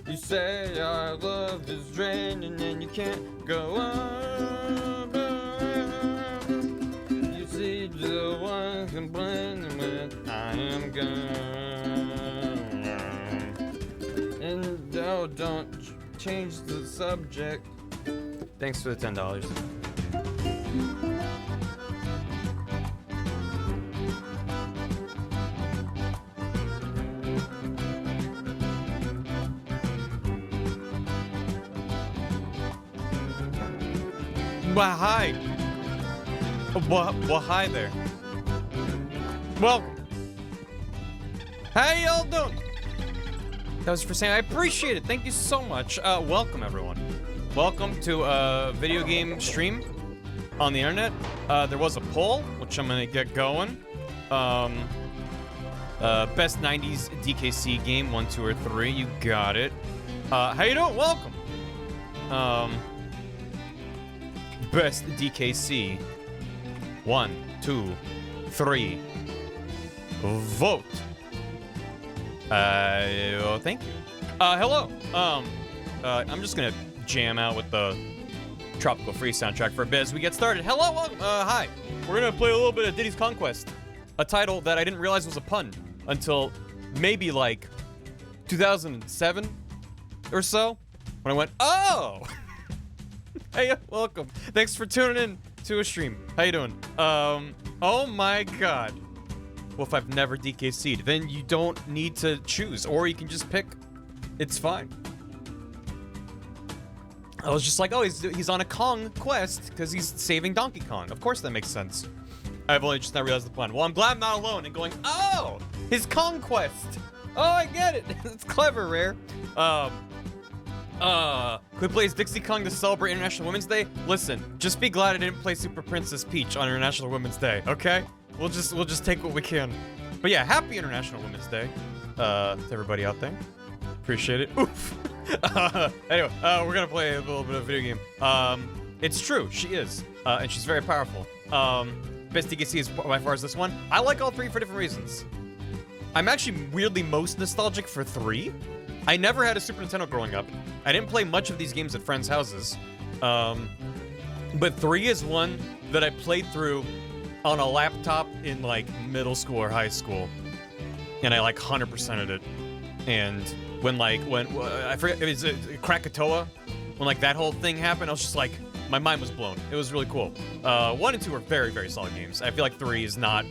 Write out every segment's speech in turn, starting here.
You say our love is draining and you can't go on. You see the one complaining when I am gone. And oh, don't change the subject. Thanks for the $10. Well, hi. Well, hi there. Welcome. How y'all doing? That was for saying I appreciate it. Thank you so much. Welcome, everyone. Welcome to a video game stream on the internet. There was a poll, which I'm gonna get going. Best 90s DKC game, 1, 2, or 3. You got it. How you doing? Welcome. Best DKC, 1, 2, 3. Vote. Well, thank you. Hello. I'm just gonna jam out with the Tropical Freeze soundtrack for a bit as we get started. Hello, welcome. Hi. We're gonna play a little bit of Diddy's Conquest, a title that I didn't realize was a pun until maybe like 2007 or so, when I went, oh. Hey, welcome. Thanks for tuning in to a stream. How you doing? Oh my god. Well, if I've never DKC'd, then you don't need to choose, or you can just pick. It's fine. I was just like, oh, he's on a Kong quest because he's saving Donkey Kong. Of course that makes sense. I've only just now realized the plan. Well, I'm glad I'm not alone and going, oh, his Kong quest. Oh, I get it. It's clever, Rare. Could we play as Dixie Kong to celebrate International Women's Day? Listen, just be glad I didn't play Super Princess Peach on International Women's Day, okay? We'll just take what we can. But yeah, happy International Women's Day to everybody out there. Appreciate it. Oof. Anyway, we're gonna play a little bit of video game. It's true, she is, and she's very powerful. Best DKC is by far is this one. I like all three for different reasons. I'm actually weirdly most nostalgic for 3. I never had a Super Nintendo growing up. I didn't play much of these games at friends' houses. But 3 is one that I played through on a laptop in like middle school or high school. And I like 100%ed it. And when I forget, it was Krakatoa, when like that whole thing happened, I was just like, my mind was blown. It was really cool. 1 and 2 are very, very solid games. I feel like 3 is not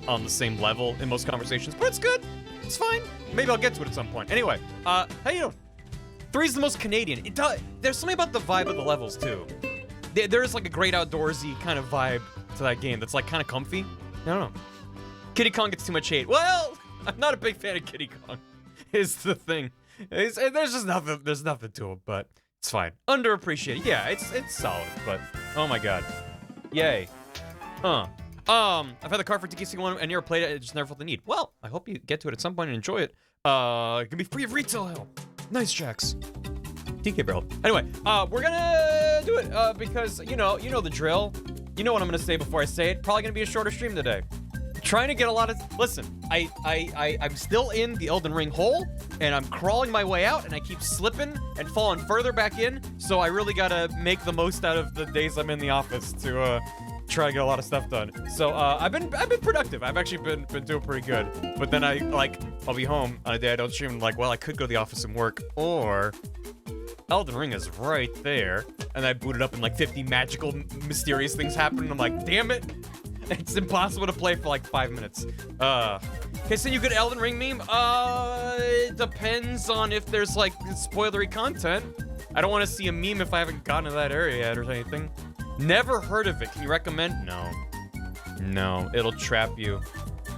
on the same level in most conversations, but it's good. It's fine. Maybe I'll get to it at some point. Anyway, how you doing? 3 is the most Canadian. There's something about the vibe of the levels too. There's like a great outdoorsy kind of vibe to that game that's like kind of comfy. I don't know. Kiddy Kong gets too much hate. Well, I'm not a big fan of Kiddy Kong. Is the thing. There's just nothing. There's nothing to him, but it's fine. Underappreciated. Yeah, it's solid, but oh my god, yay. I've had the card for TKC1 and never played it. I just never felt the need. Well, I hope you get to it at some point and enjoy it. It can be free of retail help. Nice checks. TK barrel. Anyway, we're gonna do it because you know the drill. You know what I'm gonna say before I say it. Probably gonna be a shorter stream today. Trying to get a lot of. Listen, I'm still in the Elden Ring hole, and I'm crawling my way out, and I keep slipping and falling further back in. So I really gotta make the most out of the days I'm in the office to try to get a lot of stuff done. So I've been productive. I've actually been doing pretty good. But then I'll be home on a day I don't stream. I'm like, well, I could go to the office and work, or Elden Ring is right there. And I booted up and like 50 magical, mysterious things happen. And I'm like, damn it. It's impossible to play for like 5 minutes. Okay, so you get Elden Ring meme? It depends on if there's like spoilery content. I don't want to see a meme if I haven't gotten to that area yet or anything. Never heard of it. Can you recommend? No. No, it'll trap you.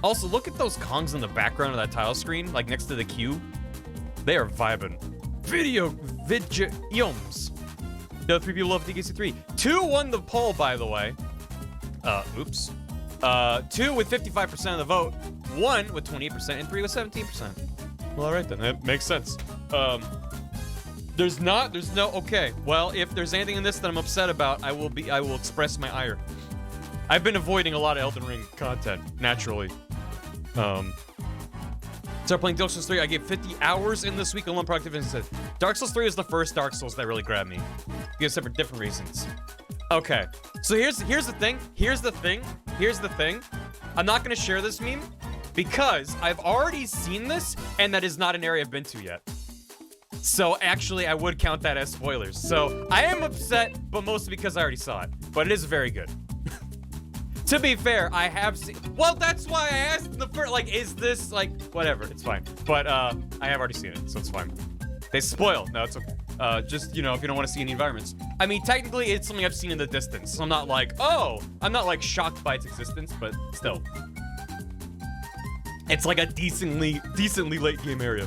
Also, look at those Kongs in the background of that tile screen, like next to the queue. They are vibing. Videos. The 3 people love DKC3. 2 won the poll, by the way. Oops. 2 with 55% of the vote. 1 with 28%, and 3 with 17%. Well, all right then. That makes sense. There's no. Okay. Well, if there's anything in this that I'm upset about, I will express my ire. I've been avoiding a lot of Elden Ring content naturally. Start playing Dark Souls 3. I gave 50 hours in this week alone. Productivity said Dark Souls 3 is the first Dark Souls that really grabbed me. Because for different reasons. Okay. So here's the thing. Here's the thing. I'm not gonna share this meme because I've already seen this, and that is not an area I've been to yet. So actually, I would count that as spoilers. So I am upset, but mostly because I already saw it. But it is very good. To be fair, I have seen. Well, that's why I asked in the first. Like, is this like whatever? It's fine. But I have already seen it, so it's fine. They spoil. No, it's okay. Just, you know, if you don't want to see any environments. I mean, technically, it's something I've seen in the distance. So I'm not like, oh, I'm not like shocked by its existence, but still. It's like a decently late game area.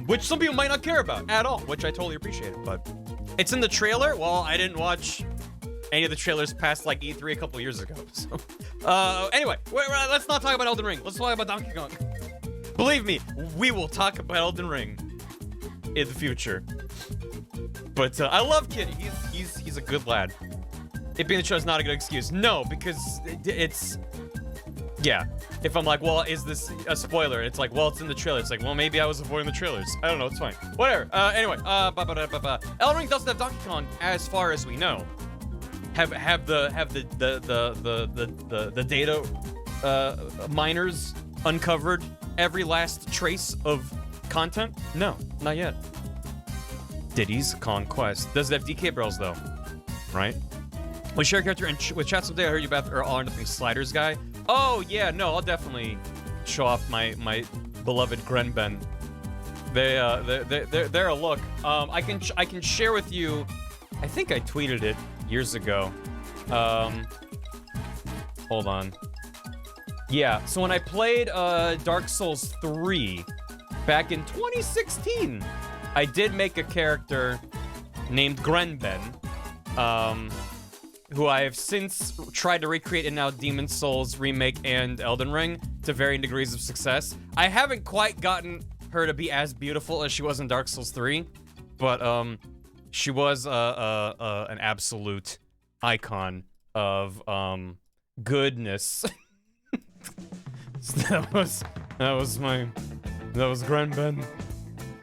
Which some people might not care about at all, which I totally appreciate it, but it's in the trailer. Well, I didn't watch any of the trailers past like E3 a couple years ago. So, anyway, let's not talk about Elden Ring. Let's talk about Donkey Kong. Believe me, we will talk about Elden Ring in the future. But I love Kitty. He's a good lad. It being the show is not a good excuse. No, because it's yeah. If I'm like, well, is this a spoiler? It's like, well, it's in the trailer. It's like, well, maybe I was avoiding the trailers. I don't know. It's fine. Whatever. Anyway, Elden Ring doesn't have Donkey Kong, as far as we know. Have the data miners uncovered every last trace of content? No, not yet. Diddy's Conquest. Does it have DK barrels though? Right? We share a character and with chat someday. I heard you about the all or nothing sliders guy. Oh yeah, no, I'll definitely show off my beloved Grenben. They're a look. I can share with you. I think I tweeted it years ago. Hold on. Yeah, so when I played Dark Souls 3 back in 2016, I did make a character named Grenben, who I have since tried to recreate in now Demon Souls Remake and Elden Ring to varying degrees of success. I haven't quite gotten her to be as beautiful as she was in Dark Souls 3, but she was an absolute icon of goodness. that was Grenben.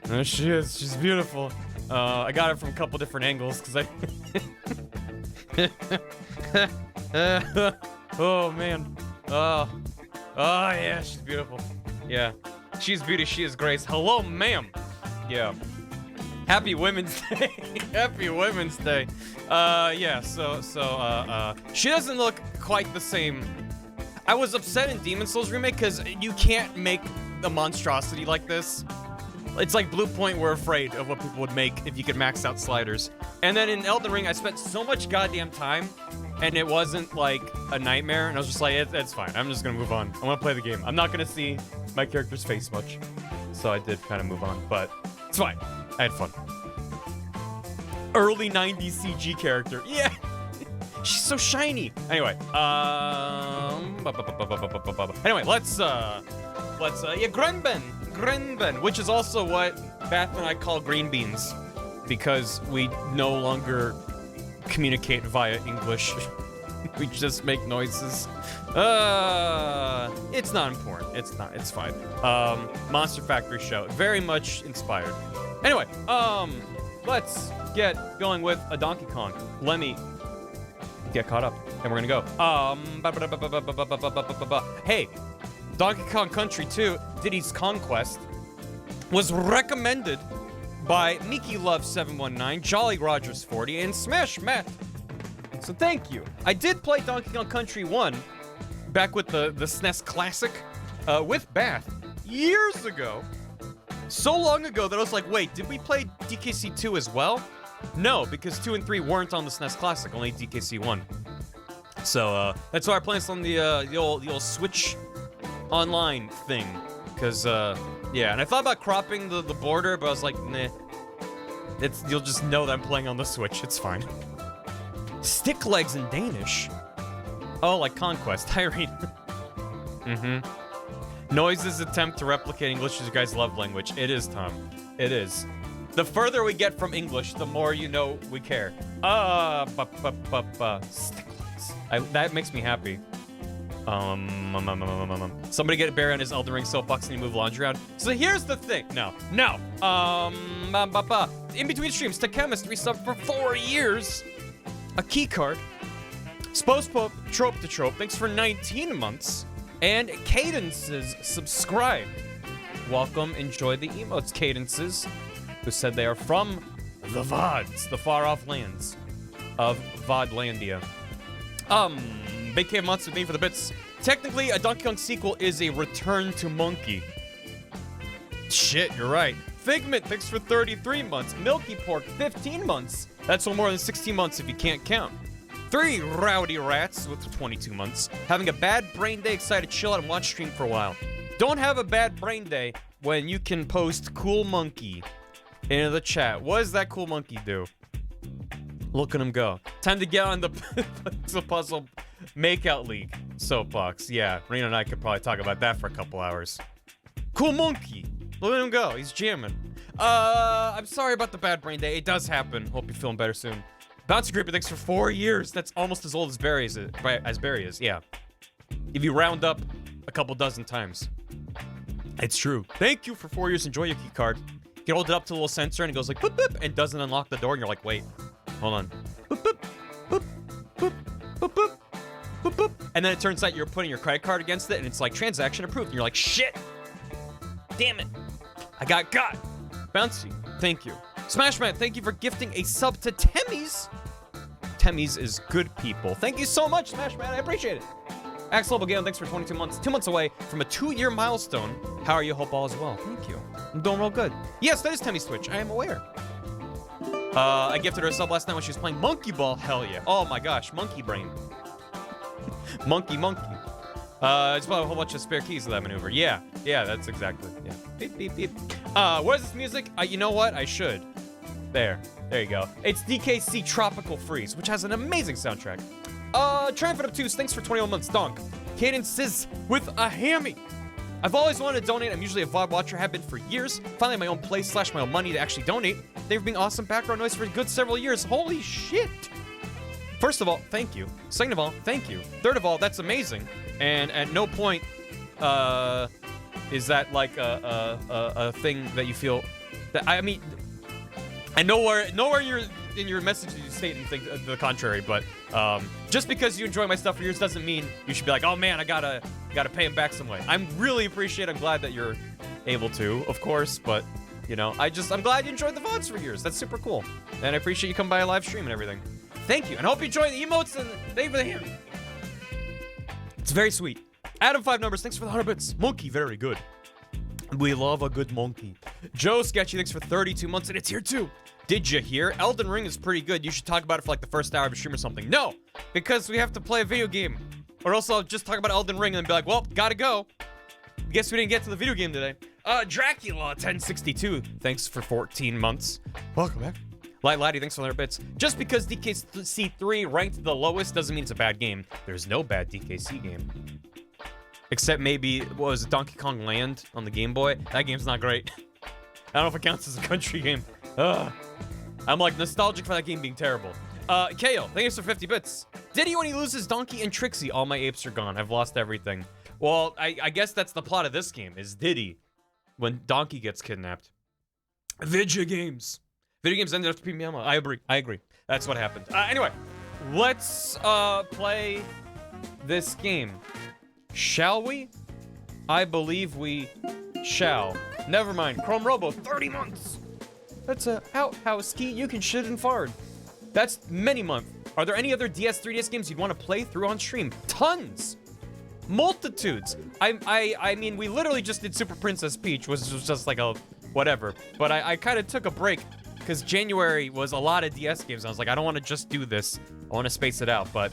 There she is. She's beautiful. I got her from a couple different angles because oh man. Oh yeah, she's beautiful. Yeah. She's beauty, she is grace. Hello, ma'am. Yeah. Happy Women's Day. Happy Women's Day. Yeah, so she doesn't look quite the same. I was upset in Demon Souls Remake because you can't make a monstrosity like this. It's like Blue Point were afraid of what people would make if you could max out sliders. And then in Elden Ring, I spent so much goddamn time, and it wasn't like a nightmare, and I was just like, it's fine. I'm just gonna move on. I wanna play the game. I'm not gonna see my character's face much. So I did kind of move on, but it's fine. I had fun. Early 90s CG character. Yeah. She's so shiny. Anyway, anyway, let's yeah, Grenben, which is also what Bath and I call green beans, because we no longer communicate via English. We just make noises. It's not important. It's not. It's fine. Monster Factory show, very much inspired. Anyway, let's get going with a Donkey Kong. Let me get caught up, and we're gonna go. Hey, Donkey Kong Country 2, Diddy's Conquest, was recommended by Mickey Love 719, Jolly Rogers 40, and Smash Matt. So thank you. I did play Donkey Kong Country 1 back with the SNES Classic with Bath years ago. So long ago that I was like, wait, did we play DKC 2 as well? No, because 2 and 3 weren't on the SNES Classic, only DKC 1. So that's why I play this on the old Switch online thing. Cause yeah, and I thought about cropping the border, but I was like, nah. You'll just know that I'm playing on the Switch. It's fine. Stick legs in Danish. Oh, like Conquest. I read. Noises attempt to replicate English is your guys' love language. It is, Tom. It is. The further we get from English, the more you know we care. Stick legs. That makes me happy. Somebody get Barry on his Elden Ring soapbox and he move laundry around. So here's the thing. No. In between streams, to Chemist resubbed for 4 years. A key card. Spopope, Trope to Trope, thanks for 19 months. And Cadences subscribed. Welcome, enjoy the emotes, Cadences, who said they are from the VODs, the far-off lands of Vodlandia. Big Cave Monster, thank you for the bits. Technically, a Donkey Kong sequel is a return to Monkey. Shit, you're right. Figment, thanks for 33 months. Milky Pork, 15 months. That's one more than 16 months if you can't count. 3 Rowdy Rats with 22 months. Having a bad brain day, excited to chill out and watch stream for a while. Don't have a bad brain day when you can post Cool Monkey into the chat. What does that Cool Monkey do? Look at him go. Time to get on the puzzle makeout league soapbox. Yeah, Reno and I could probably talk about that for a couple hours. Cool Monkey. Look at him go. He's jamming. I'm sorry about the bad brain day. It does happen. Hope you're feeling better soon. Bouncy Creeper, thanks for 4 years. That's almost as old as Barry is. Yeah. If you round up a couple dozen times. It's true. Thank you for 4 years. Enjoy your key card. You can hold it up to the little sensor and it goes like boop boop and doesn't unlock the door and you're like, wait, hold on. Boop boop boop boop boop boop boop boop. And then it turns out you're putting your credit card against it and it's like transaction approved. And you're like, shit. Damn it. I got Bouncy, thank you. Smashman, thank you for gifting a sub to Temmys. Temmys is good people. Thank you so much, Smashman. I appreciate it. Axel Gale, thanks for 22 months. 2 months away from a 2-year milestone. How are you? Hope all is well. Thank you. I'm doing real good. Yes, that is Temmy's Twitch. I am aware. I gifted her a sub last night when she was playing Monkey Ball. Hell yeah. Oh my gosh, Monkey Brain. Monkey. It's probably a whole bunch of spare keys to that maneuver. Yeah, that's exactly. Yeah. Beep, beep, beep. What is this music? You know what? I should. There you go. It's DKC Tropical Freeze, which has an amazing soundtrack. Triumphant Obtuse, thanks for 21 months, Donk. Cadences with a hammy. I've always wanted to donate. I'm usually a VOD watcher, have been for years. Finally, my own place / my own money to actually donate. They've been awesome background noise for a good several years. Holy shit. First of all, thank you. Second of all, thank you. Third of all, that's amazing. And at no point, is that like a thing that you feel that, I mean, and nowhere in your message did you state anything to the contrary, but just because you enjoy my stuff for years doesn't mean you should be like, oh man, I gotta pay him back some way. I'm really I'm glad that you're able to, of course, but you know, I'm glad you enjoyed the VODs for years. That's super cool. And I appreciate you come by a live stream and everything. Thank you, and I hope you enjoy the emotes and thank you for the hymn. It's very sweet. Adam 5 numbers, thanks for the 100 bits. Monkey, very good. We love a good monkey. Joe Sketchy, thanks for 32 months, and it's here too. Did you hear? Elden Ring is pretty good. You should talk about it for like the first hour of a stream or something. No, because we have to play a video game. Or else I'll just talk about Elden Ring and be like, well, gotta go. Guess we didn't get to the video game today. Dracula 1062, thanks for 14 months. Welcome back. Laddie, thanks for 100 bits. Just because DKC 3 ranked the lowest doesn't mean it's a bad game. There's no bad DKC game. Except maybe, what was it, Donkey Kong Land on the Game Boy? That game's not great. I don't know if it counts as a country game. I'm like nostalgic for that game being terrible. Kale, thanks for 50 bits. Diddy when he loses Donkey and Trixie, all my apes are gone. I've lost everything. Well, I guess that's the plot of this game, is Diddy when Donkey gets kidnapped. Video games ended up being ammo. I agree. That's what happened. Anyway, let's play this game. Shall we? I believe we shall. Never mind. Chrome Robo, 30 months. That's a outhouse key. You can shit and fart. That's many months. Are there any other DS 3DS games you'd want to play through on stream? Tons. Multitudes. I mean, we literally just did Super Princess Peach, which was just like a whatever. But I kind of took a break because January was a lot of DS games. I was like, I don't want to just do this. I want to space it out. But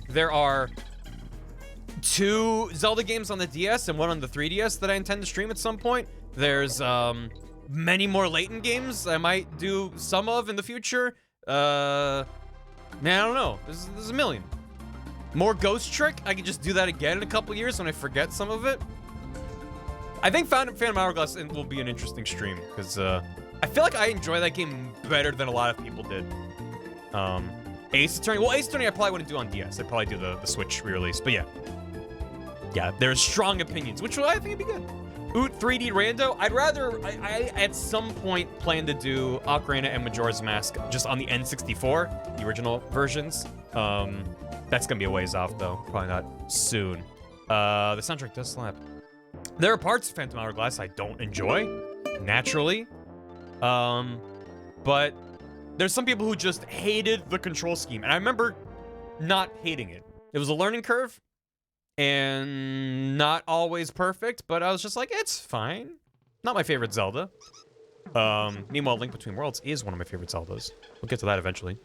there are 2 Zelda games on the DS and 1 on the 3DS that I intend to stream at some point. There's many more Layton games I might do some of in the future. Man, I don't know. There's a million. More Ghost Trick. I could just do that again in a couple years when I forget some of it. I think Phantom Hourglass will be an interesting stream because I feel like I enjoy that game better than a lot of people did. Ace Attorney. Well, Ace Attorney I probably wouldn't do on DS. I'd probably do the Switch re-release. But yeah. Yeah, there's strong opinions, which I think would be good. Oot 3D Rando. I'd rather, I at some point plan to do Ocarina and Majora's Mask just on the N64, the original versions. That's gonna be a ways off though, probably not soon. The soundtrack does slap. There are parts of Phantom Hourglass I don't enjoy, naturally. But there's some people who just hated the control scheme, and I remember not hating it. It was a learning curve, and not always perfect, but I was just like, it's fine. Not my favorite Zelda. Meanwhile, Link Between Worlds is one of my favorite Zeldas. We'll get to that eventually.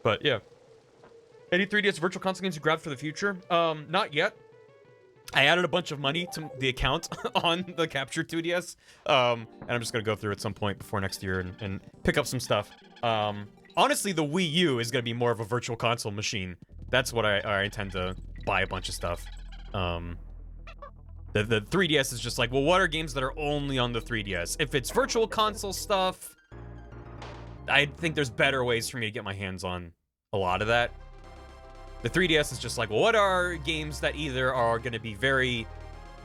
But yeah. Any 3DS virtual console games you grabbed for the future? Not yet. I added a bunch of money to the account on the Capture 2DS. And I'm just gonna go through at some point before next year and pick up some stuff. Honestly, the Wii U is gonna be more of a virtual console machine. That's what I intend to buy a bunch of stuff. The 3DS is just like, well, what are games that are only on the 3DS? If it's virtual console stuff, I think there's better ways for me to get my hands on a lot of that. The 3DS is just like, well, what are games that either are going to be very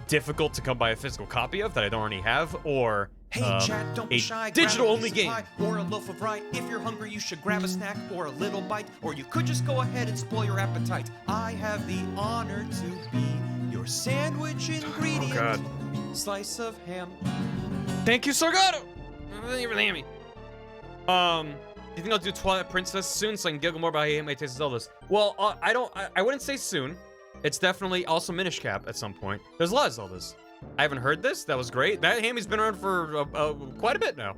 difficult to come by a physical copy of that I don't already have, or hey, chat, don't be shy. digital-only game. Or a loaf of rye. If you're hungry, you should grab a snack or a little bite. Or you could just go ahead and spoil your appetite. I have the honor to be your sandwich ingredient. Oh, God. Slice of ham. Thank you, Sargato! Thank you for the hammy. Do you think I'll do Twilight Princess soon so I can giggle more about how I hate my taste of Zeldas? Well, I wouldn't say soon. It's definitely also Minish Cap at some point. There's a lot of Zeldas. I haven't heard this. That was great. That hammy's been around for quite a bit now.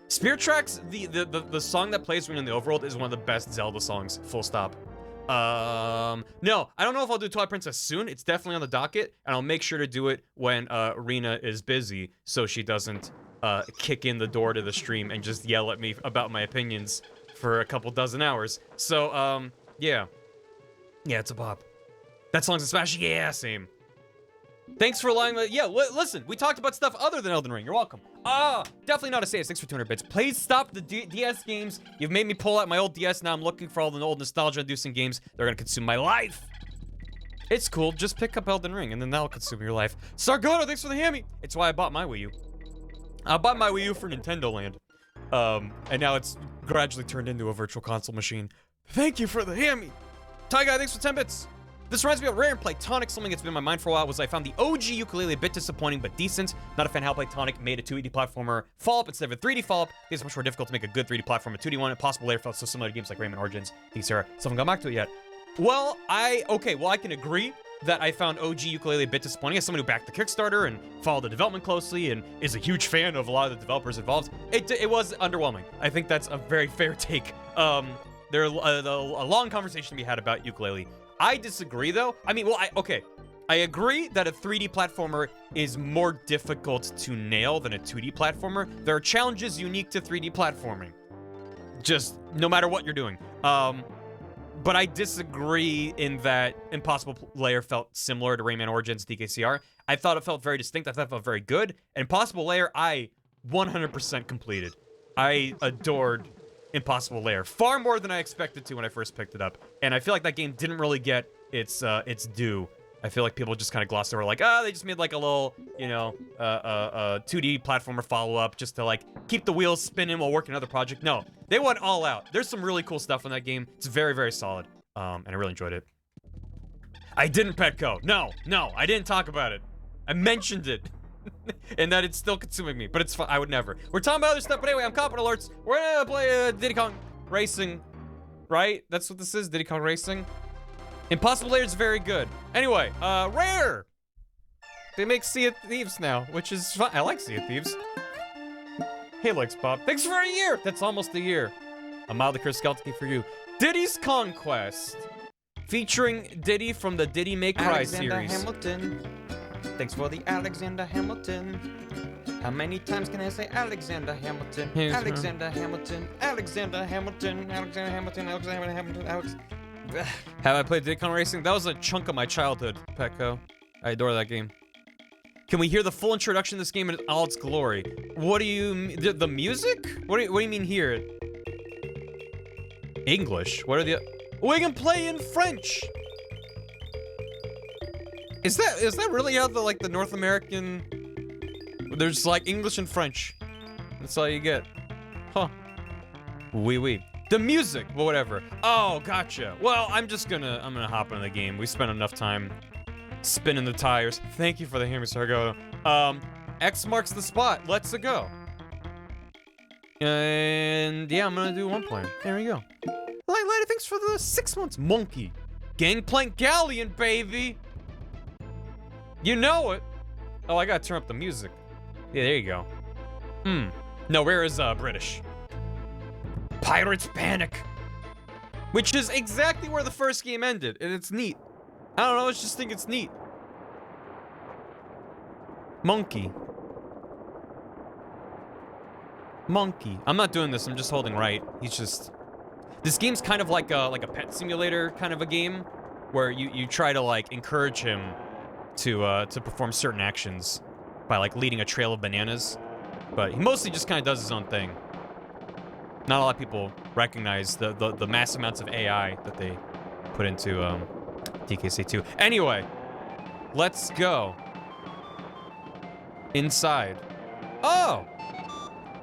Spirit Tracks, the song that plays when you're in the overworld is one of the best Zelda songs, full stop. No, I don't know if I'll do Twilight Princess soon. It's definitely on the docket, and I'll make sure to do it when Rena is busy so she doesn't kick in the door to the stream and just yell at me about my opinions for a couple dozen hours. So, yeah. Yeah, it's a bop. That song's a smash. Yeah, same. Thanks for allowing me. Yeah, listen, we talked about stuff other than Elden Ring. You're welcome. Definitely not a save. Thanks for 200 bits. Please stop the DS games. You've made me pull out my old DS. Now I'm looking for all the old nostalgia-inducing games. They're gonna consume my life. It's cool. Just pick up Elden Ring, and then that'll consume your life. Sargoto, thanks for the hammy. It's why I bought my Wii U. I bought my Wii U for Nintendo Land. And now it's gradually turned into a virtual console machine. Thank you for the hammy. Ty Guy, thanks for 10 bits. This reminds me of Rare and Playtonic. Something that's been in my mind for a while was I found the OG ukulele a bit disappointing but decent. Not a fan how Playtonic made a 2D platformer follow-up instead of a 3D follow-up. It's much more difficult to make a good 3D platform, a 2D one. Impossible Layer felt so similar to games like Rayman Origins. These are, still haven't gone back to it yet. Well, I can agree that I found OG ukulele a bit disappointing. As someone who backed the Kickstarter and followed the development closely and is a huge fan of a lot of the developers involved, it was underwhelming. I think that's a very fair take. There's a long conversation to be had about ukulele. I disagree, though. I mean, well, I agree that a 3D platformer is more difficult to nail than a 2D platformer. There are challenges unique to 3D platforming. Just no matter what you're doing. But I disagree in that Impossible Layer felt similar to Rayman Origins DKCR. I thought it felt very distinct. I thought it felt very good. Impossible Layer, I 100% completed. I adored Impossible Layer far more than I expected to when I first picked it up. And I feel like that game didn't really get its due. I feel like people just kind of glossed over like, they just made like a little, 2D platformer follow-up just to like keep the wheels spinning while working on another project. No, they went all out. There's some really cool stuff in that game. It's very, very solid. And I really enjoyed it. I didn't Petco. No, I didn't talk about it. I mentioned it. And that it's still consuming me, but it's fine. I would never. We're talking about other stuff, but anyway, I'm Combat Alerts. We're gonna play Diddy Kong Racing, right? That's what this is, Diddy Kong Racing. Impossible Layer is very good. Anyway, Rare. They make Sea of Thieves now, which is fun. I like Sea of Thieves. Hey, Lex Bob. Thanks for a year. That's almost a year. A mildly cursed skeleton for you. Diddy's Conquest. Featuring Diddy from the Diddy May Cry Alexander series. Hamilton. Thanks for the Alexander Hamilton. How many times can I say Alexander Hamilton? Alexander Hamilton. Alexander Hamilton. Alexander Hamilton. Alexander Hamilton. Alex. Have I played Diddy Kong Racing? That was a chunk of my childhood, Petco. I adore that game. Can we hear the full introduction to this game in all its glory? What do you mean? The music? What do you mean hear it? English? What are the... We can play in French! Is that really how the North American... There's like English and French. That's all you get. Huh. Oui. The music, but whatever. Oh, gotcha. Well, I'm gonna hop into the game. We spent enough time spinning the tires. Thank you for the hammer, Sargo. X marks the spot. Let's go. And yeah, I'm gonna do one player. There we go. Light Lady, thanks for the 6 months. Monkey. Gangplank Galleon, baby. You know it. Oh, I gotta turn up the music. Yeah, there you go. No, where is British? Pirates Panic. Which is exactly where the first game ended, and it's neat. I don't know, I just think it's neat. Monkey. I'm not doing this, I'm just holding right. He's just... This game's kind of like a pet simulator kind of a game, where you try to like encourage him to perform certain actions by like leading a trail of bananas. But he mostly just kind of does his own thing. Not a lot of people recognize the mass amounts of AI that they put into DKC2. Anyway, let's go. Inside. Oh!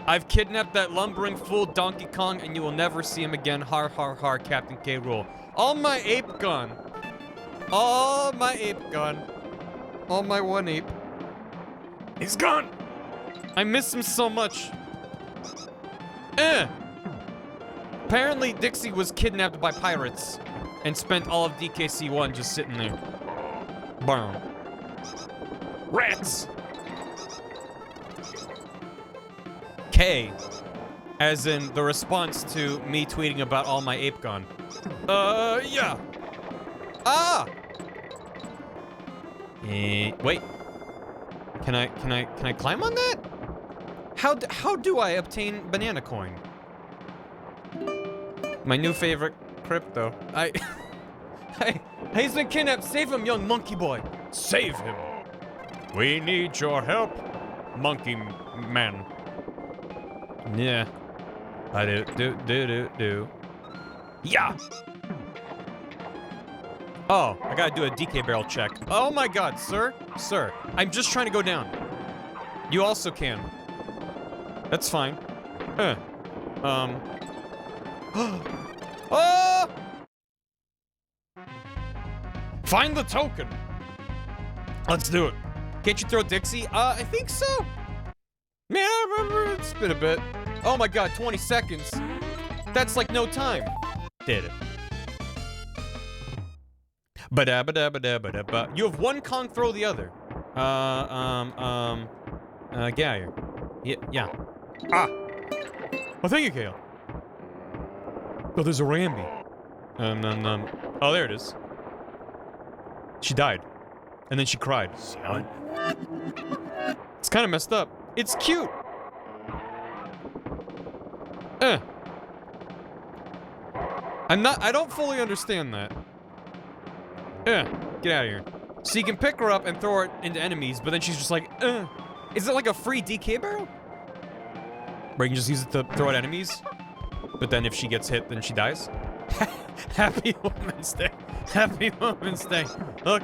I've kidnapped that lumbering fool Donkey Kong and you will never see him again. Har har har, Captain K. Rool. All my ape gun. All my ape gun. All my one ape. He's gone! I miss him so much. Apparently Dixie was kidnapped by pirates and spent all of DKC1 just sitting there. Boom. Rats! K, as in the response to me tweeting about all my ape gun. Yeah. Ah! Wait. Can I climb on that? How do I obtain banana coin? My new favorite crypto. He's been kidnapped. Save him, young monkey boy. Save him. We need your help, monkey man. Yeah. I do. Yeah. Oh, I gotta do a DK barrel check. Oh my god, sir. Sir, I'm just trying to go down. You also can. That's fine. Oh! Find the token. Let's do it. Can't you throw Dixie? I think so. Man, I remember it's been a bit. Oh my god, 20 seconds. That's like no time. Did it. Ba-da-ba-da-ba-da-ba-da-ba. You have one Kong, throw the other. Get out here. Yeah. Ah. Oh, thank you, Kale. Oh, there's a Rambi. Oh, there it is. She died. And then she cried. It's kind of messed up. It's cute. I don't fully understand that. Get out of here. So you can pick her up and throw her into enemies, but then she's just like, Is it like a free DK barrel? Where you can just use it to throw at enemies? But then if she gets hit, then she dies? Happy Women's Day. Happy Women's Day. Look.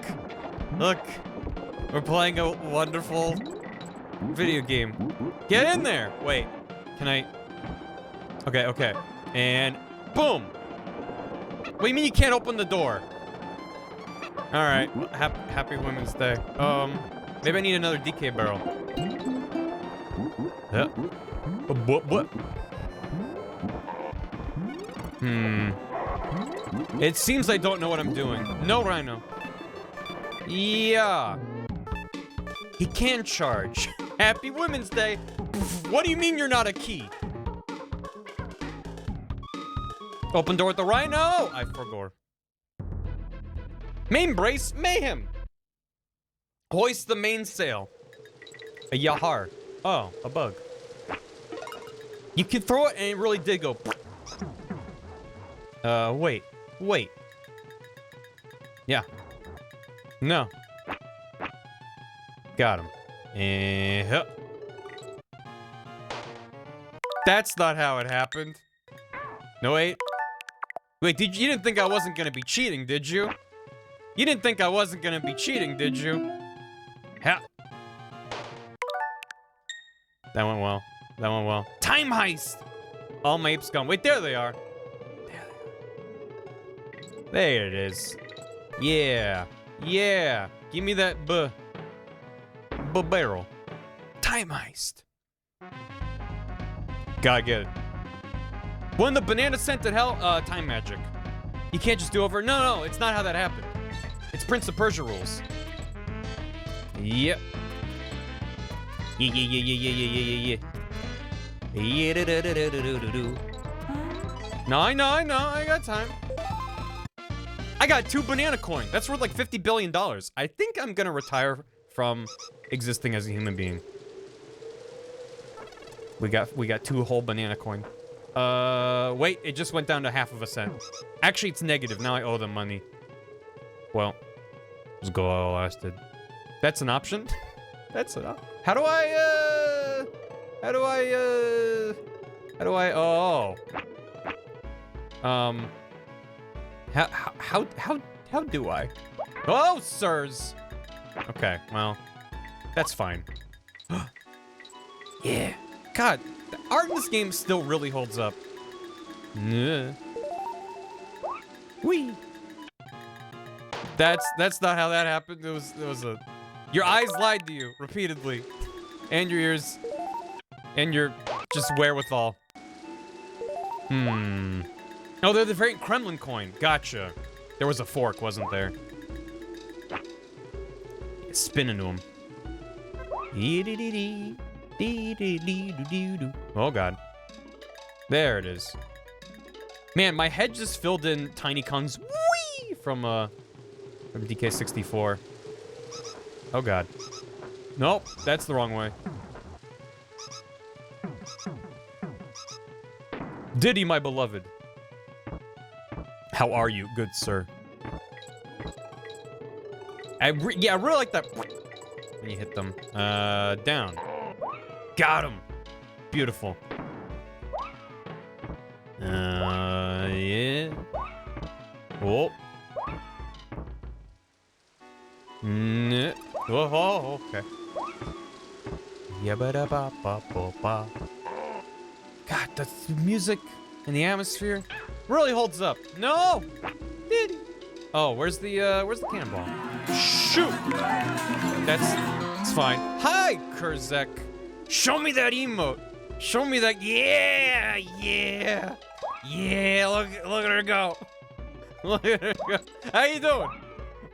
We're playing a wonderful video game. Get in there. Wait. Can I? Okay. And boom. What do you mean you can't open the door? All right. Well, happy Women's Day. Maybe I need another DK barrel. Yeah. What? It seems I don't know what I'm doing. No, Rhino. Yeah. He can charge. Happy Women's Day. What do you mean you're not a key? Open door with the rhino. I forgot. Main brace mayhem. Hoist the mainsail. A yahar. Oh, a bug. You can throw it and it really did go. Wait. Yeah. No. Got him. And huh. That's not how it happened. No, wait. Wait, you didn't think I wasn't gonna be cheating, did you? You didn't think I wasn't gonna be cheating, did you? Ha. That went well. That went well. Time heist! All my apes gone. Wait, there they are. There it is. Yeah. Yeah. Give me that barrel. Time heist. Gotta get it. When the banana scented hell, time magic. You can't just do over. No, it's not how that happened. It's Prince of Persia rules. Yep. Yeah. No, I know, I got time. I got 2 banana coin. That's worth like $50 billion. I think I'm gonna retire from existing as a human being. We got 2 whole banana coin. Wait, it just went down to half of a cent. Actually, it's negative. Now I owe them money. Well, let's go all lasted. That's an option? That's an option. How do I, oh. How do I? Oh, sirs. Okay, well, that's fine. Yeah. God, the art in this game still really holds up. Yeah. Whee. That's not how that happened. It was a. Your eyes lied to you repeatedly, and your ears, and your just wherewithal. Oh, they're the very Kremlin coin. Gotcha. There was a fork, wasn't there? Spin into them. Oh god. There it is. Man, my head just filled in Tiny Kong's wee from DK64. Oh god. Nope, that's the wrong way. Diddy, my beloved. How are you, good sir? Yeah, I really like that when you hit them. Down. Got him. Beautiful. Yeah. Oh. Oh, okay. Yeah, God, the music and the atmosphere really holds up. No! Diddy. Oh, where's the cannonball? Shoot! It's fine. Hi, Kurzek. Show me that emote. Show me that. Yeah. Look at her go. Look at her go. How you doing?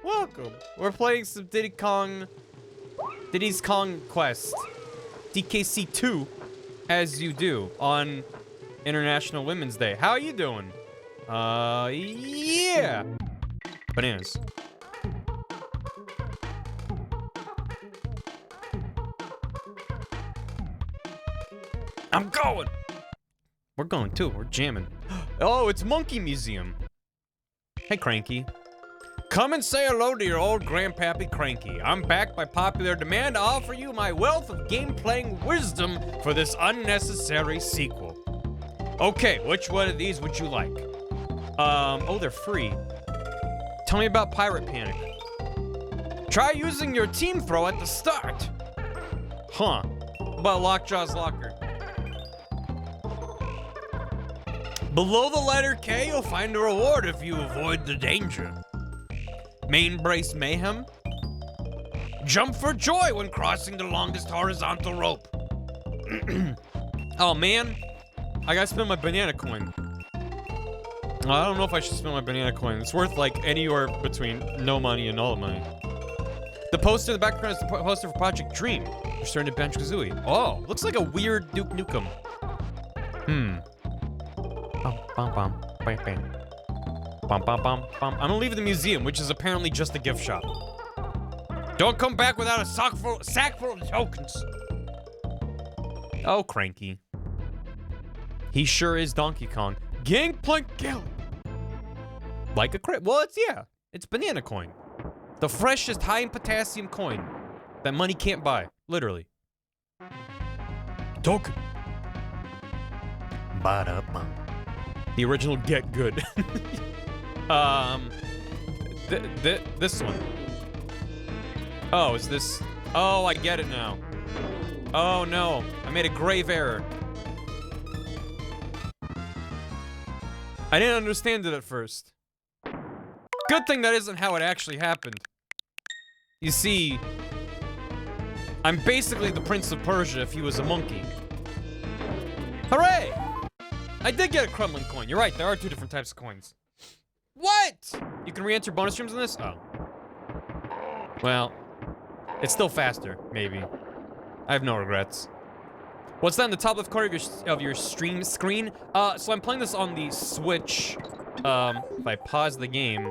Welcome. We're playing some Diddy's Kong Quest, DKC2, as you do on International Women's Day. How are you doing? Yeah. Bananas. I'm going. We're going too. We're jamming. Oh, it's Monkey Museum. Hey, Cranky. Come and say hello to your old grandpappy Cranky. I'm back by popular demand to offer you my wealth of game-playing wisdom for this unnecessary sequel. Okay, which one of these would you like? Oh, they're free. Tell me about Pirate Panic. Try using your team throw at the start. Huh. About Lockjaw's Locker. Below the letter K, you'll find a reward if you avoid the danger. Main brace mayhem. Jump for joy when crossing the longest horizontal rope. Oh man, I gotta spend my banana coin. I don't know if I should spend my banana coin. It's worth like anywhere between no money and all the money. The poster in the background is the poster for Project Dream. Return to Banjo-Kazooie. Oh, looks like a weird Duke Nukem. Bum, bum, bum, bam, bam. Bum, bum, bum, bum. I'm gonna leave the museum, which is apparently just a gift shop. Don't come back without a sack full of tokens. Oh, Cranky. He sure is Donkey Kong. Gangplank Galley. Like a crate. Well, it's banana coin. The freshest high in potassium coin that money can't buy. Literally. Token. Ba-da-bum. The original Get Good. This one. Oh, is this? Oh, I get it now. Oh no, I made a grave error. I didn't understand it at first. Good thing that isn't how it actually happened. You see, I'm basically the Prince of Persia if he was a monkey. Hooray! I did get a crumbling coin. You're right, there are two different types of coins. What? You can re-enter bonus streams on this? Oh. Well, it's still faster, maybe. I have no regrets. What's that in the top left corner of your stream screen? So I'm playing this on the Switch. If I pause the game,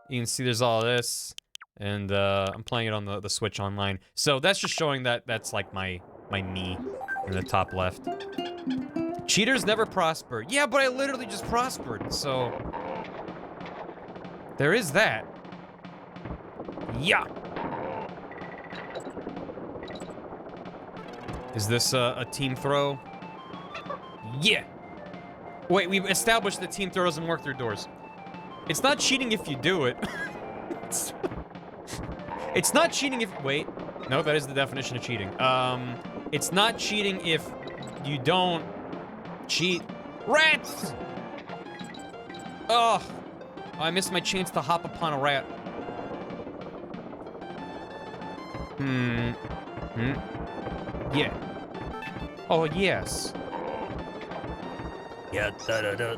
you can see there's all this. And, I'm playing it on the Switch online. So that's just showing that that's like my me in the top left. Cheaters never prosper. Yeah, but I literally just prospered, so... There is that. Yeah. Is this a team throw? Yeah. Wait, we've established that team throw doesn't work through doors. It's not cheating if you do it. It's not cheating if... Wait. No, that is the definition of cheating. It's not cheating if you don't cheat. Rats! Ugh. I missed my chance to hop upon a rat. Yeah. Oh, yes. Yeah, da-da-da.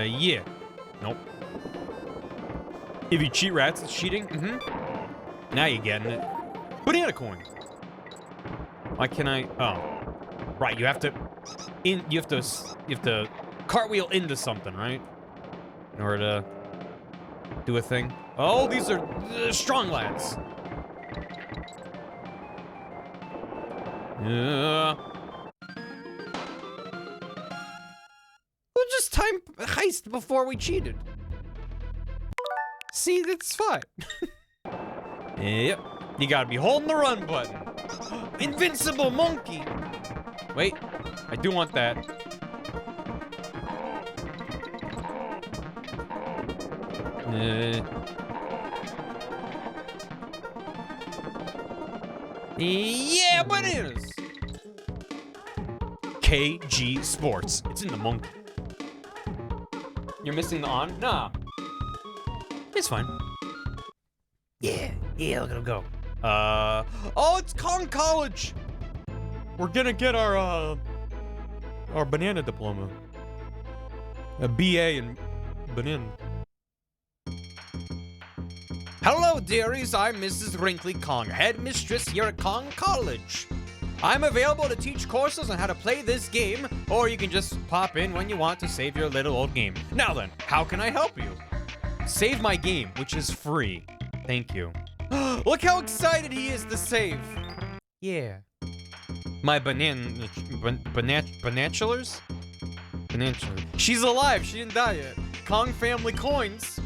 Yeah. Nope. If you cheat rats, it's cheating? Mm-hmm. Now you're getting it. Banana coin. Why can I... Oh. Right, you have to... You have to cartwheel into something, right? In order to do a thing. Oh, these are strong lads. We'll just time heist before we cheated. See, that's fine. Yep. You gotta be holding the run button. Invincible monkey. Wait, I do want that. Yeah, bananas! KG Sports. It's in the monkey. You're missing the on? Nah. It's fine. Yeah, look at him go. Oh, it's Kong College! We're gonna get our banana diploma. A BA in banana. Hello, dearies. I'm Mrs. Wrinkly Kong, headmistress here at Kong College. I'm available to teach courses on how to play this game, or you can just pop in when you want to save your little old game. Now then, how can I help you? Save my game, which is free. Thank you. Look how excited he is to save. Yeah. My banatulars? She's alive. She didn't die yet. Kong family coins.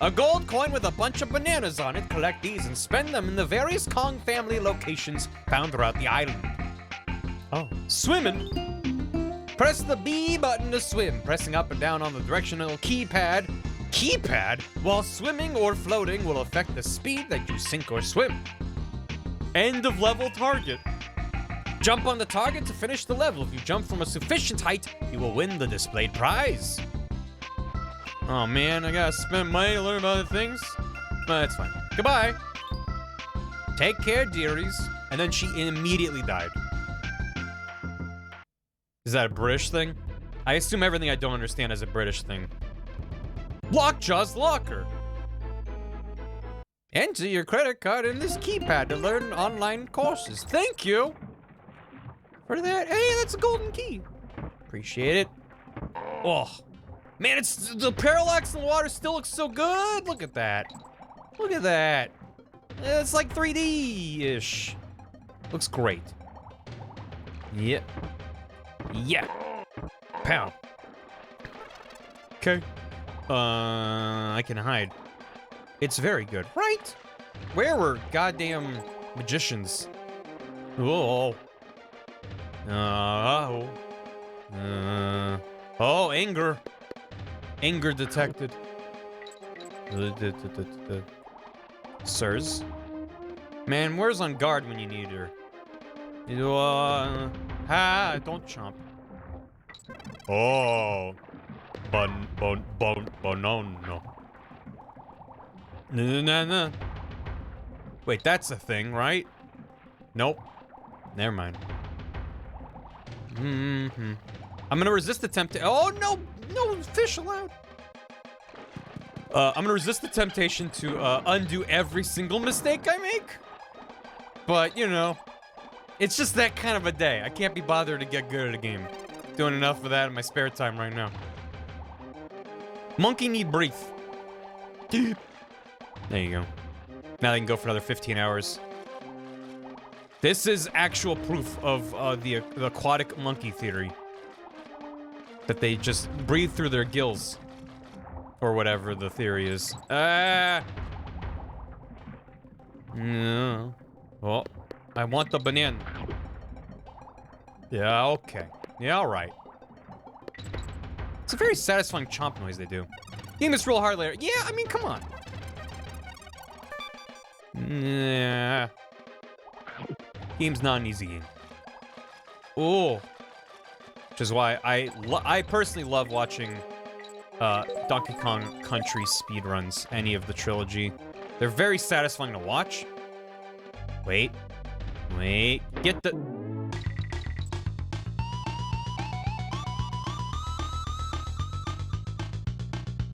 A gold coin with a bunch of bananas on it. Collect these and spend them in the various Kong family locations found throughout the island. Oh. Swimming. Press the B button to swim. Pressing up and down on the directional keypad while swimming or floating will affect the speed that you sink or swim. End of level target. Jump on the target to finish the level. If you jump from a sufficient height, you will win the displayed prize. Oh man, I gotta spend money to learn about other things? But it's fine. Goodbye. Take care, dearies. And then she immediately died. Is that a British thing? I assume everything I don't understand is a British thing. Lockjaw's locker. Enter your credit card in this keypad to learn online courses. Thank you for that. Hey, that's a golden key. Appreciate it. Oh, man, it's the parallax in the water still looks so good. Look at that. Look at that. It's like 3D-ish. Looks great. Yep. Yeah. Pow. Okay. I can hide. It's very good, right? Where were goddamn magicians? Oh. Oh, anger. Anger detected. Sirs. Man, where's on guard when you need her? Don't chomp. Oh. No. No. Wait, that's a thing, right? Nope. Never mind. I'm gonna resist the temptation. Oh, no fish allowed. I'm gonna resist the temptation to undo every single mistake I make. But, you know, it's just that kind of a day. I can't be bothered to get good at a game. Doing enough of that in my spare time right now. Monkey need breathe. Deep. There you go. Now they can go for another 15 hours. This is actual proof of the aquatic monkey theory. That they just breathe through their gills. Or whatever the theory is. No. Well, I want the banana. Yeah, okay. Yeah, alright. It's a very satisfying chomp noise they do. Game this real hard later. Yeah, I mean, come on. Yeah. Game's not an easy game. Oh. Which is why I personally love watching Donkey Kong Country speedruns, any of the trilogy. They're very satisfying to watch. Wait. Get the...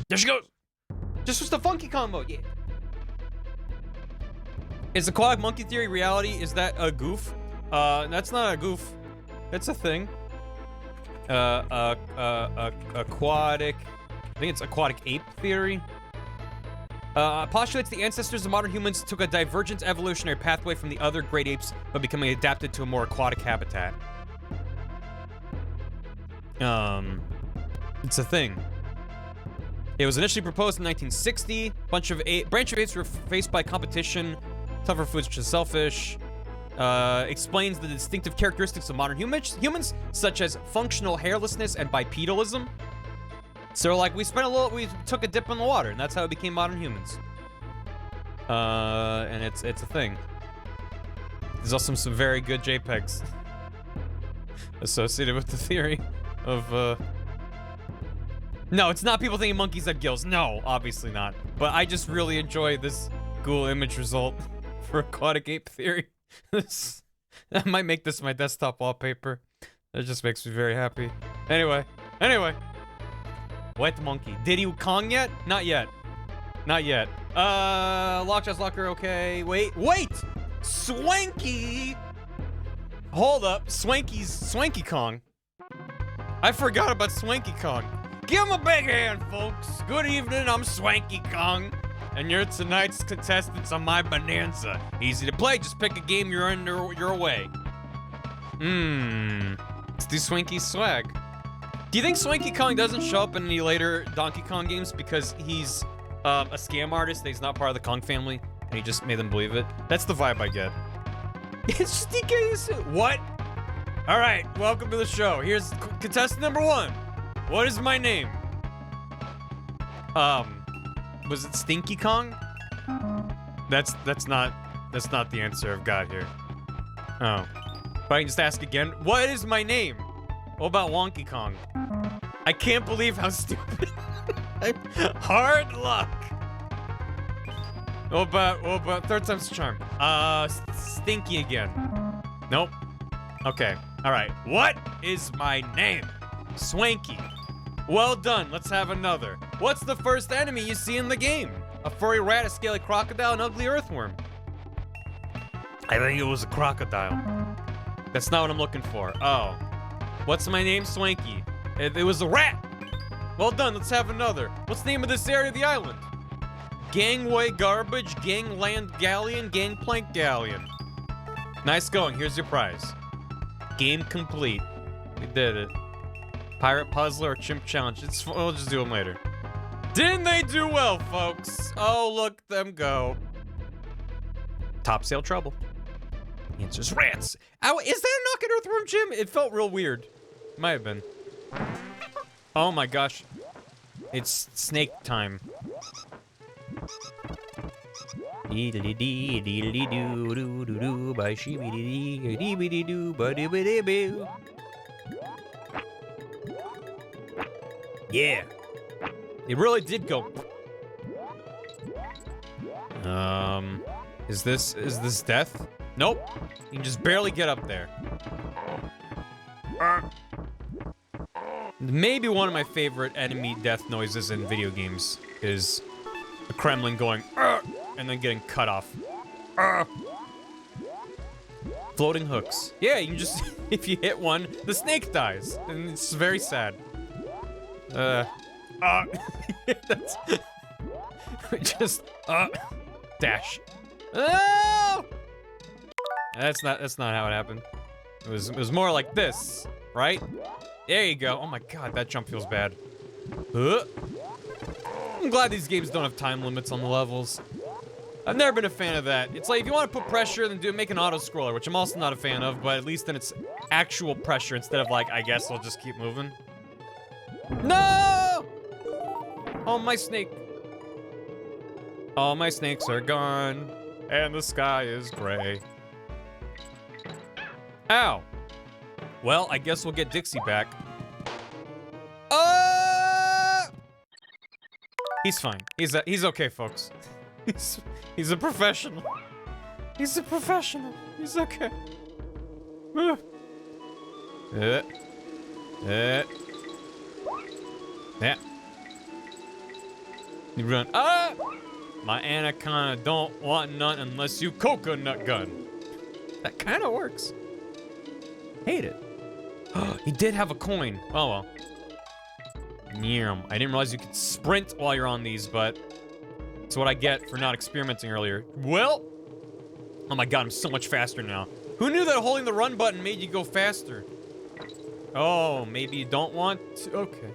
There she goes! This was the funky combo, yeah. Is aquatic monkey theory reality? Is that a goof? That's not a goof. That's a thing. Aquatic... I think it's aquatic ape theory. Postulates the ancestors of modern humans took a divergent evolutionary pathway from the other great apes by becoming adapted to a more aquatic habitat. It's a thing. It was initially proposed in 1960. Branch of apes were faced by competition. Tougher foods, which is selfish. Explains the distinctive characteristics of modern humans, such as functional hairlessness and bipedalism. So, like, we took a dip in the water, and that's how we became modern humans. And it's a thing. There's also some very good JPEGs associated with the theory of, No, it's not people thinking monkeys have gills. No, obviously not. But I just really enjoy this cool image result for aquatic ape theory. I might make this my desktop wallpaper. That just makes me very happy. Anyway. Wet monkey. Diddy Kong yet? Not yet. Lockjaws locker, okay. Wait! Swanky! Hold up. Swanky Kong. I forgot about Swanky Kong. Give him a big hand, folks. Good evening, I'm Swanky Kong. And you're tonight's contestants on my bonanza. Easy to play, just pick a game you're in your way. Let's do Swanky swag. Do you think Swanky Kong doesn't show up in any later Donkey Kong games because he's a scam artist, that he's not part of the Kong family, and he just made them believe it? That's the vibe I get. It's just DK. What? All right, welcome to the show. Here's contestant number 1. What is my name? Was it Stinky Kong? That's not the answer I've got here. Oh. But I can just ask again. What is my name? What about Wonky Kong? I can't believe how stupid. Hard luck. What about third time's the charm? Stinky again. Nope. Okay. All right. What is my name? Swanky. Well done. Let's have another. What's the first enemy you see in the game? A furry rat, a scaly crocodile, an ugly earthworm. I think it was a crocodile. That's not what I'm looking for. Oh. What's my name? Swanky. It was a rat! Well done, let's have another. What's the name of this area of the island? Gangway Garbage, Gangland Galleon, Gangplank Galleon. Nice going, here's your prize. Game complete. We did it. Pirate Puzzler or Chimp Challenge. We'll just do them later. Didn't they do well, folks? Oh, look them go. Topsail trouble. The answer's rats. Ow, is that a Knockin' Earthworm Jim? It felt real weird. Might have been. Oh my gosh. It's snake time. Dee-dee-dee-dee-dee-doo-doo-doo-doo, by shee-bee-dee-dee-dee-dee-doo, ba-dee-bee-dee-boo. Yeah. It really did go. Is this death? Nope. You can just barely get up there. Maybe one of my favorite enemy death noises in video games is a Kremlin going, and then getting cut off. Floating hooks. Yeah, you can just, if you hit one, the snake dies. And it's very sad. That's just dash. Oh! That's not how it happened. It was more like this, right? There you go. Oh my god, that jump feels bad. I'm glad these games don't have time limits on the levels. I've never been a fan of that. It's like if you want to put pressure, then make an auto scroller, which I'm also not a fan of, but at least then it's actual pressure instead of like, I guess I'll just keep moving. No! Oh, my snake. All my snakes are gone, and the sky is gray. Ow. Well, I guess we'll get Dixie back. He's fine. He's okay, folks. He's a professional. He's a professional. He's okay. Yeah. You run. My anaconda don't want none unless you coconut gun. That kind of works. Hate it. He did have a coin. Oh well. Nyam. I didn't realize you could sprint while you're on these, but it's what I get for not experimenting earlier. Well, oh my god, I'm so much faster now. Who knew that holding the run button made you go faster? Oh, maybe you don't want to? Okay.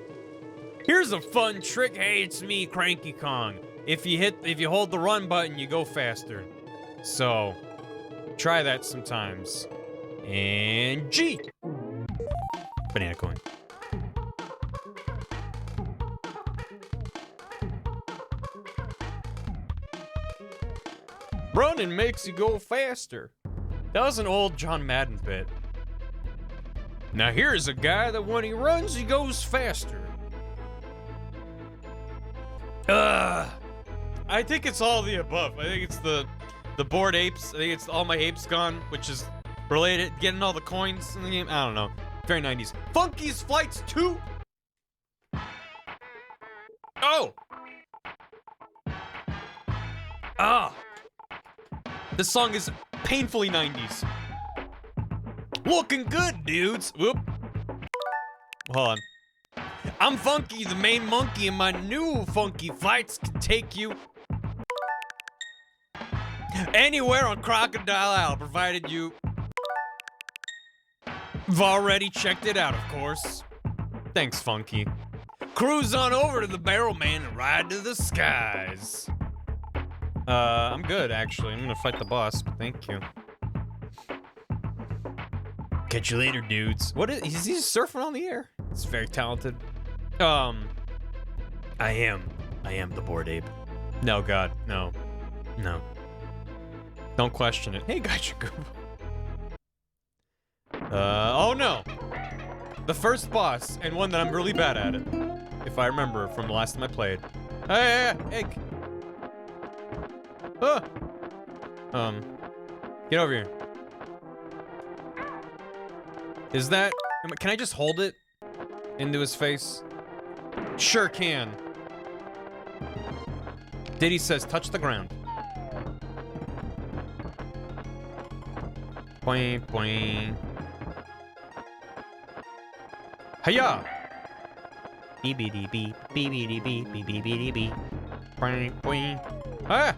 Here's a fun trick. Hey, it's me, Cranky Kong. If you hold the run button, you go faster. So, try that sometimes. And G. Banana coin. Running makes you go faster. That was an old John Madden bit. Now here's a guy that when he runs, he goes faster. I think it's all the above. I think it's the bored apes. I think it's all my apes gone, which is related, getting all the coins in the game. I don't know. Very 90s. Funky's Flights 2. Oh. This song is painfully 90s. Looking good, dudes. Whoop. Hold on. I'm Funky, the main monkey, and my new Funky Flights can take you anywhere on Crocodile Isle, provided you've already checked it out, of course. Thanks, Funky. Cruise on over to the Barrel Man and ride to the skies. I'm good, actually. I'm gonna fight the boss, but thank you. Catch you later, dudes. What is he surfing on the air? He's very talented. I am the bored ape. No, God, no. No. Don't question it. Hey, Gotcha Goomba. Oh no. The first boss, and one that I'm really bad at it. If I remember from the last time I played. Hey, egg. Get over here. Is that... Can I just hold it into his face? Sure can. Diddy says, touch the ground. Boing, boing. Hiya! Beep-beep, beep, beep-beep, beep, beep, beep, beep. Boing, boing. Ah!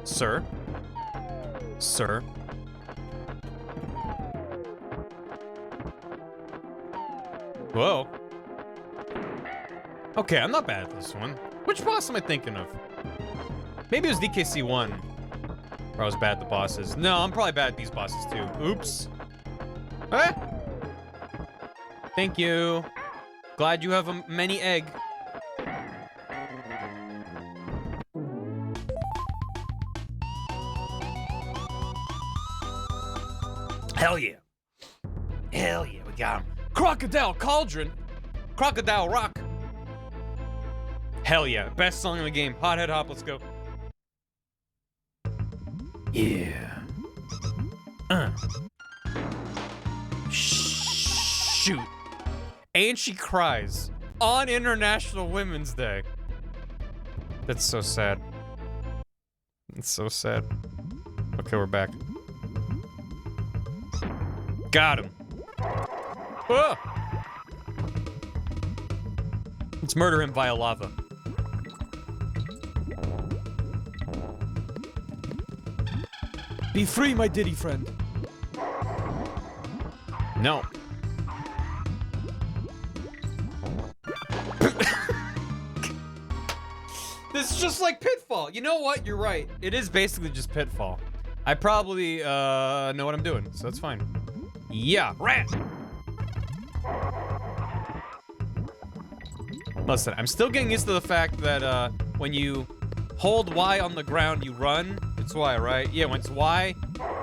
Sir? Sir? Whoa. Okay, I'm not bad at this one. Which boss am I thinking of? Maybe it was DKC1. Where I was bad at the bosses. No, I'm probably bad at these bosses too. Oops. Ah! Thank you. Glad you have a many egg. Hell yeah. Hell yeah, we got him. Crocodile Cauldron. Crocodile Rock. Hell yeah. Best song in the game. Hothead Hop, let's go. Yeah. Shoot. And she cries on International Women's Day. That's so sad. It's so sad. Okay, we're back. Got him. Oh! Let's murder him via lava. Be free, my Diddy friend. No. This is just like Pitfall. You know what? You're right. It is basically just Pitfall. I probably know what I'm doing, so that's fine. Yeah, rat. Listen, I'm still getting used to the fact that when you hold Y on the ground, you run. It's Y, right? Yeah, when it's Y,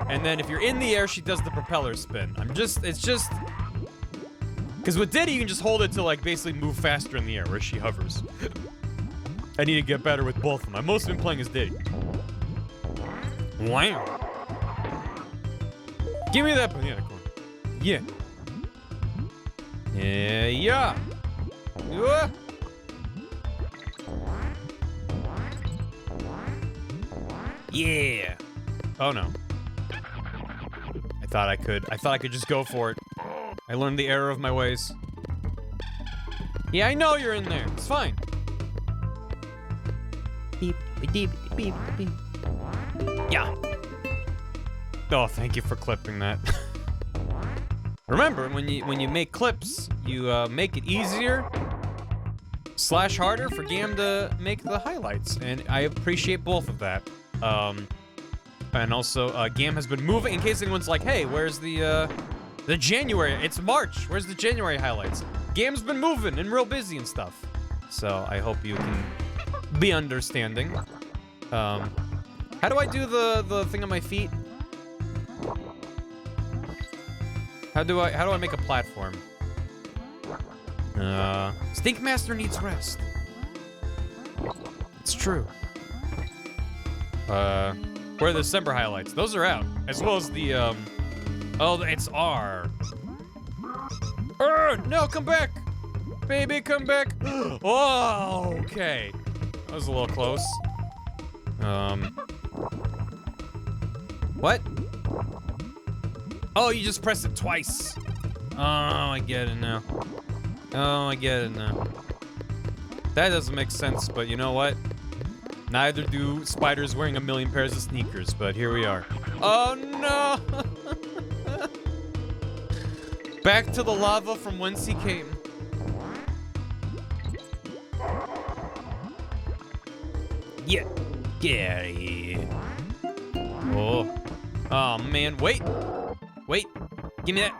and then if you're in the air, she does the propeller spin. It's just... Because with Diddy, you can just hold it to, like, basically move faster in the air, where she hovers. I need to get better with both of them. I've mostly been playing as Diddy. Wow. Give me that banana corn. Yeah. Yeah, yeah. Yeah. Oh no. I thought I could just go for it. I learned the error of my ways. Yeah, I know you're in there. It's fine. Beep, beep, beep, beep. Yeah. Oh, thank you for clipping that. Remember, when you make clips, you make it easier / harder for Gam to make the highlights, and I appreciate both of that. And also, Gam has been moving. In case anyone's like, "Hey, where's the January? It's March. Where's the January highlights?" Gam's been moving and real busy and stuff. So I hope you can be understanding. How do I do the thing on my feet? How do I make a platform? Stinkmaster needs rest. It's true. Where are the December highlights? Those are out, as well as the oh, it's R. No, come back, baby, come back. Oh, okay. That was a little close. What? Oh, you just pressed it twice. Oh, I get it now. Oh, I get it now. That doesn't make sense, but you know what? Neither do spiders wearing a million pairs of sneakers, but here we are. Oh, no! Back to the lava from whence he came. Yeah. Get out of here. Oh. Oh, man. Wait. Wait. Give me that.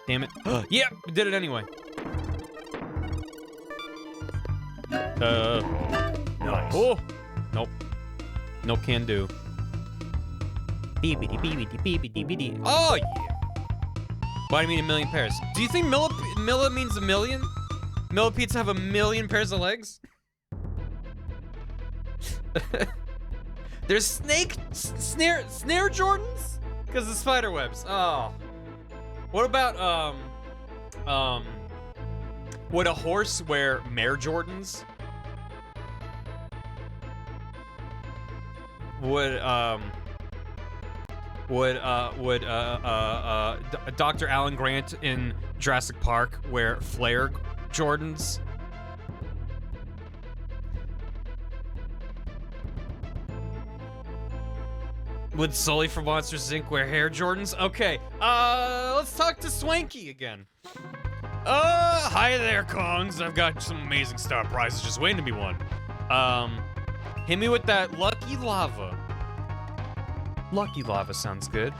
Damn it. Yep, we did it anyway. Nice. Oh. Nope. No can do. Oh, yeah. Why do you mean a million pairs? Do you think Milla means a million? Millipedes have a million pairs of legs? There's snare Jordans? Because of spider webs. Oh. What about, would a horse wear mare Jordans? Dr. Alan Grant in Jurassic Park wear flare Jordans? Would Sully from Monsters Inc. wear hair Jordans? Okay, let's talk to Swanky again. Hi there, Kongs. I've got some amazing star prizes just waiting to be won. Hit me with that Lucky Lava. Lucky Lava sounds good.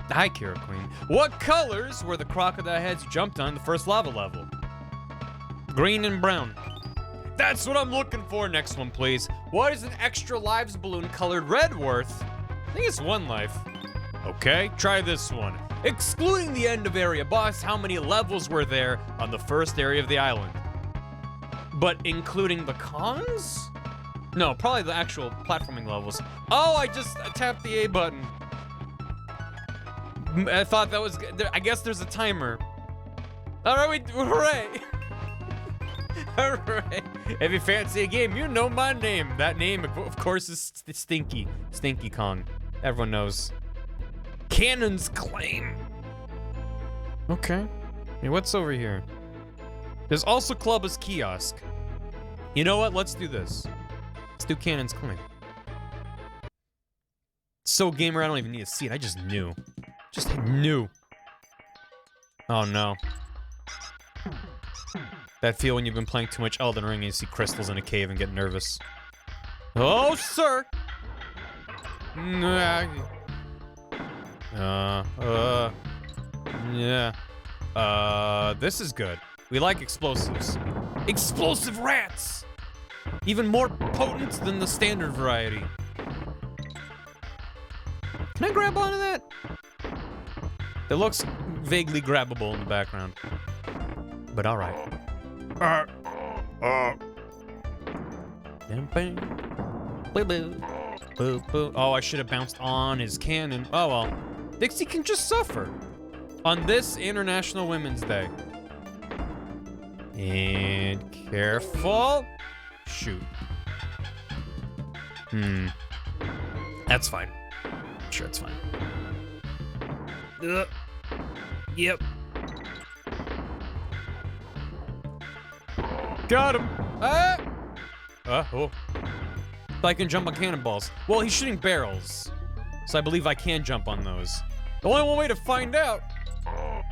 Hi, Kira Queen. What colors were the crocodile heads you jumped on the first lava level? Green and brown. That's what I'm looking for. Next one, please. What is an extra lives balloon colored red worth? I think it's 1 life. Okay, try this one. Excluding the end of area boss, how many levels were there on the first area of the island? But including the Kongs? No, probably the actual platforming levels. Oh, I just tapped the A button. I thought that was good. I guess there's a timer. All right, hooray. Hooray. If you fancy a game, you know my name. That name, of course, is Stinky. Stinky Kong. Everyone knows. Cannon's Claim. Okay. Hey, what's over here? There's also Clubba's Kiosk. You know what? Let's do this. Let's do Cannon's Claim. So gamer, I don't even need to see it. I just knew. Just knew. Oh no. That feel when you've been playing too much Elden Ring and you see crystals in a cave and get nervous. Oh, sir! Yeah. This is good. We like explosives. Explosive rats! Even more potent than the standard variety. Can I grab onto that? It looks vaguely grabbable in the background. But alright. Oh, I should have bounced on his cannon. Oh well. Dixie can just suffer. On this International Women's Day. And careful. Shoot. That's fine. Sure, it's fine. Yep. Got him. Oh. I can jump on cannonballs. Well, he's shooting barrels. So I believe I can jump on those. Only one way to find out.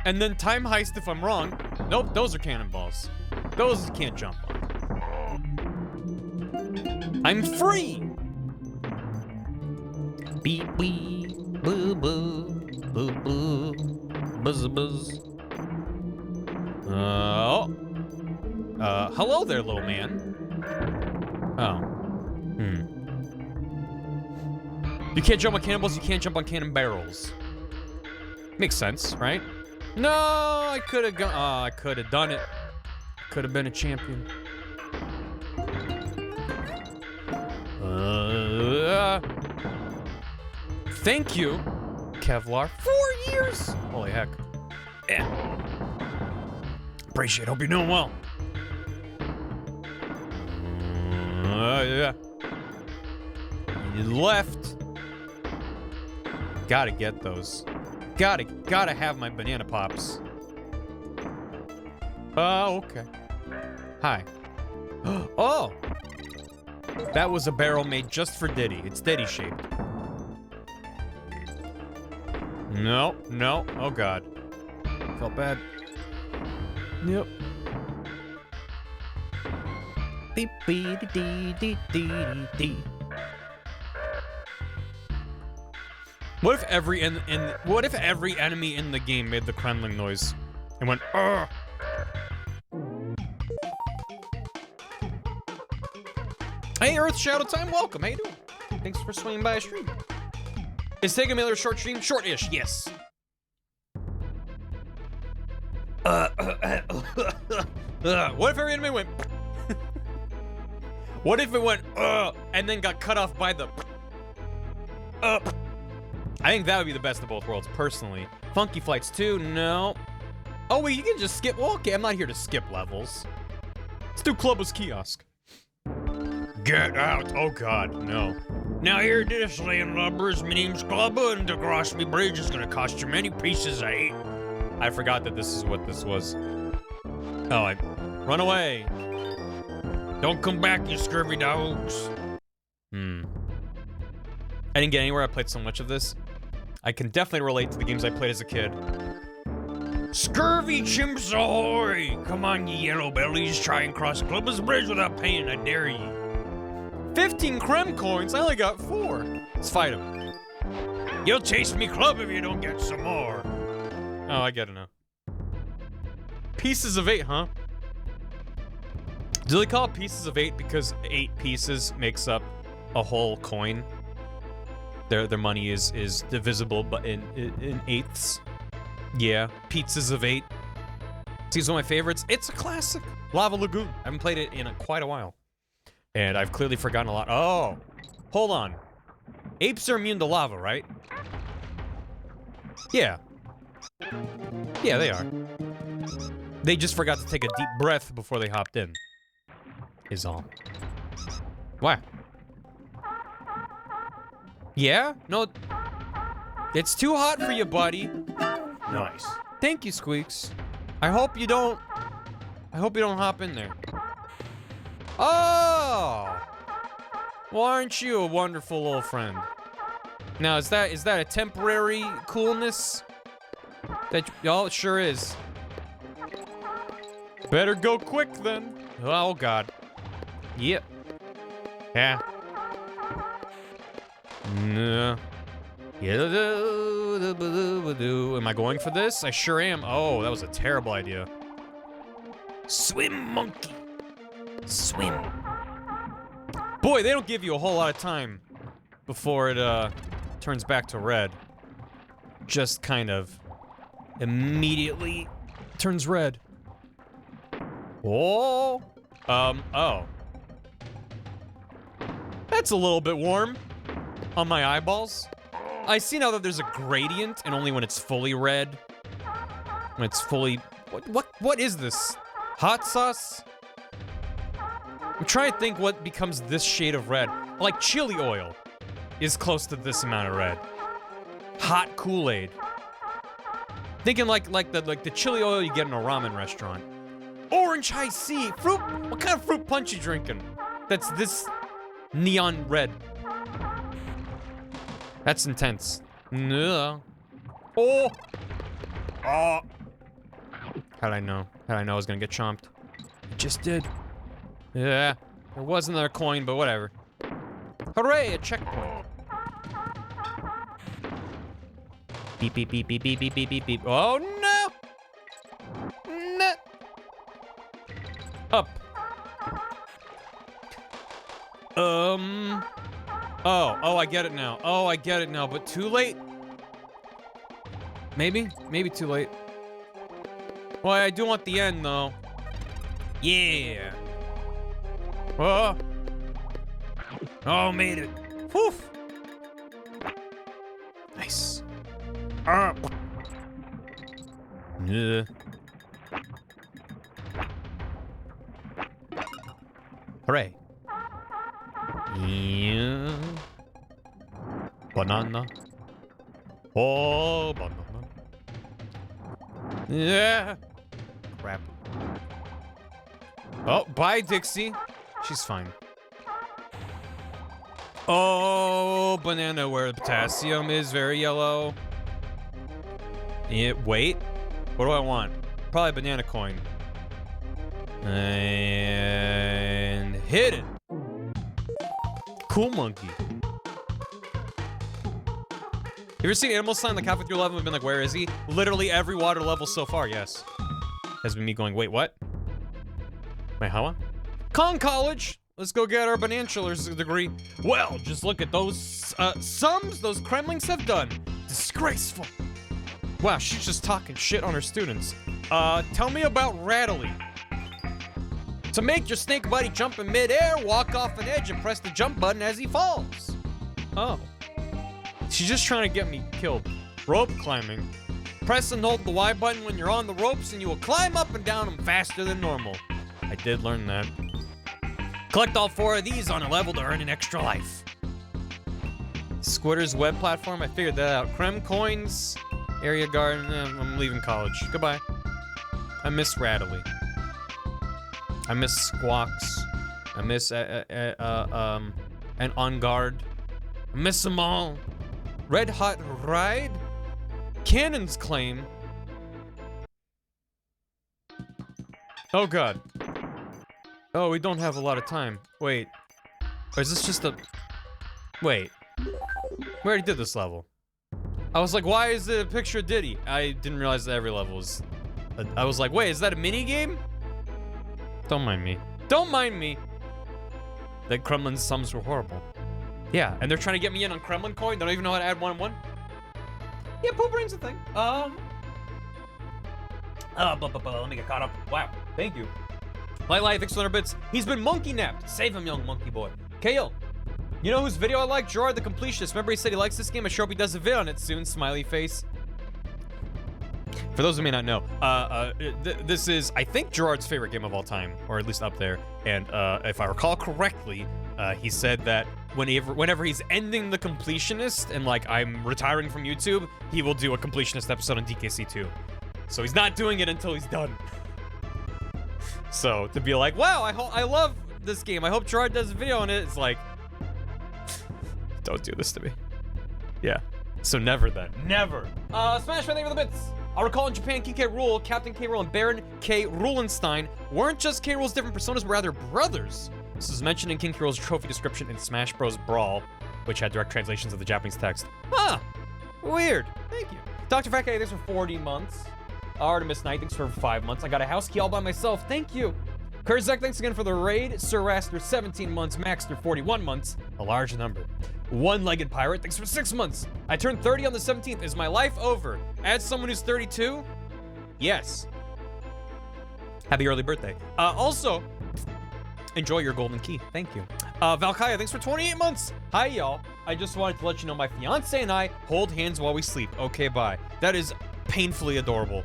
And then time heist if I'm wrong. Nope, those are cannonballs. Those you can't jump on. I'm free! Beep beep, boo boo, boo boo, buzz buzz. Hello there, little man. Oh. You can't jump on cannonballs, you can't jump on cannon barrels. Makes sense, right? No, I could have gone. I could have done it. Could have been a champion. Thank you, Kevlar. 4 years. Holy heck. Yeah. Appreciate it. Hope you're doing well. Yeah. You left. Gotta get those. Gotta have my banana pops. Oh, okay. Hi. Oh! That was a barrel made just for Diddy. It's Diddy shaped. No. Oh god. Felt bad. Yep. Beep beep dee dee dee dee. What if every enemy in the game made the Kremling noise and went Ugh. Hey Earth Shadow Time, welcome. How you doing? Thanks for swinging by a stream. Is taking another short stream? Short-ish, yes. What if every enemy went What if it went and then got cut off by the I think that would be the best of both worlds, personally. Funky Flights 2, no. Oh wait, you can just skip. Well, okay, I'm not here to skip levels. Let's do Clubba's Kiosk. Get out! Oh god, no. Now here at this landlubbers, my name's Clubber, and to cross me bridge is gonna cost you many pieces of eight. I forgot that this is what this was. Oh, run away. Don't come back, you scurvy dogs. I didn't get anywhere. I played so much of this. I can definitely relate to the games I played as a kid. Scurvy chimps ahoy! Come on, you yellow bellies, try and cross Clubber's bridge without paying, I dare you. 15 creme coins? I only got 4. Let's fight him. You'll taste me club if you don't get some more. Oh, I get it now. Pieces of 8, huh? Do they call it pieces of 8 because 8 pieces makes up a whole coin? Their money is divisible but in eighths. Yeah, pizzas of 8. It's one of my favorites. It's a classic. Lava Lagoon. I haven't played it in quite a while. And I've clearly forgotten a lot. Oh, hold on. Apes are immune to lava, right? Yeah. Yeah, they are. They just forgot to take a deep breath before they hopped in. Is all. Why? Yeah? No. It's too hot for you, buddy. Nice. Thank you, Squeaks. I hope you don't hop in there. Oh! Well, aren't you a wonderful little friend? Now, is that a temporary coolness? Oh, it sure is. Better go quick then. Oh God. Yep. Yeah. No. Am I going for this? I sure am. Oh, that was a terrible idea. Swim, monkey. Swim. Boy, they don't give you a whole lot of time before it turns back to red. Just kind of immediately turns red. Oh. Oh. That's a little bit warm on my eyeballs. I see now that there's a gradient, and only when it's fully red. When it's fully... What is this? Hot sauce? I'm trying to think what becomes this shade of red. Like chili oil is close to this amount of red. Hot Kool-Aid. Thinking like the chili oil you get in a ramen restaurant. Orange high C. Fruit? What kind of fruit punch you drinking? That's this neon red. That's intense. No. Oh. Oh. How'd I know? How'd I know I was gonna get chomped? I just did. Yeah. There was another coin, but whatever. Hooray, a checkpoint. Beep, beep, beep, beep, beep, beep, beep, beep, beep. Oh, no! No. Up. Oh, I get it now. Oh, I get it now, but too late? Maybe? Maybe too late. Well, I do want the end, though. Yeah. Oh. Oh, made it. Whew. Nice. Yeah. Hooray. Yeah. Banana. Oh, banana. Yeah. Crap. Oh, bye, Dixie. She's fine. Oh, banana where the potassium is very yellow. Yeah, wait. What do I want? Probably a banana coin. And hit it. Cool monkey. You ever seen Animal Sign like halfway through level and been like, where is he? Literally every water level so far, yes. Has been me going, wait, what? Wait, how? Kong College! Let's go get our Bananchelor's degree. Well, just look at those sums those Kremlings have done. Disgraceful. Wow, she's just talking shit on her students. Tell me about Rattly. To make your snake buddy jump in midair, walk off an edge and press the jump button as he falls. Oh. She's just trying to get me killed. Rope climbing. Press and hold the Y button when you're on the ropes and you will climb up and down them faster than normal. I did learn that. Collect all 4 of these on a level to earn an extra life. Squitter's web platform. I figured that out. Creme coins. Area garden. I'm leaving college. Goodbye. I miss Rattly. I miss Squawks. I miss an On Guard. I miss them all. Red Hot Ride. Cannon's Claim. Oh god. Oh, we don't have a lot of time. Wait. Or is this just a... Wait. We already did this level. I was like, why is it a picture of Diddy? I didn't realize that every level was... I was like, wait, is that a mini game? Don't mind me. Don't mind me. That Kremlin's sums were horrible. Yeah, and they're trying to get me in on Kremlin coin. They don't even know how to add 1 and 1. Yeah, poop ring's a thing. Let me get caught up. Wow, thank you. Light, thanks for 100 bits. He's been monkey napped. Save him, young monkey boy. KL. You know whose video I like? Gerard the Completionist. Remember he said he likes this game? I sure hope he does a vid on it soon. Smiley face. For those who may not know, this is, I think, Gerard's favorite game of all time, or at least up there. And if I recall correctly, he said that whenever he's ending the Completionist and like I'm retiring from YouTube, he will do a Completionist episode on DKC2. So he's not doing it until he's done. So to be like, wow, I love this game. I hope Gerard does a video on it. It's like, don't do this to me. Yeah. So never then. Never. Smash thank you for the bits. I'll recall in Japan, King K. Rool, Captain K. Rool, and Baron K. Rulenstein weren't just K. Rool's different personas, but rather brothers. This is mentioned in King K. Rool's trophy description in Smash Bros. Brawl, which had direct translations of the Japanese text. Huh. Weird. Thank you. Dr. Fat K, thanks for 40 months. Artemis Knight, thanks for 5 months. I got a house key all by myself. Thank you. Kurzak, thanks again for the raid. Sir Raster, 17 months. Maxter, 41 months. A large number. One-Legged Pirate, thanks for 6 months. I turned 30 on the 17th. Is my life over? As someone who's 32? Yes. Happy early birthday. Also, enjoy your golden key. Thank you. Valkyria, thanks for 28 months. Hi, y'all. I just wanted to let you know my fiance and I hold hands while we sleep. Okay, bye. That is painfully adorable.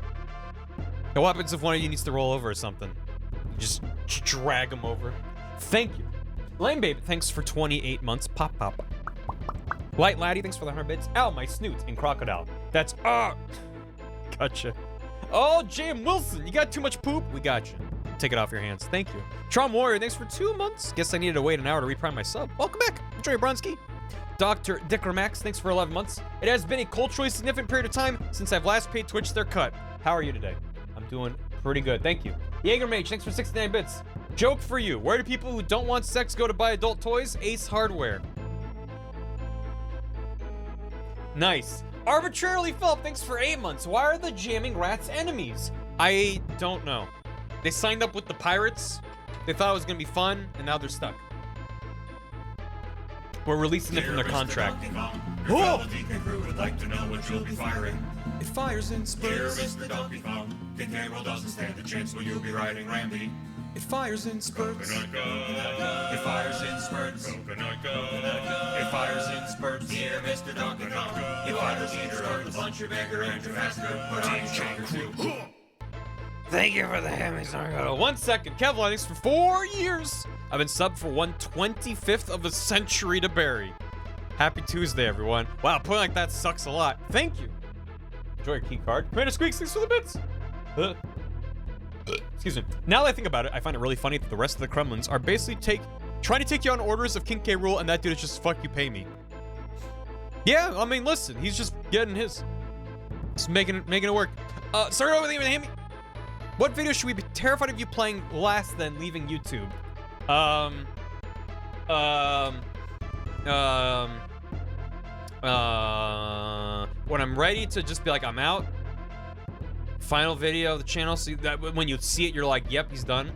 What happens if one of you needs to roll over or something? Just drag him over. Thank you. Lame Babe, thanks for 28 months. Pop, pop. Light Laddie, thanks for the 100 bits. Ow, my snoot in Crocodile. That's, gotcha. Oh, Jam Wilson, you got too much poop? We got you. Take it off your hands. Thank you. Trom Warrior, thanks for 2 months. Guess I needed to wait an hour to reprime my sub. Welcome back. Enjoy your Bronski. Dr. Dickermax, thanks for 11 months. It has been a culturally significant period of time since I've last paid Twitch their cut. How are you today? I'm doing pretty good. Thank you. Jaeger Mage, thanks for 69 bits. Joke for you. Where do people who don't want sex go to buy adult toys? Ace Hardware. Nice. Arbitrarily Philip, thanks for 8 months. Why are the jamming rats enemies? I don't know. They signed up with the pirates. They thought it was gonna be fun, and now they're stuck. We're releasing them from their contract. Oh! Would like to know what you'll be firing. It fires in spurts. Dear Mr. Donkey Kong, King K. Rool doesn't stand a chance when you'll be riding Randy. It fires in spurts. Coconut go. It fires in spurts. Coconut go. It fires in spurts. Dear Mr. Donkey Kong, it fires in spurts. Punch your bigger and your faster, but I'm stronger too. Thank you for the hammies. 1 second. Kevlar, thanks for 4 years. I've been subbed for 1/25th of a century to Barry. Happy Tuesday, everyone. Wow, putting like that sucks a lot. Thank you. Enjoy your key card. Commander Squeaks, thanks for the bits. Excuse me. Now that I think about it, I find it really funny that the rest of the Kremlins are basically trying to take you on orders of King K. Rool, and that dude is just fuck you, pay me. Yeah, I mean, listen, he's just getting his. Just making it work. Start over with the hammy. What video should we be terrified of you playing last then leaving YouTube? When I'm ready to just be like, I'm out. Final video of the channel, so that when you see it, you're like, yep, he's done.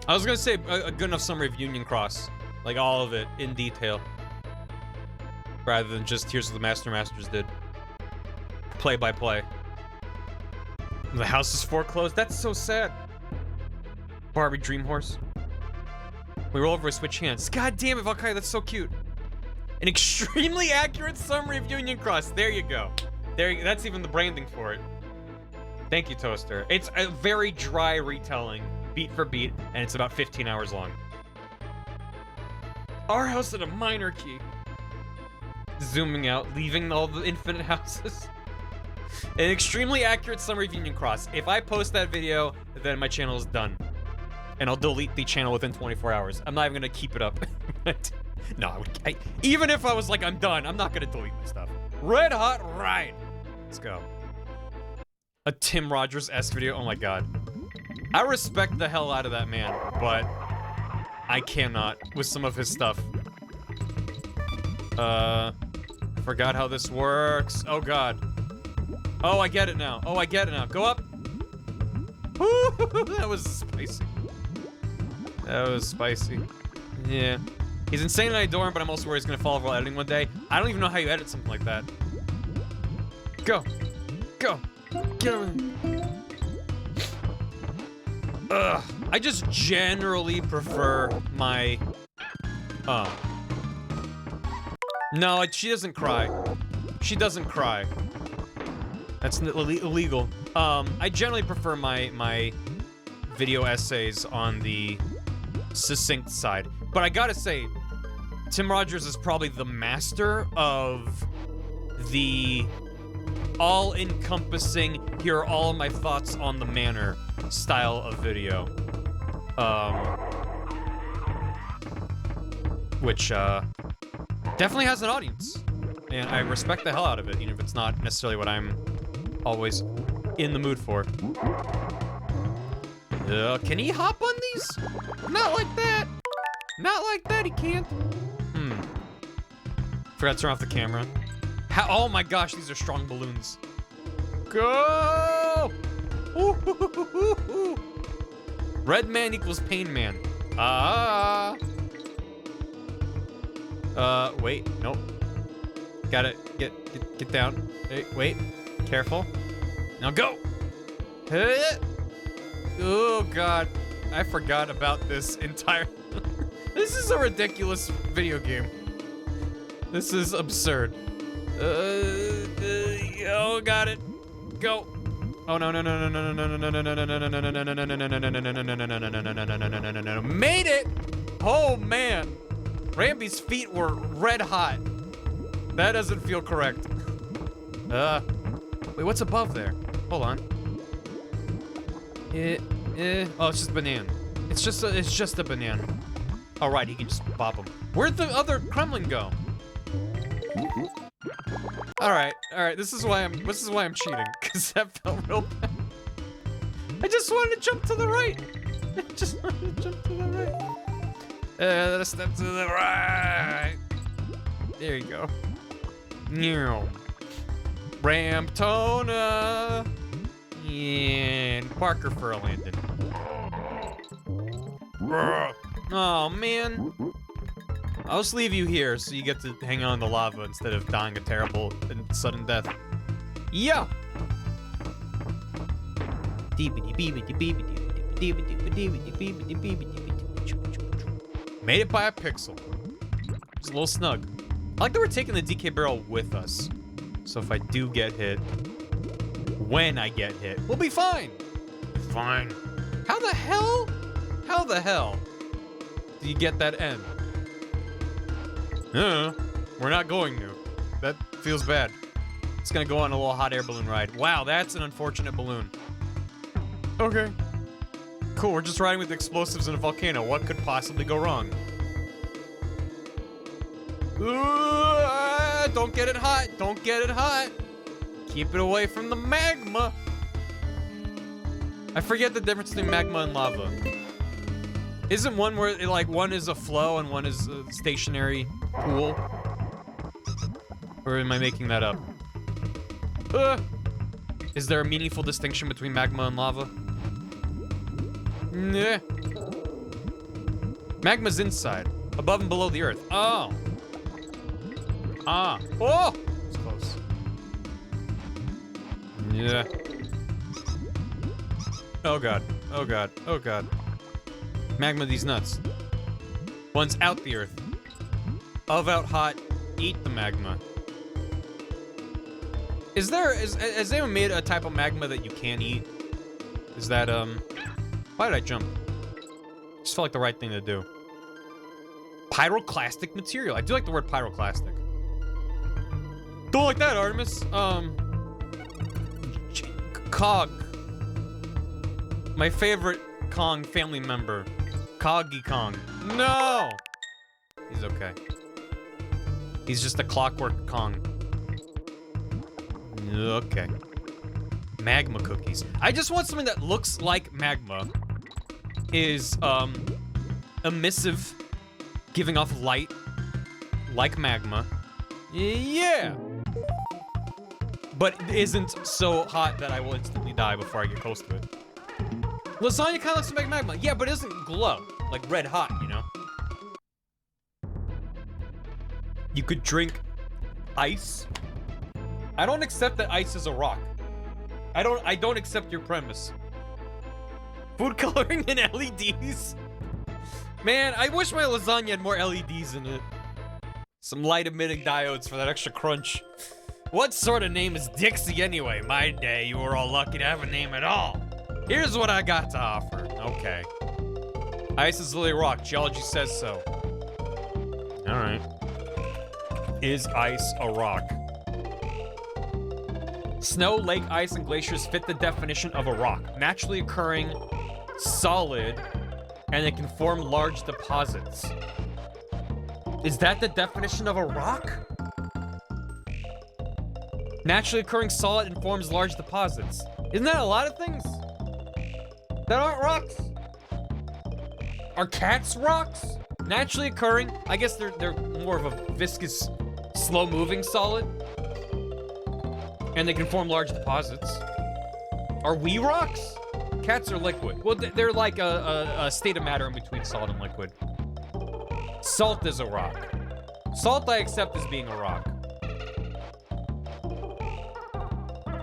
I was gonna say a good enough summary of Union Cross. Like all of it, in detail. Rather than just, here's what the Masters did. Play by play. The house is foreclosed. That's so sad. Barbie Dream Horse. We roll over and switch hands. God damn it, Valkyrie, that's so cute. An extremely accurate summary of Union Cross. There you go. That's even the branding for it. Thank you, Toaster. It's a very dry retelling beat for beat, and it's about 15 hours long. Our house at a minarchy. Zooming out, leaving all the infinite houses. An extremely accurate summary of Union Cross. If I post that video, then my channel is done. And I'll delete the channel within 24 hours. I'm not even gonna keep it up. No, even if I was like, I'm done, I'm not gonna delete my stuff. Red Hot Ride. Let's go. A Tim Rogers-esque video, oh my god. I respect the hell out of that man, but I cannot with some of his stuff. I forgot how this works. Oh god. Oh, I get it now. Oh, I get it now. Go up. That was spicy. That was spicy. Yeah. He's insane and I adore him, but I'm also worried he's gonna fall while editing one day. I don't even know how you edit something like that. Go. Go. Get over there. Ugh. I just generally prefer my... No, she doesn't cry. She doesn't cry. That's illegal. I generally prefer my video essays on the succinct side. But I gotta say, Tim Rogers is probably the master of the all-encompassing, here are all of my thoughts on the manor style of video. Which, definitely has an audience. And I respect the hell out of it, even if it's not necessarily what I'm always in the mood for. Can he hop on these? Not like that. Not like that, he can't. Forgot to turn off the camera. Oh my gosh, these are strong balloons. Go! Ooh. Red man equals pain man. Wait, nope. Gotta get down. Hey, wait, careful. Now go! Oh god, I forgot about this entire... This is a ridiculous video game. This is absurd. Oh, got it. Go. Oh no. Made it! Oh man. Ramby's feet were red hot. That doesn't feel correct. Wait, what's above there? Hold on. Oh, it's just a banana. It's just a banana. All right, he can just pop him. Where'd the other Kremlin go? All right. This is why I'm cheating, cause that felt real bad. I just wanted to jump to the right. Let's step to the right. There you go. Ramptona and Parker Furlandon. Oh man. I'll just leave you here so you get to hang on the lava instead of dying a terrible and sudden death. Yeah. Made it by a pixel. It's a little snug. I like that we're taking the DK barrel with us. So if I do get hit, when I get hit, we'll be fine. Fine. How the hell do you get that end? We're not going to. That feels bad. It's gonna go on a little hot air balloon ride. Wow, that's an unfortunate balloon. Okay. Cool, we're just riding with explosives in a volcano. What could possibly go wrong? Don't get it hot. Don't get it hot. Keep it away from the magma. I forget the difference between magma and lava. Isn't one where one is a flow and one is a stationary pool? Or am I making that up? Is there a meaningful distinction between magma and lava? Nah. Magma's inside, above and below the earth. Oh. Ah. Oh! It's close. Yeah. Oh god. Oh god. Oh god. Magma these nuts. One's out the earth. Of out hot, eat the magma. Has anyone made a type of magma that you can't eat? Is that, why did I jump? Just felt like the right thing to do. Pyroclastic material. I do like the word pyroclastic. Don't like that, Artemis. Cog. My favorite Kong family member. Coggy Kong. No! He's okay. He's just a clockwork Kong. Okay. Magma cookies. I just want something that looks like magma. Is, emissive. Giving off light. Like magma. Yeah! But isn't so hot that I will instantly die before I get close to it. Lasagna kind of looks like magma. Yeah, but it doesn't glow. Like red hot, you know? You could drink ice. I don't accept that ice is a rock. I don't accept your premise. Food coloring and LEDs? Man, I wish my lasagna had more LEDs in it. Some light emitting diodes for that extra crunch. What sort of name is Dixie anyway? My day, you were all lucky to have a name at all. Here's what I got to offer. Okay. Ice is literally a rock. Geology says so. All right. Is ice a rock? Snow, lake, ice, and glaciers fit the definition of a rock. Naturally occurring, solid, and they can form large deposits. Is that the definition of a rock? Naturally occurring solid and forms large deposits. Isn't that a lot of things? That aren't rocks? Are cats rocks? Naturally occurring? I guess they're more of a viscous, slow-moving solid. And they can form large deposits. Are we rocks? Cats are liquid. Well, they're like a state of matter in between solid and liquid. Salt is a rock. Salt I accept as being a rock.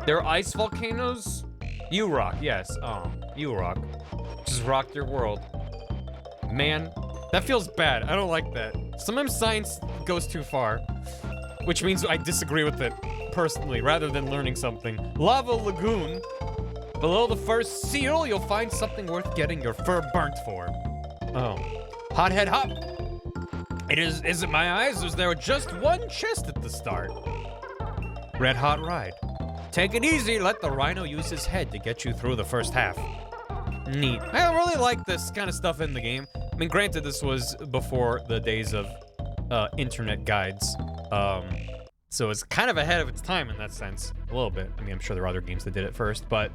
There are ice volcanoes? You rock, yes. Oh, you rock. Just rocked your world. Man, that feels bad. I don't like that. Sometimes science goes too far, which means I disagree with it personally, rather than learning something. Lava Lagoon. Below the first seal, you'll find something worth getting your fur burnt for. Oh. Hothead hop. Is it my eyes, or is there just one chest at the start? Red hot ride. Take it easy, let the rhino use his head to get you through the first half. Neat. I really like this kind of stuff in the game. I mean, granted, this was before the days of internet guides. So it's kind of ahead of its time in that sense. A little bit. I mean, I'm sure there are other games that did it first, but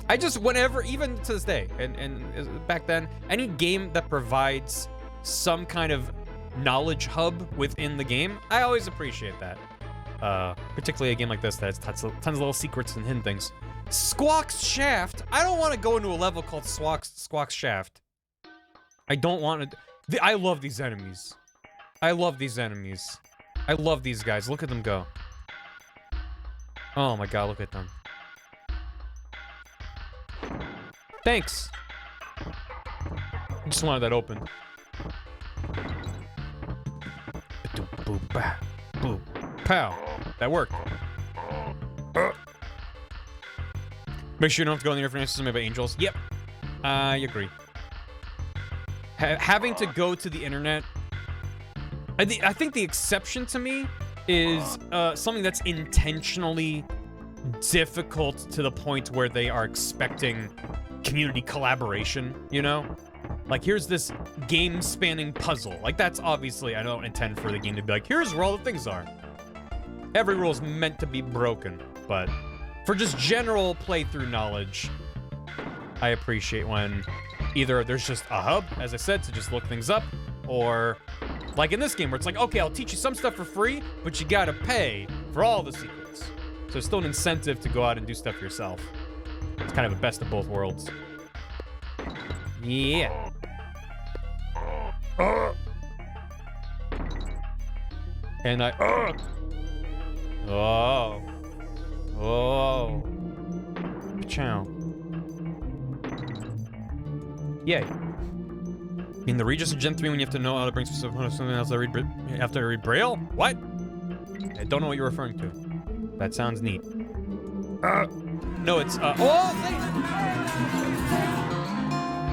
I just, whenever, even to this day, and back then, any game that provides some kind of knowledge hub within the game, I always appreciate that. Particularly a game like this that has tons of little secrets and hidden things. Squawk's Shaft. I don't want to go into a level called Squawk's Shaft. I don't want to. I love these enemies. I love these enemies. I love these guys. Look at them go. Oh my god, look at them. Thanks. I just wanted that open. Boop, bah, boop, pow. That worked. Make sure you don't have to go on the internet system about angels. Yep. I agree. Having to go to the internet. I think the exception to me is something that's intentionally difficult to the point where they are expecting community collaboration, you know? Like, here's this game-spanning puzzle. Like, that's obviously, I don't intend for the game to be like, here's where all the things are. Every rule is meant to be broken, but for just general playthrough knowledge, I appreciate when either there's just a hub, as I said, to just look things up, or like in this game where it's like, okay, I'll teach you some stuff for free, but you gotta pay for all the secrets. So it's still an incentive to go out and do stuff yourself. It's kind of the best of both worlds. Yeah. And I... Oh. Oh. Chow. Yay. In the Regis of Gen 3 when you have to know how to bring something else to read, you have to read Braille? What? I don't know what you're referring to. That sounds neat. No, it's, oh,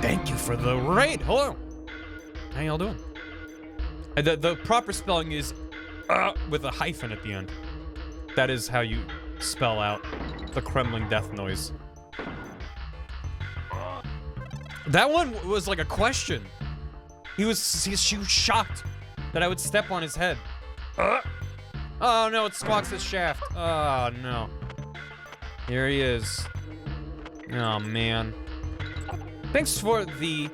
Thank you for the raid. Hello. How y'all doing? The proper spelling is with a hyphen at the end. That is how you spell out the Kremlin death noise. That one was like a question. She was shocked that I would step on his head. Oh no, it Squawks his shaft. Oh no. Here he is. Oh man. Thanks for the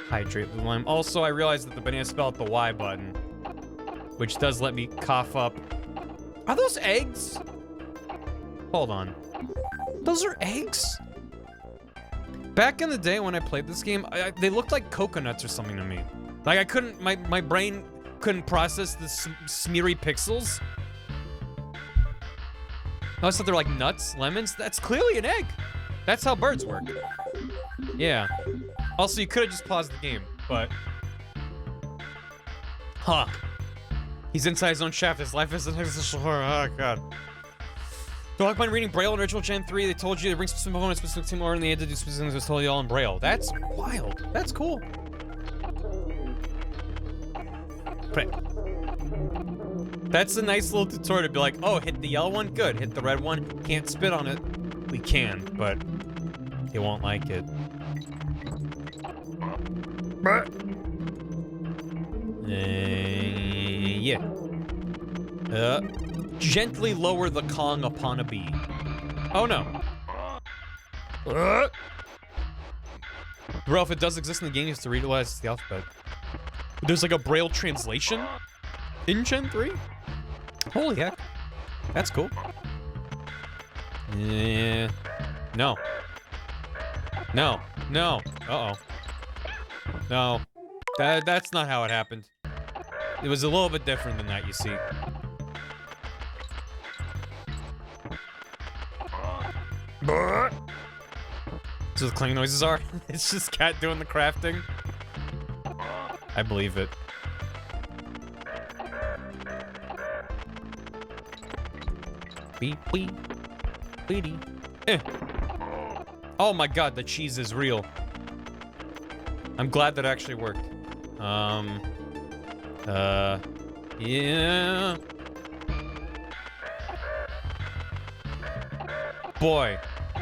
hydrate, Blue Lime. Also, I realized that the banana spelled the Y button, which does let me cough up. Are those eggs? Hold on. Those are eggs? Back in the day when I played this game, they looked like coconuts or something to me. Like I couldn't, my brain couldn't process the smeary pixels. I always thought they're like nuts, lemons. That's clearly an egg. That's how birds work. Yeah. Also, you could have just paused the game, but... Huh. He's inside his own shaft. His life is an existential horror. Oh, God. Don't like mind reading Braille in Original Gen 3. They told you to bring specific components, specific team order, and they had to do specific things. It was totally all in Braille. That's wild. That's cool. But that's a nice little tutorial to be like, oh, hit the yellow one? Good. Hit the red one? Can't spit on it. We can, but they won't like it. Yeah. Gently lower the Kong upon a bee. Oh no. Bro, if it does exist in the game, you have to realize the alphabet. There's like a Braille translation in Gen 3? Holy heck. That's cool. Yeah. No. No. No. Uh-oh. No. That's not how it happened. It was a little bit different than that, you see. So the clang noises are? It's just Cat doing the crafting? I believe it. Beep, beep. Beady. Eh. Oh my god, the cheese is real. I'm glad that actually worked. Yeah. Boy,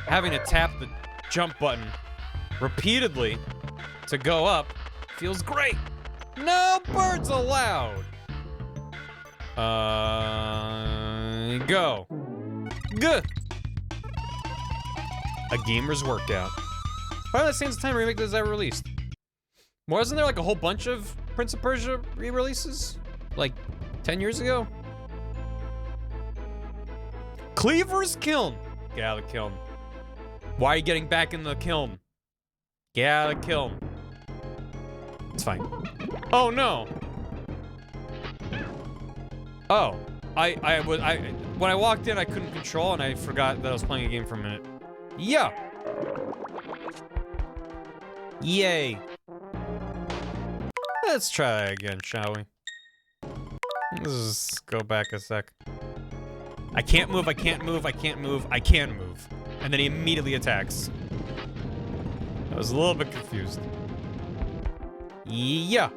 having to tap the jump button repeatedly to go up feels great. No birds allowed. Go. Good. A gamer's workout. Probably the same time remake that was ever released. Wasn't there like a whole bunch of Prince of Persia re-releases? Like 10 years ago? Cleaver's Kiln. Get out of the kiln. Why are you getting back in the kiln? Get out of the kiln. It's fine. Oh no. Oh. When I walked in, I couldn't control and I forgot that I was playing a game for a minute. Yeah. Yay. Let's try again, shall we? Let's just go back a sec. I can't move, I can't move, I can't move, I can move. And then he immediately attacks. I was a little bit confused. Yeah.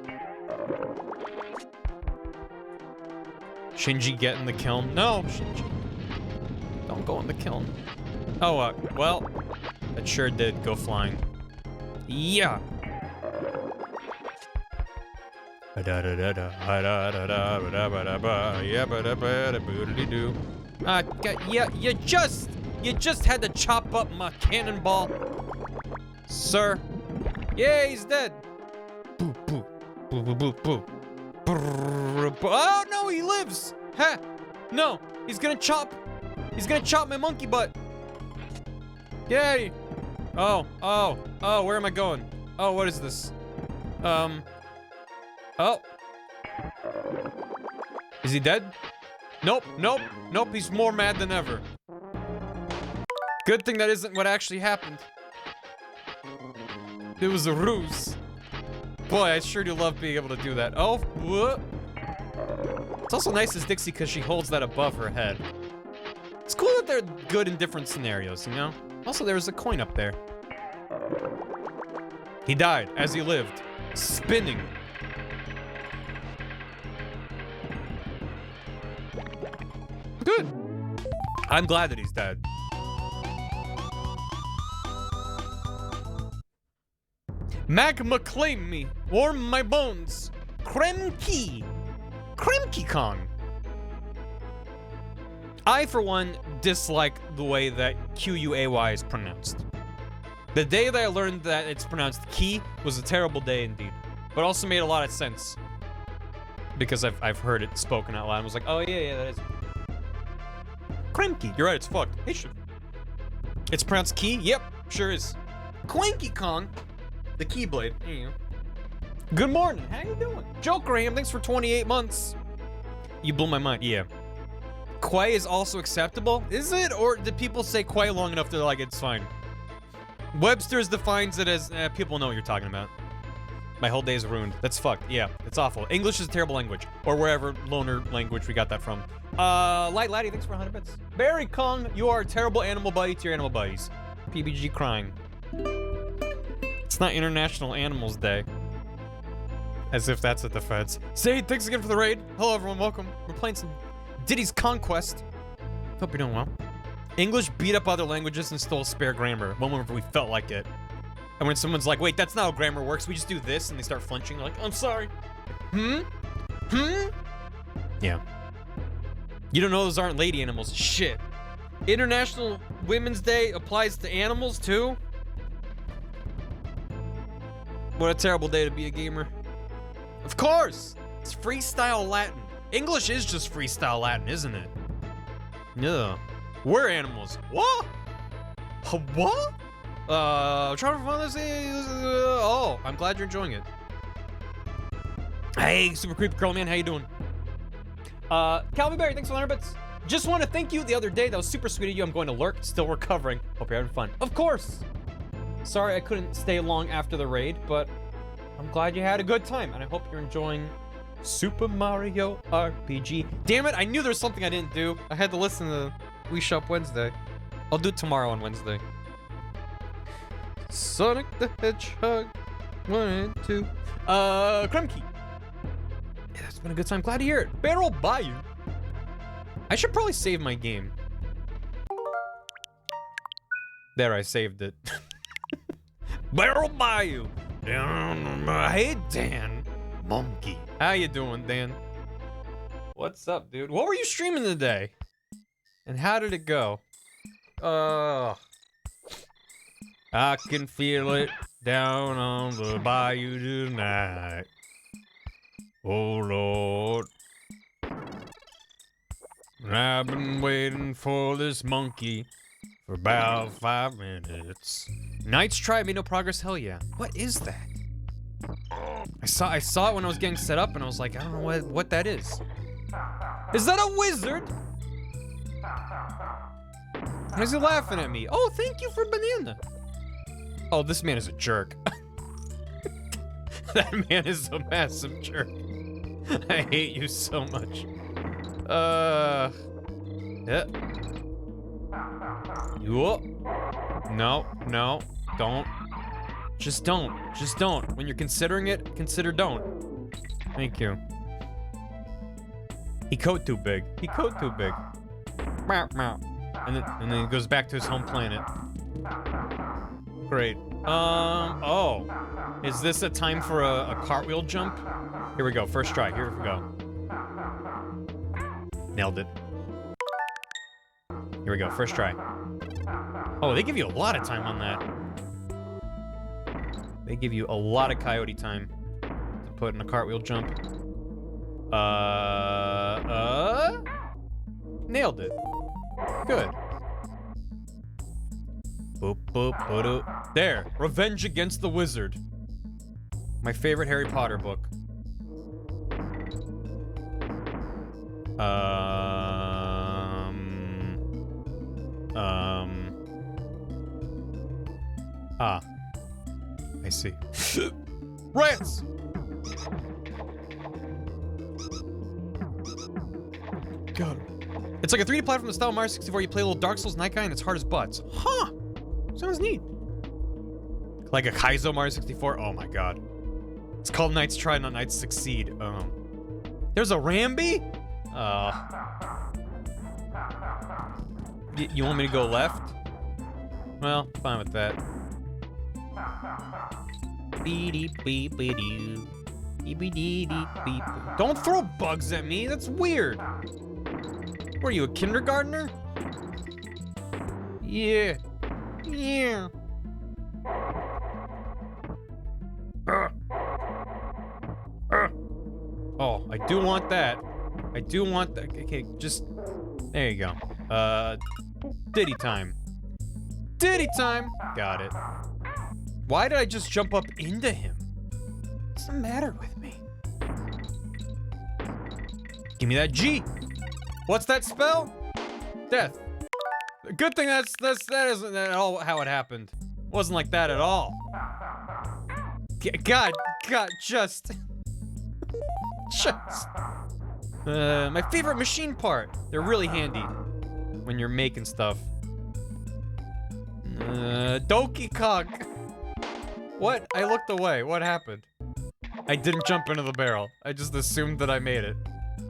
Shinji, get in the kiln. No, Shinji. Don't go in the kiln. Oh, well, that sure did go flying. Yeah. Yeah, you just had to chop up my cannonball, sir. Yeah, he's dead. Boo, boo, boo, boo, boo, boo. Oh no, he lives. Ha! No, he's gonna chop my monkey butt. Yay! Oh, where am I going? Oh, what is this? Oh. Is he dead? Nope, he's more mad than ever. Good thing that isn't what actually happened. It was a ruse. Boy, I sure do love being able to do that. Oh, what? It's also nice as Dixie because she holds that above her head. It's cool that they're good in different scenarios, you know? Also, there was a coin up there. He died as he lived, spinning. Good. I'm glad that he's dead. Magma claim me, warm my bones. Kremki. Kremki Kong. I, for one, dislike the way that Q-U-A-Y is pronounced. The day that I learned that it's pronounced Ki was a terrible day indeed. But also made a lot of sense. Because I've heard it spoken out loud and was like, oh yeah, that is. Kremki. You're right, it's fucked. Hey, shit. It's pronounced Ki? Yep, sure is. Clanky Kong. The Keyblade. There you go. Good morning. How you doing? Joe Graham, thanks for 28 months. You blew my mind. Yeah. Quay is also acceptable? Is it? Or did people say Quay long enough they're like, it's fine? Webster's defines it as, people know what you're talking about. My whole day is ruined. That's fucked. Yeah, it's awful. English is a terrible language. Or wherever loner language we got that from. Light Laddie, thanks for 100 bits. Barry Kong, you are a terrible animal buddy to your animal buddies. PBG crying. It's not International Animals Day. As if that's a defense. Zaid, thanks again for the raid. Hello everyone, welcome. We're playing some Diddy's Conquest. Hope you're doing well. English beat up other languages and stole spare grammar. One whenever we felt like it. And when someone's like, wait, that's not how grammar works, we just do this, and they start flinching, like, I'm sorry. Yeah. You don't know those aren't lady animals. Shit. International Women's Day applies to animals, too? What a terrible day to be a gamer. Of course! It's freestyle Latin. English is just freestyle Latin, isn't it? Yeah. We're animals. What? What? Trying to find this. Oh, I'm glad you're enjoying it. Hey, super creepy curl man, how you doing? Calvin Berry, thanks for 100 bits. Just want to thank you the other day. That was super sweet of you. I'm going to lurk, still recovering. Hope you're having fun. Of course. Sorry I couldn't stay long after the raid, but I'm glad you had a good time, and I hope you're enjoying Super Mario RPG. Damn it, I knew there was something I didn't do. I had to listen to Wii Shop Wednesday. I'll do it tomorrow on Wednesday. Sonic the Hedgehog 1 and 2. Kremki. Yeah, it's been a good time. Glad to hear it. Barrel Bayou. I should probably save my game. There, I saved it. Barrel Bayou. Hey, Dan. Monkey. How you doing, Dan? What's up, dude? What were you streaming today? And how did it go? I can feel it down on the bayou tonight. Oh, Lord. I've been waiting for this monkey for about 5 minutes. Night's try made no progress. Hell yeah. What is that? I saw it when I was getting set up, and I was like, I don't know what that is. Is that a wizard? Why is he laughing at me? Oh, thank you for banana. Oh, this man is a jerk. That man is a massive jerk. I hate you so much. Yeah. No, don't. Just don't. When you're considering it, consider don't. Thank you. He coat too big. Meow, meow. And then he goes back to his home planet. Great. Oh. Is this a time for a cartwheel jump? Here we go, first try, here we go. Nailed it. Here we go, first try. Oh, they give you a lot of time on that. They give you a lot of coyote time to put in a cartwheel jump. Nailed it. Good. Boop, boop, boop. There, Revenge Against the Wizard. My favorite Harry Potter book. I see. Rats! Got him. It's like a 3D platform style Mario 64. You play a little Dark Souls Night Guy and it's hard as butts. Huh! Sounds neat. Like a Kaizo Mario 64? Oh my god. It's called Knights Try, not Knights Succeed. There's a Rambi? You want me to go left? Well, fine with that. Don't throw bugs at me, that's weird. What are you, a kindergartner? Yeah. Yeah. Oh, I do want that. I do want that. Okay, just... There you go. Diddy time. Diddy time! Got it. Why did I just jump up into him? What's the matter with me? Give me that G! What's that spell? Death. Good thing that isn't at all how it happened. Wasn't like that at all. God, just... my favorite machine part. They're really handy when you're making stuff. Donkey Kong. What? I looked away. What happened? I didn't jump into the barrel. I just assumed that I made it.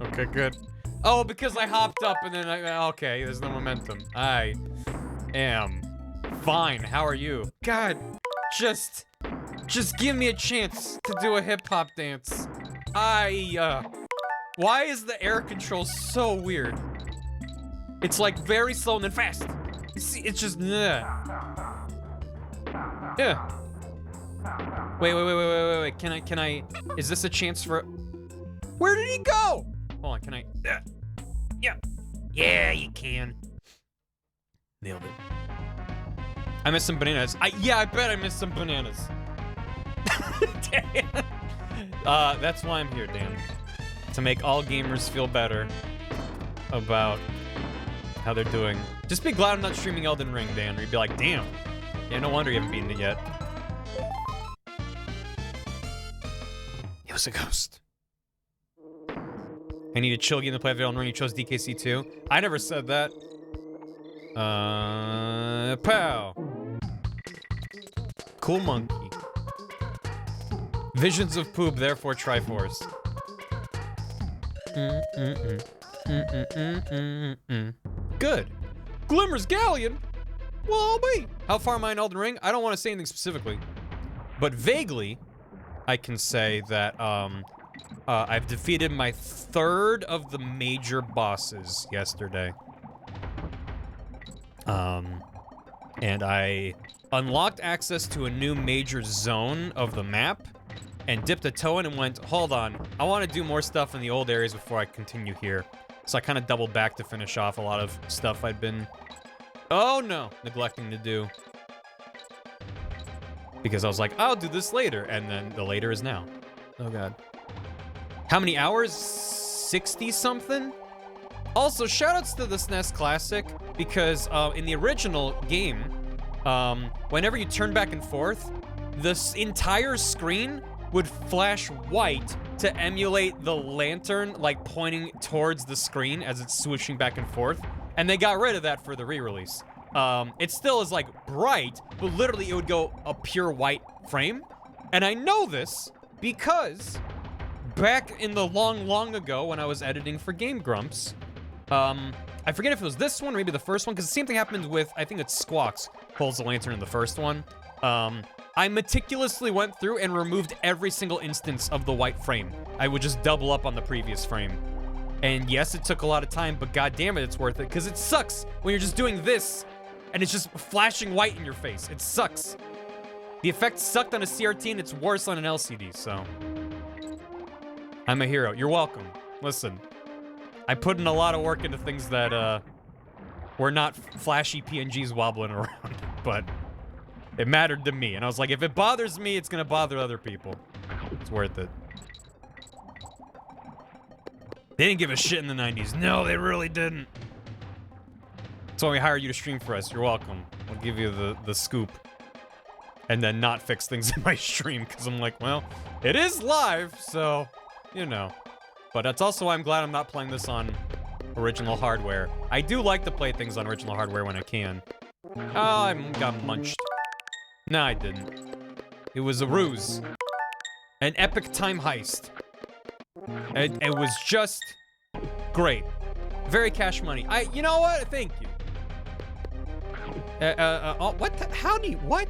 Okay, good. Oh, because I hopped up and then okay, there's no momentum. I am fine. How are you? God, just give me a chance to do a hip-hop dance. Why is the air control so weird? It's like very slow and then fast. You see, it's just, yeah. Wait. Can I, is this a chance for, where did he go? Hold on, can I, yeah, you can. Nailed it. I missed some bananas. Yeah, I bet I missed some bananas. Damn. That's why I'm here, Dan. To make all gamers feel better about how they're doing. Just be glad I'm not streaming Elden Ring, Dan, or you'd be like, damn. Yeah, no wonder you haven't beaten it yet. He was a ghost. I need a chill game to play Elden Ring. You chose DKC too. I never said that. Pow. Cool monkey. Visions of poop, therefore Triforce. Good. Glimmer's Galleon? Well, wait. How far am I in Elden Ring? I don't want to say anything specifically. But vaguely, I can say that, I've defeated my third of the major bosses yesterday. And I unlocked access to a new major zone of the map and dipped a toe in and went, hold on, I want to do more stuff in the old areas before I continue here. So I kind of doubled back to finish off a lot of stuff I'd been, oh no, neglecting to do. Because I was like, I'll do this later, and then the later is now. Oh god. How many hours? 60-something? Also, shoutouts to the SNES Classic, because in the original game, whenever you turn back and forth, this entire screen would flash white to emulate the lantern, like, pointing towards the screen as it's switching back and forth. And they got rid of that for the re-release. It still is, like, bright, but literally it would go a pure white frame. And I know this because back in the long ago when I was editing for Game Grumps, I forget if it was this one or maybe the first one, because the same thing happened with, I think it's Squawks pulls the lantern in the first one. I meticulously went through and removed every single instance of the white frame. I would just double up on the previous frame. And yes, it took a lot of time, but goddammit, it's worth it, because it sucks when you're just doing this and it's just flashing white in your face. It sucks. The effect sucked on a CRT and it's worse on an LCD, so. I'm a hero. You're welcome. Listen, I put in a lot of work into things that, were not flashy PNGs wobbling around, but it mattered to me. And I was like, if it bothers me, it's gonna bother other people. It's worth it. They didn't give a shit in the 90s. No, they really didn't. That's why we hired you to stream for us. You're welcome. I'll give you the scoop. And then not fix things in my stream, because I'm like, well, it is live, so, you know. But that's also why I'm glad I'm not playing this on original hardware. I do like to play things on original hardware when I can. Oh, I got munched. No, I didn't. It was a ruse. An epic time heist. It was just great. Very cash money. You know what? Thank you. What? How do you, what?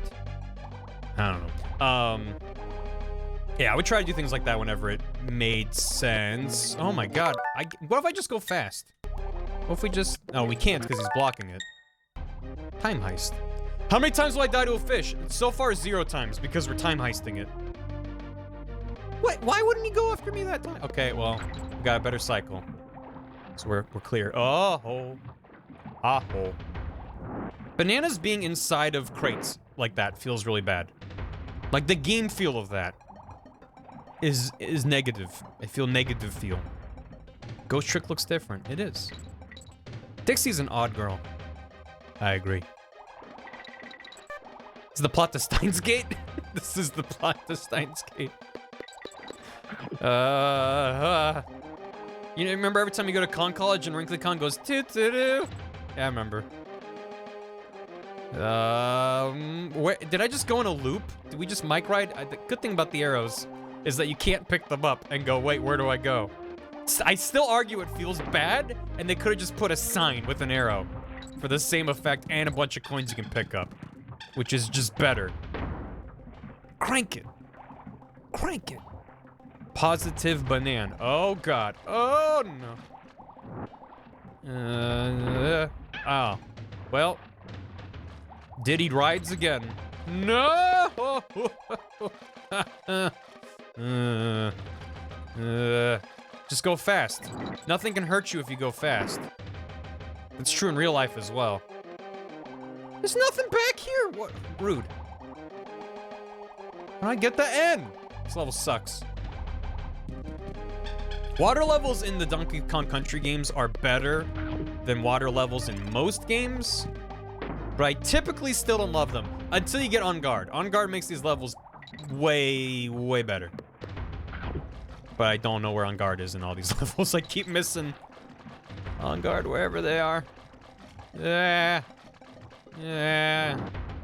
I don't know. Yeah, I would try to do things like that whenever it made sense. Oh my god. What if I just go fast? What if we just... Oh, we can't because he's blocking it. Time heist. How many times will I die to a fish? So far, 0 times because we're time heisting it. What? Why wouldn't he go after me that time? Okay, well, we got a better cycle. So we're clear. Oh, ho. Ah, ho. Bananas being inside of crates like that feels really bad. Like, the game feel of that is negative. I feel negative feel. Ghost Trick looks different. It is. Dixie's an odd girl. I agree. Is the plot to Steins Gate? This is the plot to Steins Gate. You know, remember every time you go to Con College and Wrinkly Con goes toot-toot-doo? Yeah, I remember. Did I just go in a loop? Did we just mic ride? The good thing about the arrows is that you can't pick them up and go, wait, where do I go? I still argue it feels bad, and they could have just put a sign with an arrow for the same effect and a bunch of coins you can pick up, which is just better. Crank it. Crank it. Positive banan. Oh god. Oh no. Oh. Well. Diddy rides again. No! Just go fast. Nothing can hurt you if you go fast. It's true in real life as well. There's nothing back here. What? Rude. I get the N. This level sucks. Water levels in the Donkey Kong Country games are better than water levels in most games, but I typically still don't love them until you get On Guard. On Guard makes these levels way, way better. But I don't know where On Guard is in all these levels. I keep missing On Guard wherever they are. Yeah. Yeah.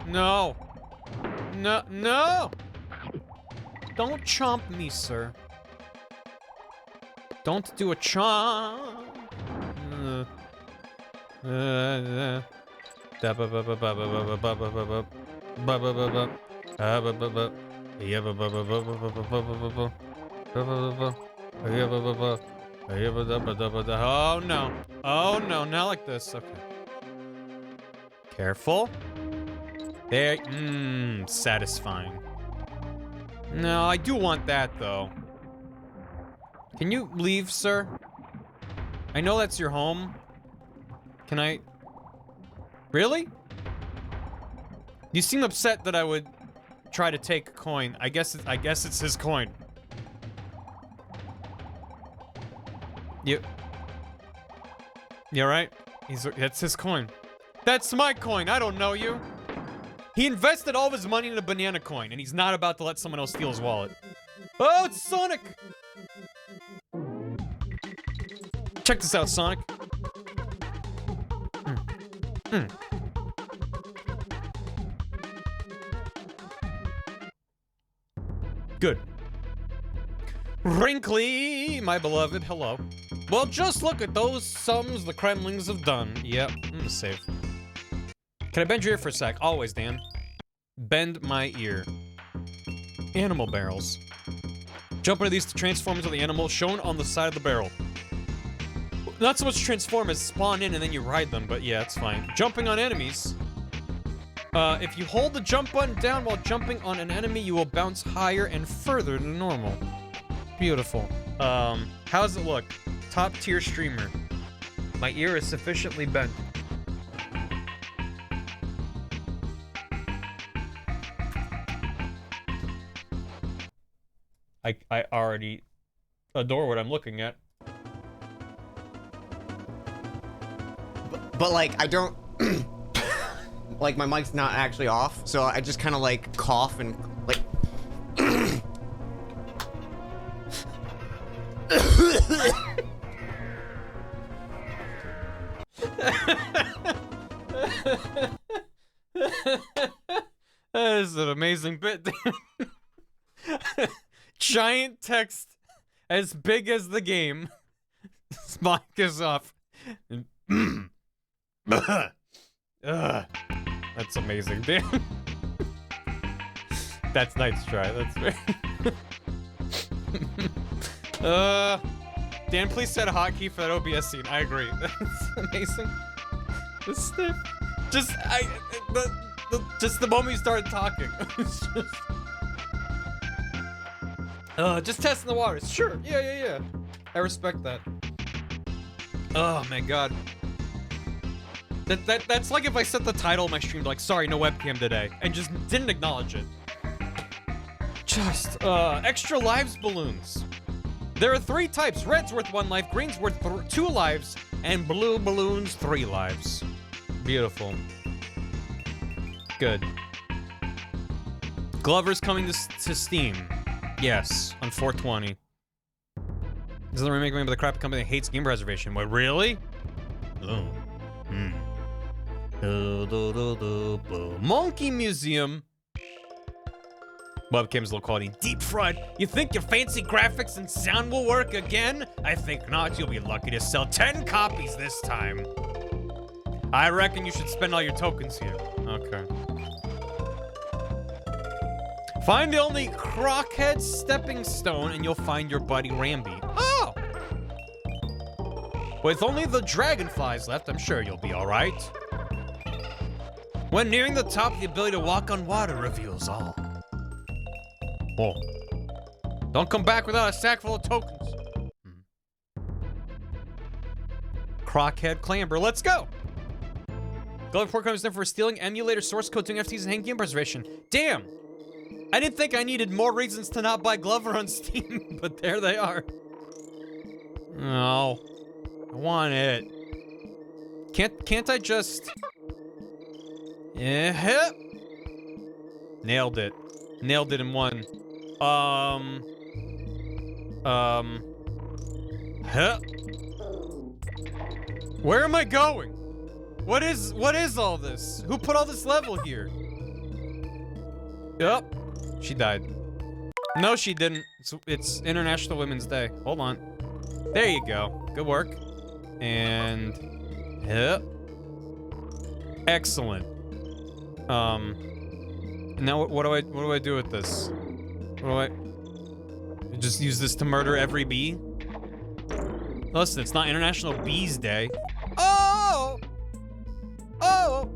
No. No. No. Don't chomp me, sir. Don't do a chomp. Oh no. Oh no, not like this. Okay. Careful. There. Satisfying. No, I do want that though. Can you leave, sir? I know that's your home. Can I? Really? You seem upset that I would try to take a coin. I guess it's his coin. You alright? That's his coin. That's my coin. I don't know you. He invested all of his money in a banana coin, and he's not about to let someone else steal his wallet. Oh, it's Sonic! Check this out, Sonic. Good. Wrinkly, my beloved, hello. Well, just look at those sums the Kremlings have done. Yep, I'm gonna save. Can I bend your ear for a sec? Always, Dan. Bend my ear. Animal barrels. Jump into these to transform into the animal shown on the side of the barrel. Not so much transform as spawn in and then you ride them, but yeah, it's fine. Jumping on enemies. If you hold the jump button down while jumping on an enemy, you will bounce higher and further than normal. Beautiful. How does it look? Top tier streamer. My ear is sufficiently bent. I already adore what I'm looking at. But like, I don't... like, my mic's not actually off, so I just kind of like cough and like... That is an amazing bit. Giant text as big as the game. Mic is off. That's amazing, Dan. That's nice try. That's very. Dan, please set a hotkey for that OBS scene. I agree. That's amazing. The sniff. Just just the moment you started talking. It's just testing the waters. Sure. Yeah. I respect that. Oh my god. That's like if I set the title of my stream like, sorry, no webcam today, and just didn't acknowledge it. Just, extra lives balloons. There are 3 types. Red's worth 1 life, green's worth 2 lives, and blue balloons 3 lives. Beautiful. Good. Glover's coming to Steam. Yes, on 420. This is the remake made by the crappy company that hates game preservation. What, really? Oh. Monkey Museum. Webcam's low quality. Deep fried. You think your fancy graphics and sound will work again? I think not. You'll be lucky to sell 10 copies this time. I reckon you should spend all your tokens here. Okay. Find the only Crockhead stepping stone and you'll find your buddy Ramby. Oh! With only the dragonflies left, I'm sure you'll be alright. When nearing the top, the ability to walk on water reveals all. Whoa. Don't come back without a sack full of tokens. Crockhead Clamber, let's go! Glover comes in for stealing emulator source code, doing FTs and hang game preservation. Damn! I didn't think I needed more reasons to not buy Glover on Steam, but there they are. No. I want it. Can't I just... Yeah. Nailed it. Nailed it in one. Where am I going? What is all this? Who put all this level here? Yep. She died. No, she didn't. It's International Women's Day. Hold on. There you go. Good work. And yep. Excellent. Now what do I do with this? What do I just use this to murder every bee? Listen, it's not International Bees Day. Oh! Oh!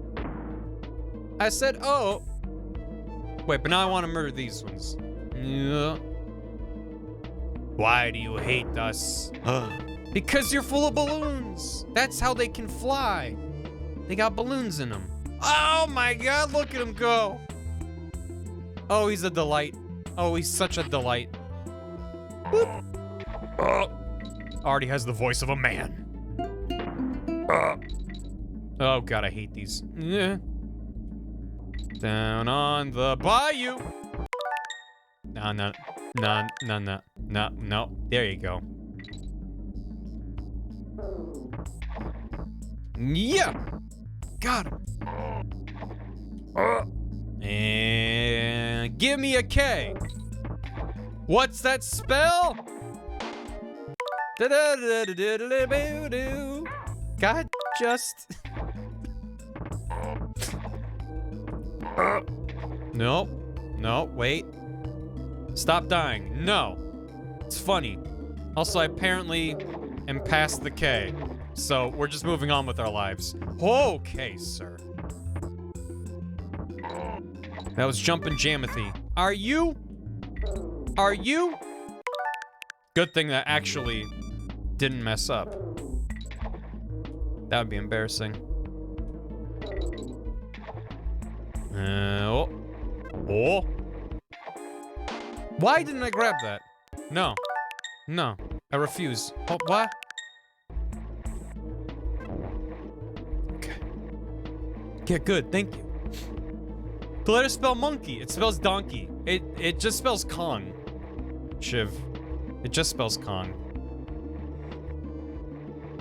I said oh. Wait, but now I want to murder these ones. Yeah. Why do you hate us? Because you're full of balloons. That's how they can fly. They got balloons in them. Oh my god, look at him go. Oh, he's a delight. Oh, he's such a delight. Whoop. Already has the voice of a man. Oh god, I hate these. Yeah. Down on the bayou. No. There you go. Yeah. Got him. And give me a K. What's that spell? God, just. No, wait. Stop dying. No. It's funny. Also, I apparently am past the K. So, we're just moving on with our lives. Okay, sir. That was Jumpin' Jamothy. Are you? Good thing that actually didn't mess up. That would be embarrassing. Oh. Why didn't I grab that? No, I refuse. Oh, what? Okay. Yeah, good, thank you. The letter spell monkey. It spells donkey. It just spells Kong. Shiv. It just spells Kong.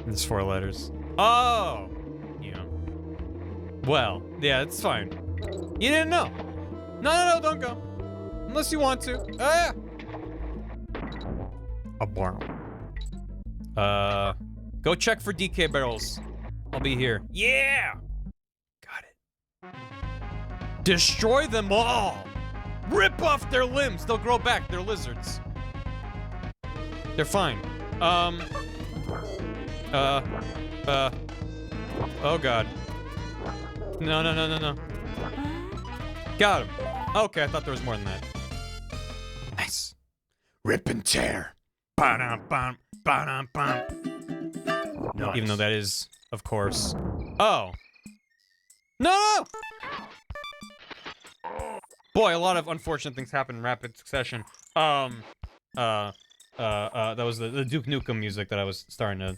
It's 4 letters. Oh! Yeah. Well, yeah, it's fine. You didn't know. No, don't go. Unless you want to. Ah! A barrel. Go check for DK barrels. I'll be here. Yeah! Got it. Destroy them all! Rip off their limbs! They'll grow back. They're lizards. They're fine. Oh god. No, no, no, no, no. Got him. Okay, I thought there was more than that. Nice. Rip and tear. Ba-dum-bum, ba-dum-bum. Nice. Even though that is, of course. Oh. No! Boy, a lot of unfortunate things happen in rapid succession. That was the Duke Nukem music that I was starting to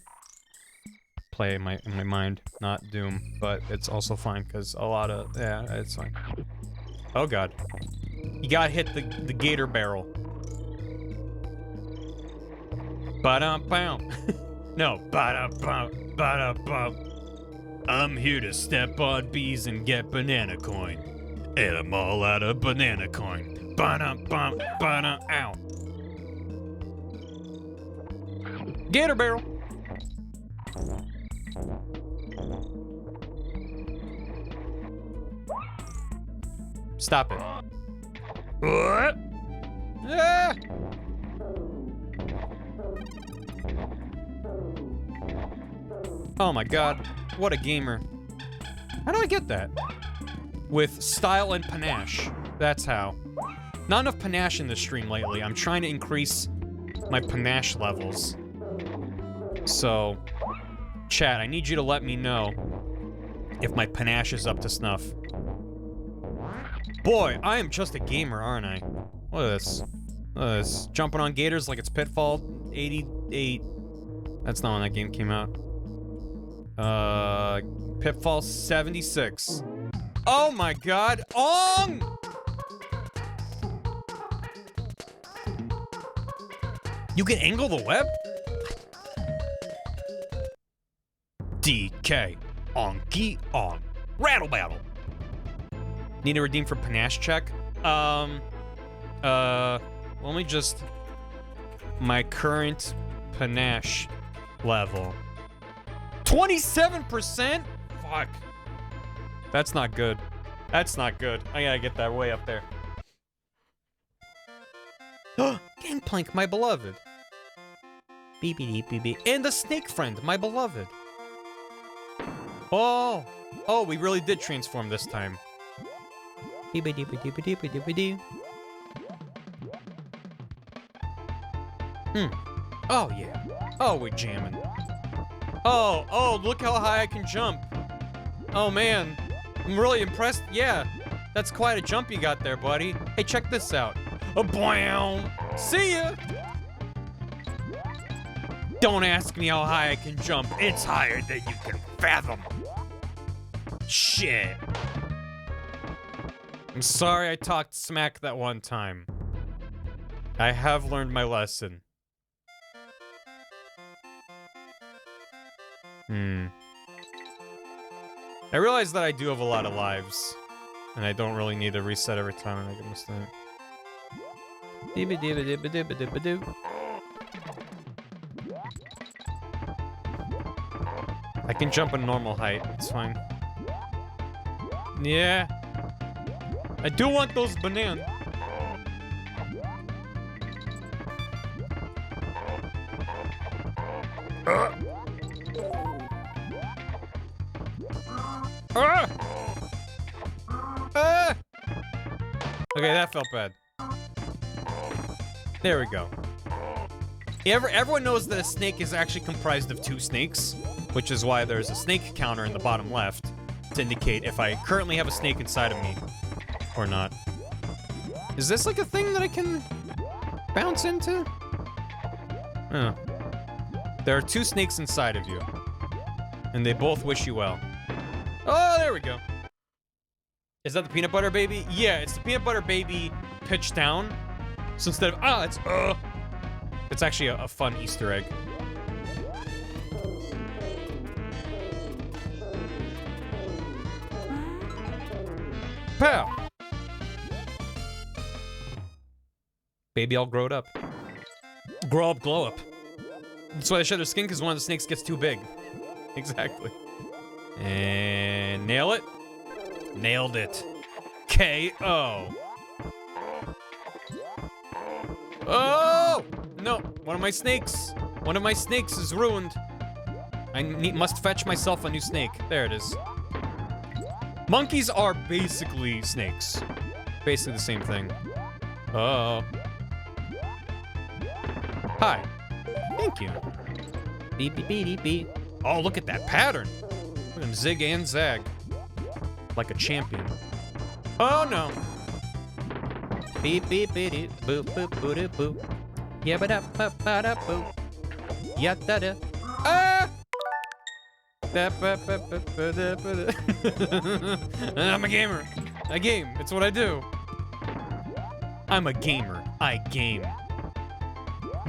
play in my mind. Not Doom, but it's also fine, because a lot of, yeah, it's fine. Oh god. You gotta hit the gator barrel. Ba-dum-bum. No, ba-dum-bum, ba-dum-bum. I'm here to step on bees and get banana coin. And I'm all out of banana coin. Ba-dum-bum, ba-dum, ow. Gator barrel. Stop it. What? Ah! Oh my god, what a gamer. How do I get that? With style and panache. That's how. Not enough panache in this stream lately. I'm trying to increase my panache levels. So, chat, I need you to let me know if my panache is up to snuff. Boy, I am just a gamer, aren't I? Look at this. Look at this. Jumping on gators like it's Pitfall 88. That's not when that game came out. Pitfall 76. Oh my god. Ong! You can angle the web? DK. Onky on. Rattle battle. Need to redeem for panache check? Let me just... My current panache level. 27%? Fuck. That's not good. That's not good. I gotta get that way up there. Gangplank, my beloved. BBD. And the snake friend, my beloved. Oh. Oh, we really did transform this time. Oh, yeah. Oh, we're jamming. Oh, look how high I can jump. Oh, man. I'm really impressed. Yeah, that's quite a jump you got there, buddy. Hey, check this out. Bam! See ya! Don't ask me how high I can jump. It's higher than you can fathom. Shit. I'm sorry I talked smack that one time. I have learned my lesson. I realize that I do have a lot of lives, and I don't really need to reset every time I make a mistake. I can jump a normal height, it's fine. Yeah. I do want those bananas. Okay, that felt bad. There we go. Everyone knows that a snake is actually comprised of 2 snakes, which is why there's a snake counter in the bottom left to indicate if I currently have a snake inside of me or not. Is this like a thing that I can bounce into? Oh. There are 2 snakes inside of you, and they both wish you well. Oh, there we go. Is that the peanut butter baby? Yeah, it's the peanut butter baby pitched down. So instead of, it's actually a fun Easter egg. Pow! Baby all growed up. Grow up, glow up. That's why they shed their skin, because one of the snakes gets too big. Exactly. And nail it. Nailed it. KO. Oh! No, one of my snakes is ruined. I must fetch myself a new snake. There it is. Monkeys are basically snakes. Basically the same thing. Oh. Hi. Thank you. Beep, beep, beep, beep, beep. Oh, look at that pattern. Look at him zig and zag. Like a champion. Oh, no. Beep, beep, beep, beep, boop, boop, boop, boop. Yabba ba ba da boop. Yatta da. Ah! I'm a gamer. I game. It's what I do. I'm a gamer. I game.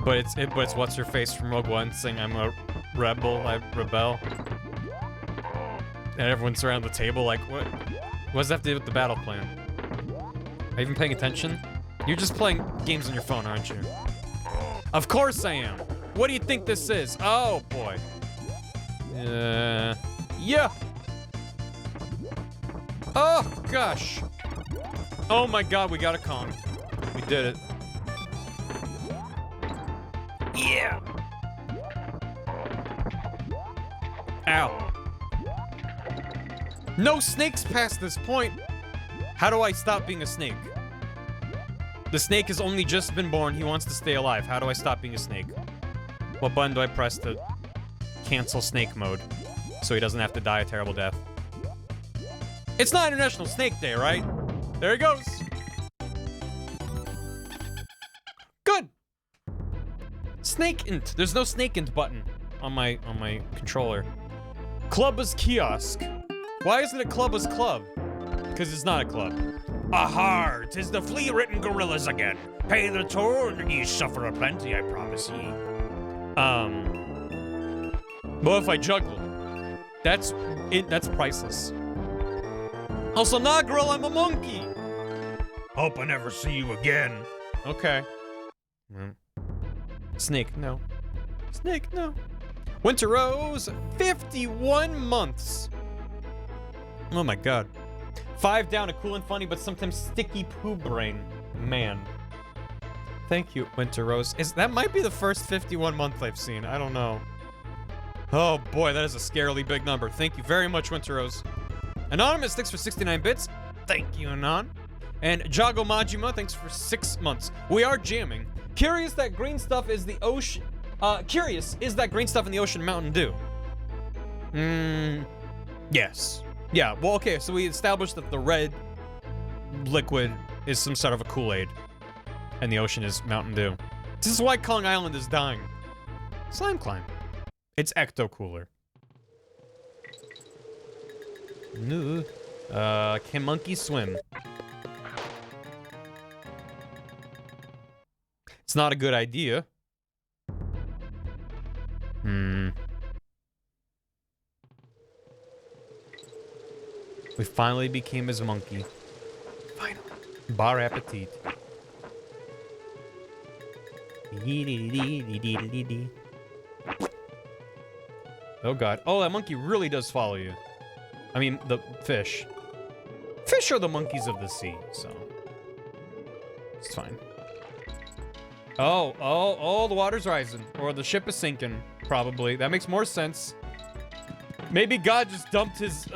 But it's what's her face from Rogue One saying I'm a rebel. I rebel. And everyone's around the table like, what? What does that have to do with the battle plan? Are you even paying attention? You're just playing games on your phone, aren't you? Of course I am. What do you think this is? Oh boy. Yeah. Oh gosh. Oh my god, we got a Kong. We did it. Yeah. Ow. No snakes past this point. How do I stop being a snake? The snake has only just been born. He wants to stay alive. How do I stop being a snake? What button do I press to cancel snake mode so he doesn't have to die a terrible death? It's not International Snake Day, right? There he goes. Good. Snake-int. There's no snake-int button on my controller. Clubba's Kiosk. Why isn't it Clubba's Club? Because it's not a club. Aha! 'Tis the flea-written gorillas again. Pay the toll and ye suffer a plenty, I promise ye. Well, if I juggle, that's priceless. Also, not girl, I'm a monkey. Hope I never see you again. Okay. Snake, no. Snake, no. Winter Rose, 51 months. Oh my god. 5 down, a cool and funny, but sometimes sticky poo brain. Man. Thank you, Winter Rose. That might be the first 51 month I've seen. I don't know. Oh boy, that is a scarily big number. Thank you very much, Winter Rose. Anonymous, thanks for 69 bits. Thank you, Anon. And Jago Majima, thanks for 6 months. We are jamming. Curious that green stuff is the ocean. Curious, is that green stuff in the ocean Mountain Dew? Yes. Yeah, well, okay, so we established that the red liquid is some sort of a Kool-Aid. And the ocean is Mountain Dew. This is why Kong Island is dying. Slime Climb. It's Ecto Cooler. No. Can monkey swim? It's not a good idea. We finally became his monkey. Finally. Bar appetit. Oh god. Oh, that monkey really does follow you. I mean, the fish. Fish are the monkeys of the sea, so it's fine. Oh, the water's rising. Or the ship is sinking, probably. That makes more sense. Maybe God just dumped his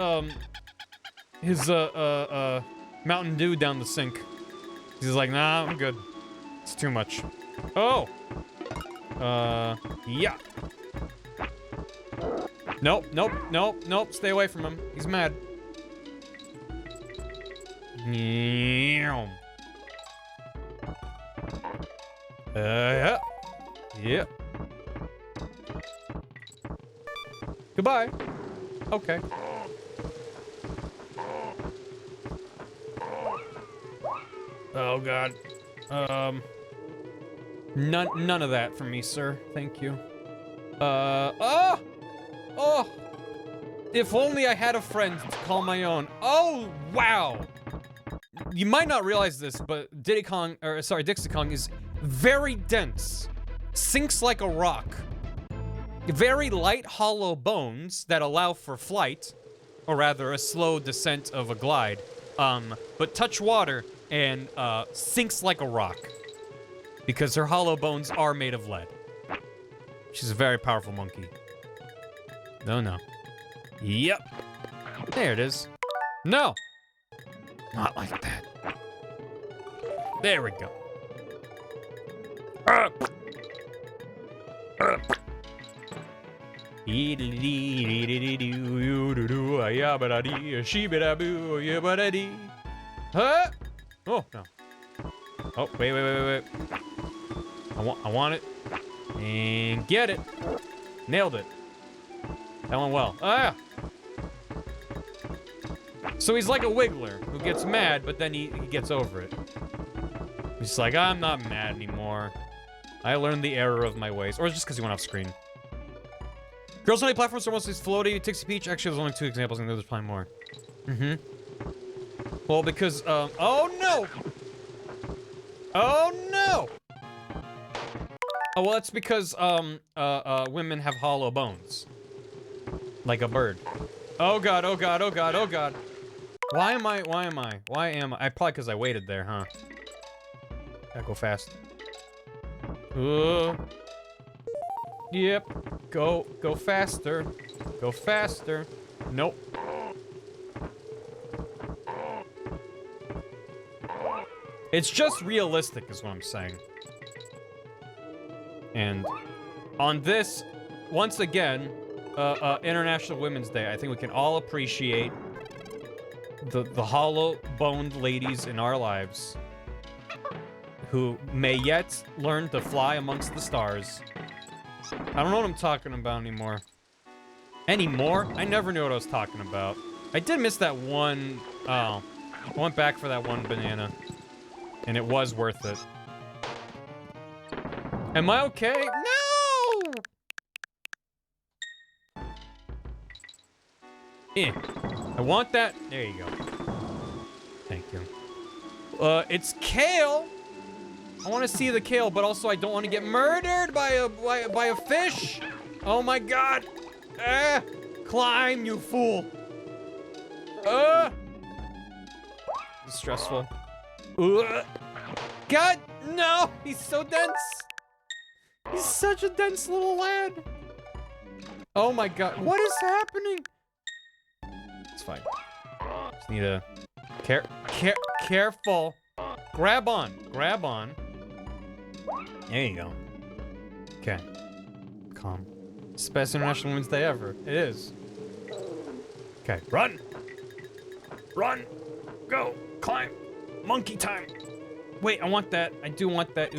Mountain Dew down the sink. He's like, nah, I'm good. It's too much. Oh! Yeah. Nope, nope, nope, nope. Stay away from him. He's mad. Yeah. Yeah. Yeah. Goodbye. Okay. Oh god. None of that from me, sir. Thank you. Oh! If only I had a friend to call my own. Oh, wow! You might not realize this, but Dixie Kong is Very dense. Sinks like a rock. Very light, hollow bones that allow for flight, or rather a slow descent of a glide. But touch water and sinks like a rock. Because her hollow bones are made of lead. She's a very powerful monkey. No. Yep. There it is. No. Not like that. There we go. Huh? Oh, no. Oh, wait. I want it. And get it. Nailed it. That went well. Ah! So he's like a wiggler who gets mad, but then he gets over it. He's like, I'm not mad anymore. I learned the error of my ways. Or just because he went off screen. Girls on any platforms are mostly floaty, Tixie Peach. Actually, there's only 2 examples, and there's probably more. Well, because, oh no! Oh no! Oh, well, that's because, women have hollow bones. Like a bird. Oh god. Why am I? Probably because I waited there, huh? Gotta go fast. Yep. Go faster. Go faster. Nope. It's just realistic, is what I'm saying. And on this, once again, International Women's Day, I think we can all appreciate the hollow-boned ladies in our lives who may yet learn to fly amongst the stars. I don't know what I'm talking about anymore. I never knew what I was talking about. I did miss that one, I went back for that one banana. And it was worth it. Am I okay? No! I want that. There you go. Thank you. It's kale. I want to see the kale, but also I don't want to get murdered by a fish. Oh my god. Climb, you fool. It's stressful. God, no! He's so dense. He's such a dense little lad. Oh my god, what is happening? It's fine. Just need a careful. Grab on. There you go. Okay. Calm. It's the best International Women's Day ever. It is. Okay, run. Go. Climb. Monkey time. Wait, I want that. I do want that.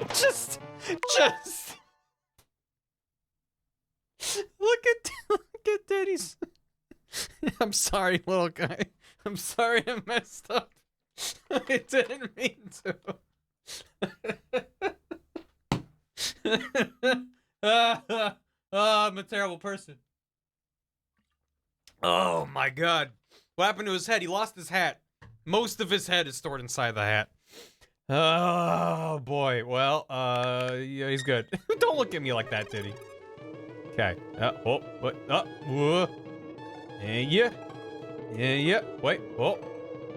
Just. Look at Daddy's. I'm sorry, little guy. I'm sorry I messed up. I didn't mean to. I'm a terrible person. Oh my god. What happened to his head? He lost his hat. Most of his head is stored inside the hat. Oh boy. Well, yeah, he's good. Don't look at me like that, Diddy. Okay. Yeah. Wait. Oh.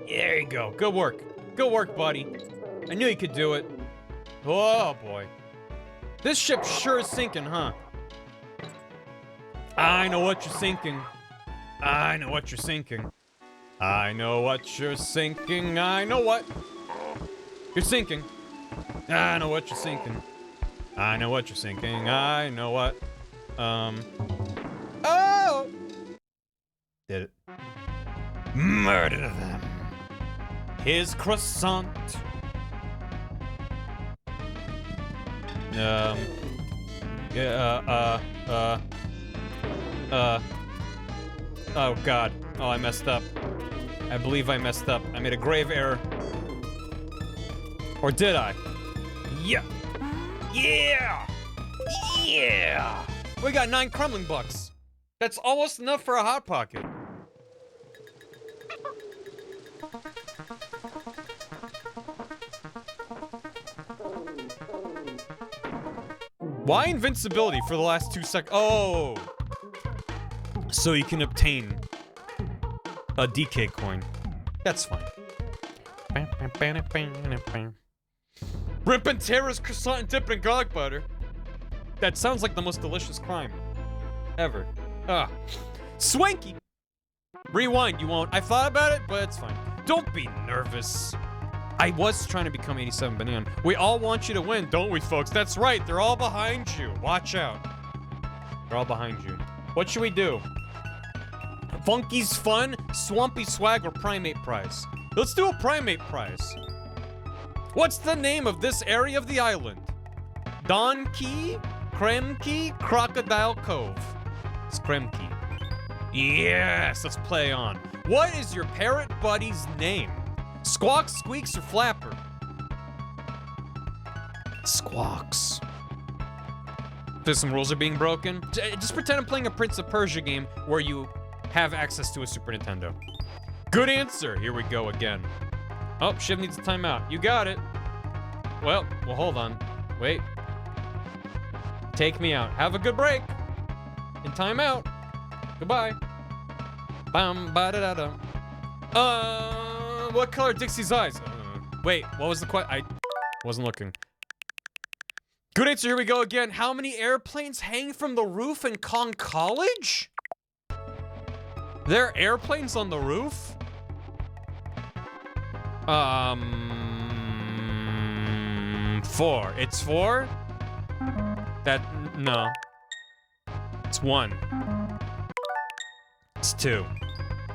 There you go. Good work. Good work, buddy. I knew you could do it. Oh boy. This ship sure is sinking, huh? I know what you're sinking. I know what you're sinking. I know what you're sinking. I know what you're sinking. I know what you're sinking. I know what you're sinking. I know what. Oh! Did it. Murder them. His croissant. Oh god. Oh, I messed up. I believe I messed up. I made a grave error. Or did I? Yeah. Yeah! Yeah! We got 9 crumbling bucks. That's almost enough for a Hot Pocket. Why invincibility for the last 2 seconds? Oh! So you can obtain a DK coin. That's fine. Rip and Terra's croissant and dipped in garlic butter. That sounds like the most delicious crime ever. Ah. Swanky! Rewind, you won't. I thought about it, but it's fine. Don't be nervous. I was trying to become 87 Banan. We all want you to win, don't we, folks? That's right, they're all behind you. Watch out. They're all behind you. What should we do? Funky's Fun, Swampy Swag, or Primate Prize? Let's do a Primate Prize. What's the name of this area of the island? Don Key, Kremke, Crocodile Cove. It's Kremke. Yes, let's play on. What is your parrot buddy's name? Squawks, Squeaks, or Flapper? Squawks. There's some rules are being broken. Just pretend I'm playing a Prince of Persia game where you have access to a Super Nintendo. Good answer. Here we go again. Oh, Shiv needs a timeout. You got it. Well, hold on. Wait. Take me out. Have a good break. And timeout. Goodbye. Bam, ba da da da. What color are Dixie's eyes? Wait, what was the question? I wasn't looking. Good answer, here we go again. How many airplanes hang from the roof in Kong College? There are airplanes on the roof? 4. It's 4? No. It's 1. It's 2.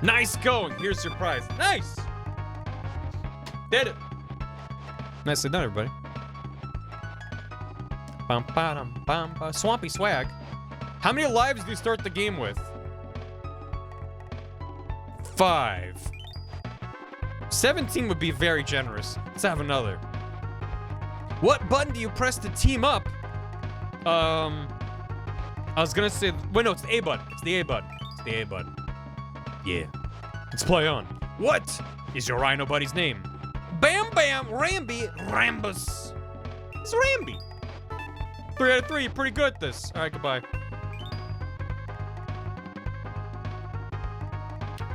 Nice going. Here's your prize. Nice. Did it. Nicely done, everybody. Bum, ba-dum, bum, ba. Swampy Swag. How many lives do you start the game with? 5. 17 would be very generous. Let's have another. What button do you press to team up? I was gonna say, wait, no, it's the A button. It's the A button. It's the A button. Yeah. Let's play on. What is your rhino buddy's name? Bam Bam Ramby Rambus. It's Ramby. 3 out of 3. You're pretty good at this. All right, goodbye.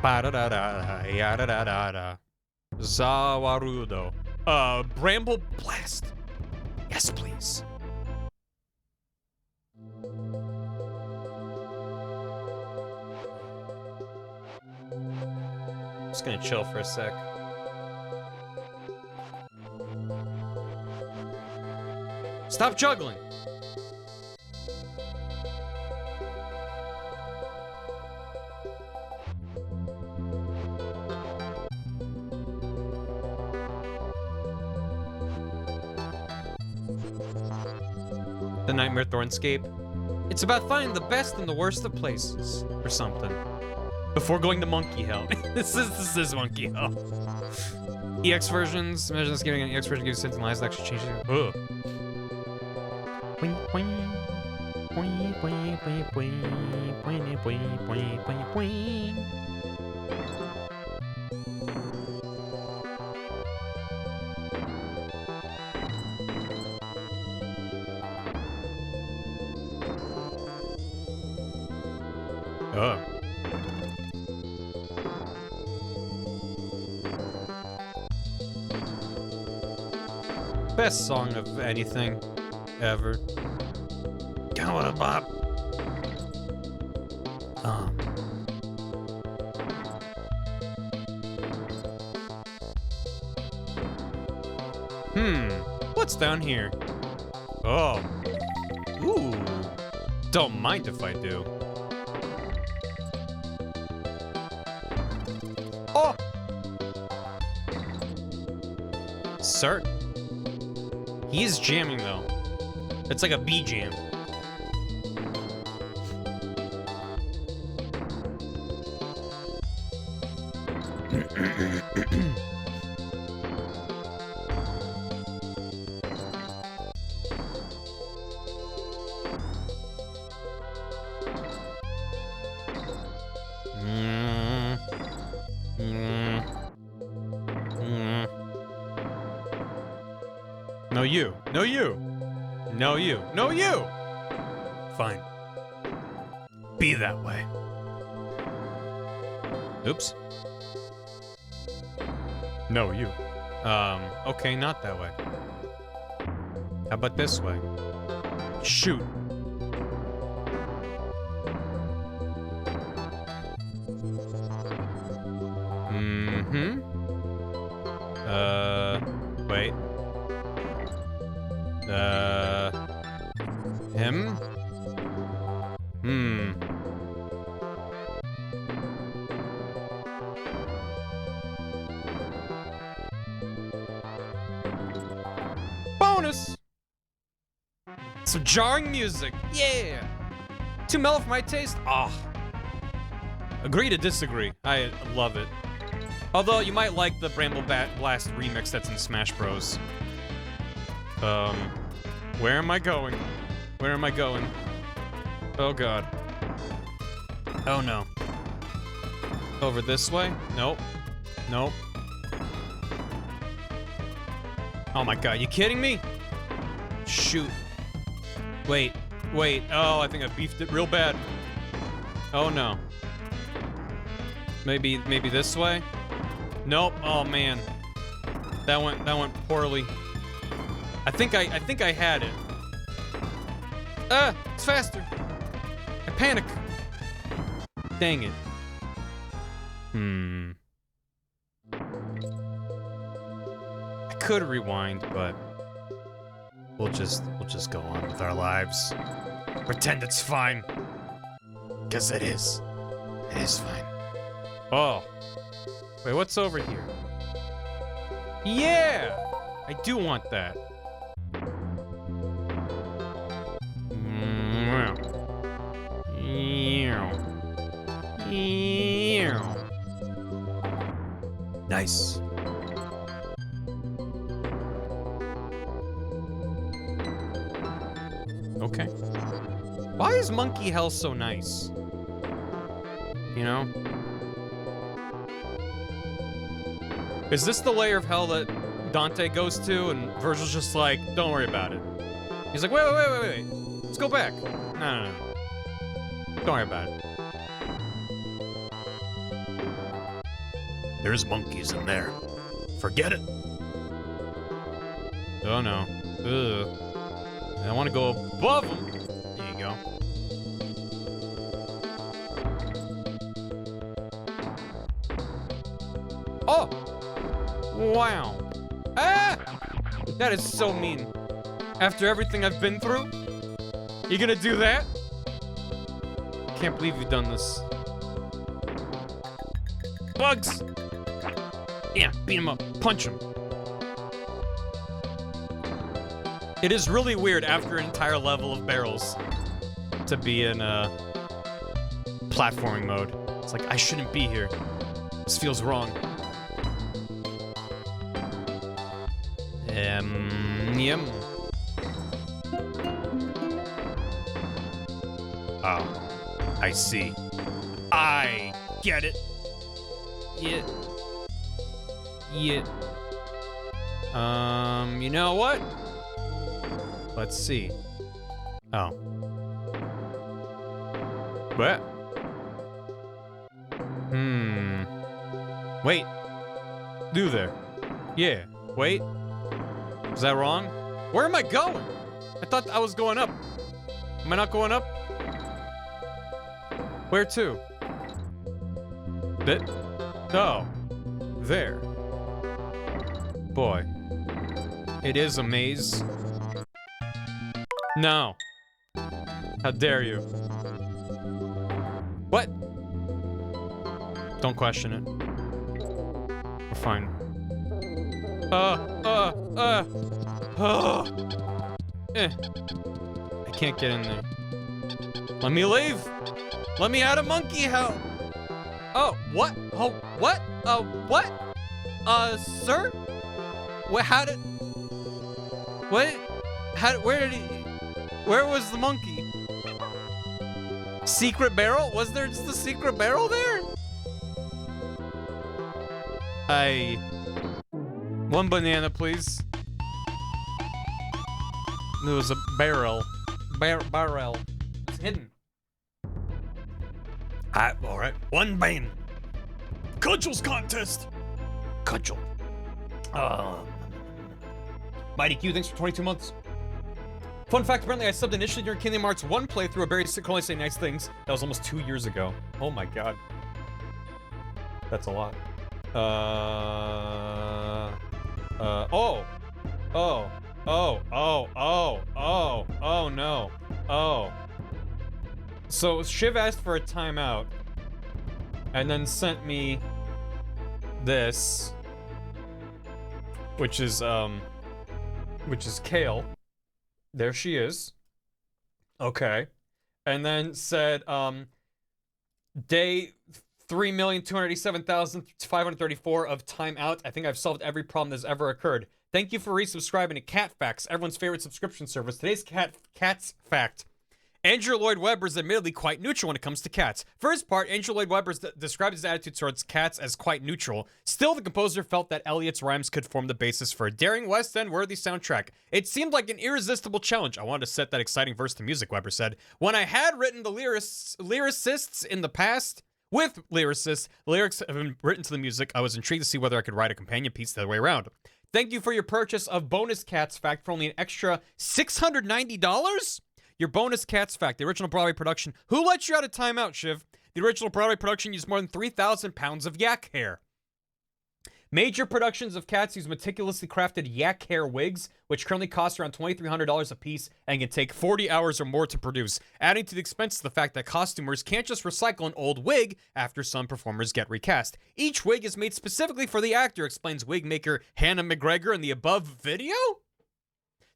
Ba-da-da-da, ya-da-da-da-da. Zawarudo. Bramble Blast. Yes, please. Just gonna chill for a sec. Stop juggling. The Nightmare Thornscape. It's about finding the best and the worst of places, or something. Before going to Monkey Hell. This is Monkey Hell. EX versions. Imagine this giving an EX version gives you something lies that actually changes it. Ugh. Best song of anything ever. Go on, Bob. What's down here? Oh. Ooh. Don't mind if I do. Oh! Sir. He is jamming though. It's like a bee jam. No you. No you. No you. No you. Fine. Be that way. Oops. No, you. Okay, not that way. How about this way? Shoot. Mm-hmm. Wait. Him? Bonus! Some jarring music. Yeah! Too mellow for my taste? Ah. Agree to disagree. I love it. Although, you might like the Bramble Blast remix that's in Smash Bros. Where am I going? Where am I going? Oh god. Oh no. Over this way? Nope. Nope. Oh my god, you kidding me? Shoot. Wait. Wait. Oh, I think I beefed it real bad. Oh no. Maybe this way? Nope. Oh man. That went poorly. I think I had it. It's faster. I panic. Dang it. I could rewind, but we'll just go on with our lives. Pretend it's fine. 'Cause it is. It is fine. Oh. Wait, what's over here? Yeah! I do want that. Nice. Okay. Why is Monkey Hell so nice? You know? Is this the layer of hell that Dante goes to and Virgil's just like, don't worry about it? He's like, wait. Let's go back. No. Don't worry about it. There's monkeys in there. Forget it. Oh no. Ugh. I want to go above them. There you go. Oh! Wow. Ah! That is so mean. After everything I've been through? You gonna do that? Can't believe you've done this. Bugs! Yeah, beat him up. Punch him. It is really weird after an entire level of barrels to be in platforming mode. It's like, I shouldn't be here. This feels wrong. Yum. Oh, I see. I get it. Yeah. You know what? Let's see. Oh. What? Wait. Do there. Yeah. Wait. Is that wrong? Where am I going? I thought I was going up. Am I not going up? Where to? Oh. There. Boy. It is a maze. No. How dare you? What? Don't question it. We're fine. I can't get in there. Let me leave! Let me out of monkey hell! Oh, what? Oh, what? What? Sir? What, how did... What? Where did he... Where was the monkey? Secret barrel? Was there just a secret barrel there? One banana, please. There was a barrel. Barrel. hidden. All right. One bane. Cudgels contest. Cudgel. Mighty Q, thanks for 22 months. Fun fact, apparently I subbed initially during Kingdom Hearts 1 playthrough of Barry could only say nice things. That was almost 2 years ago. Oh my god. That's a lot. Oh no. Oh. So Shiv asked for a timeout and then sent me this, which is Kale. There she is. Okay. And then said, day 3,287,534 of timeout. I think I've solved every problem that's ever occurred. Thank you for resubscribing to Cat Facts, everyone's favorite subscription service. Today's Cat's fact. Andrew Lloyd Webber is admittedly quite neutral when it comes to cats. For his part, Andrew Lloyd Webber described his attitude towards cats as quite neutral. Still, the composer felt that Elliot's rhymes could form the basis for a daring West End-worthy soundtrack. It seemed like an irresistible challenge. I wanted to set that exciting verse to music, Webber said. When I had written the lyricists in the past, with lyricists, the lyrics have been written to the music. I was intrigued to see whether I could write a companion piece the other way around. Thank you for your purchase of Bonus Cats Fact for only an extra $690? Your Bonus Cats Fact, the original Broadway production. Who let you out of timeout, Shiv? The original Broadway production used more than 3,000 pounds of yak hair. Major productions of Cats use meticulously crafted yak hair wigs, which currently cost around $2,300 a piece and can take 40 hours or more to produce, adding to the expense of the fact that costumers can't just recycle an old wig after some performers get recast. Each wig is made specifically for the actor, explains wig maker Hannah McGregor in the above video.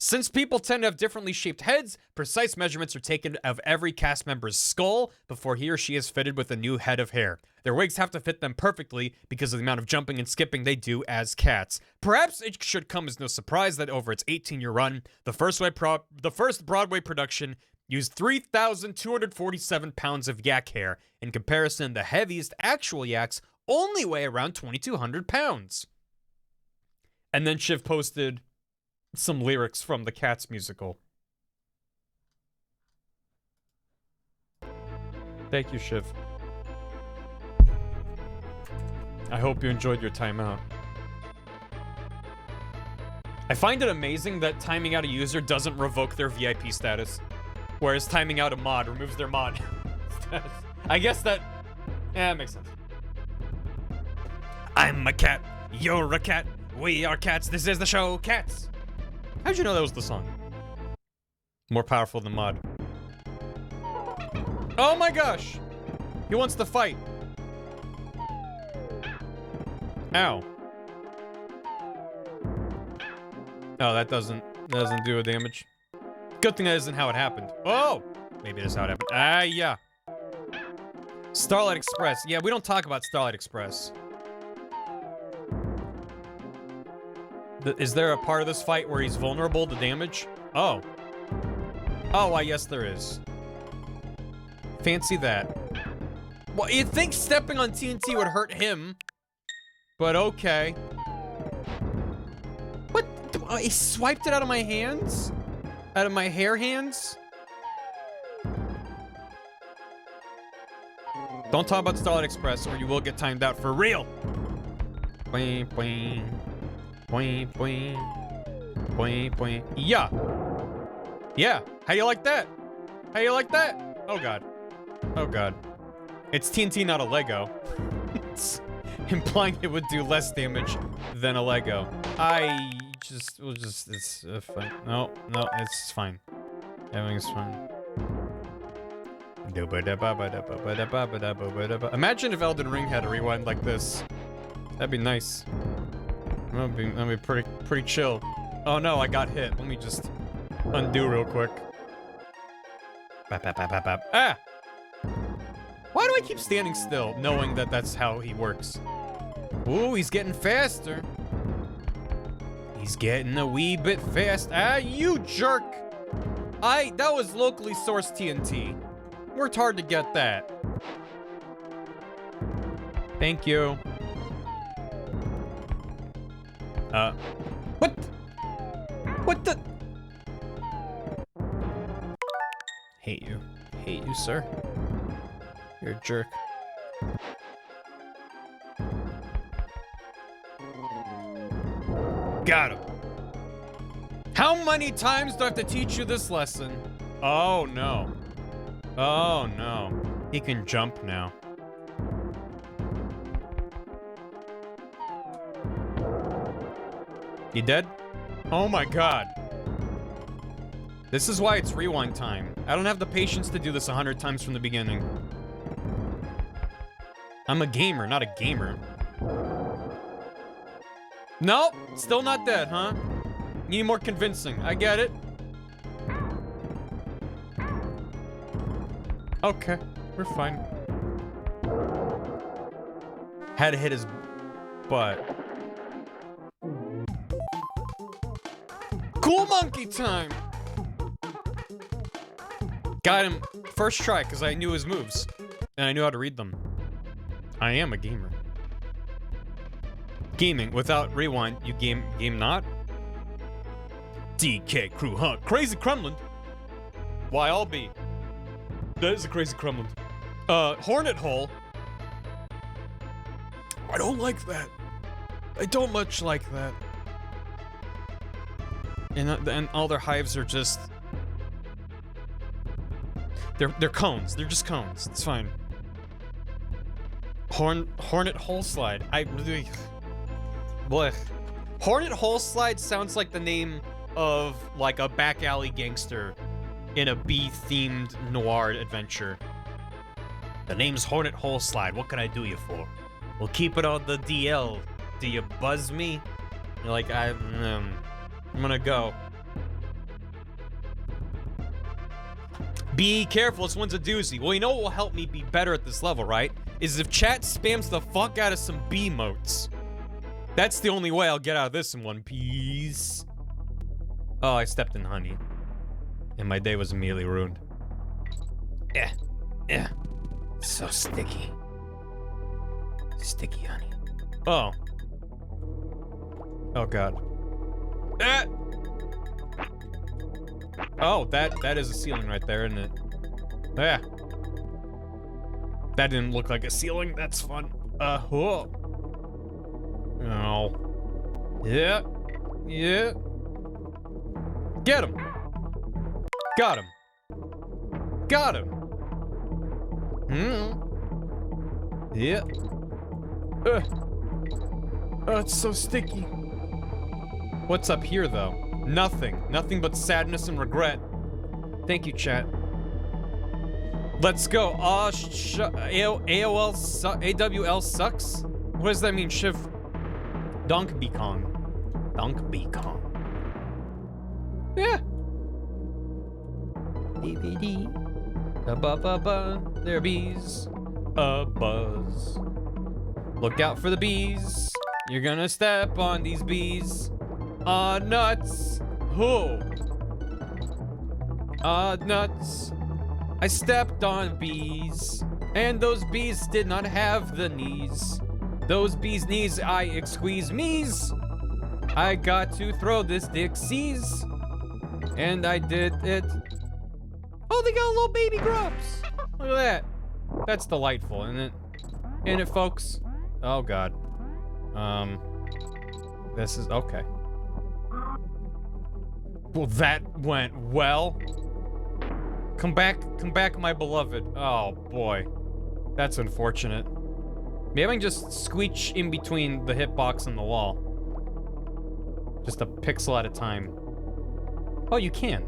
Since people tend to have differently shaped heads, precise measurements are taken of every cast member's skull before he or she is fitted with a new head of hair. Their wigs have to fit them perfectly because of the amount of jumping and skipping they do as cats. Perhaps it should come as no surprise that over its 18-year run, the first Broadway production used 3,247 pounds of yak hair. In comparison, the heaviest actual yaks only weigh around 2,200 pounds. And then Shiv posted some lyrics from the Cats musical. Thank you, Shiv. I hope you enjoyed your timeout. I find it amazing that timing out a user doesn't revoke their VIP status, whereas timing out a mod removes their mod status. I guess that... yeah, it makes sense. I'm a cat, you're a cat, we are cats, this is the show, Cats! How'd you know that was the song? More powerful than mod. Oh my gosh! He wants to fight. Ow. Oh, that doesn't do a damage. Good thing that isn't how it happened. Oh! Maybe that's how it happened. Ah, yeah. Starlight Express. Yeah, we don't talk about Starlight Express. Is there a part of this fight where he's vulnerable to damage? Oh. Oh, why, yes, there is. Fancy that. Well, you'd think stepping on TNT would hurt him. But okay. What? He swiped it out of my hands? Out of my hair hands? Don't talk about Starlight Express or you will get timed out for real. Boing, boing. Boing, boing. Boing, boing. Yeah. Yeah. How you like that? How you like that? Oh, God. Oh, God. It's TNT, not a Lego. It's implying it would do less damage than a Lego. It's fine. No, it's fine. Everything's fine. Imagine if Elden Ring had a rewind like this. That'd be nice. That'd be pretty chill. Oh no, I got hit. Let me just undo real quick. Ah! Why do I keep standing still, knowing that that's how he works? Ooh, he's getting faster. He's getting a wee bit fast. Ah, you jerk! That was locally sourced TNT. Worked hard to get that. Thank you. What? What the? Hate you. hate you, sir. You're a jerk. Got him. How many times do I have to teach you this lesson? Oh, no. Oh, no. He can jump now. You dead? Oh my god. This is why it's rewind time. I don't have the patience to do this 100 times from the beginning. I'm a gamer, not a gamer. Nope, still not dead, huh? Need more convincing. I get it. Okay, we're fine. Had to hit his butt. Cool monkey time! Got him first try because I knew his moves. And I knew how to read them. I am a gamer. Gaming without rewind, you game not? DK crew, huh? Crazy Kremlin. Why, I'll be. That is a crazy Kremlin. Hornet hole. I don't like that. I don't much like that. And all their hives are just... They're cones. They're just cones. It's fine. Hornet hole slide. I really... Blech. Hornet hole slide sounds like the name of, like, a back alley gangster in a bee-themed noir adventure. The name's Hornet hole slide. What can I do you for? We'll keep it on the DL. Do you buzz me? You're like, I'm gonna go. Be careful, this one's a doozy. Well, you know what will help me be better at this level, right? Is if chat spams the fuck out of some bee motes. That's the only way I'll get out of this in one piece. Oh, I stepped in honey. And my day was immediately ruined. So sticky. Sticky honey. Oh. Oh god. Oh, that is a ceiling right there, isn't it? Yeah. That didn't look like a ceiling. That's fun. Oh. Yeah. Yeah. Get him. Got him. Got him. Yeah. Oh, it's so sticky. What's up here, though? Nothing. Nothing but sadness and regret. Thank you, chat. Let's go. AWL sucks? What does that mean, Shiv? Donkey Kong. Donkey Kong. Yeah. DVD. There are bees. A buzz. Look out for the bees. You're gonna step on these bees. Nuts. Who? Nuts. I stepped on bees, and those bees did not have the knees. Those bees' knees, I squeeze me's. I got to throw this Dixie's, and I did it. Oh, they got little baby grubs. Look at that. That's delightful, isn't it? Isn't it, folks? Oh God. This is okay. Well, that went well. Come back, my beloved. Oh boy, that's unfortunate. Maybe I can just squeech in between the hitbox and the wall. Just a pixel at a time. Oh, you can.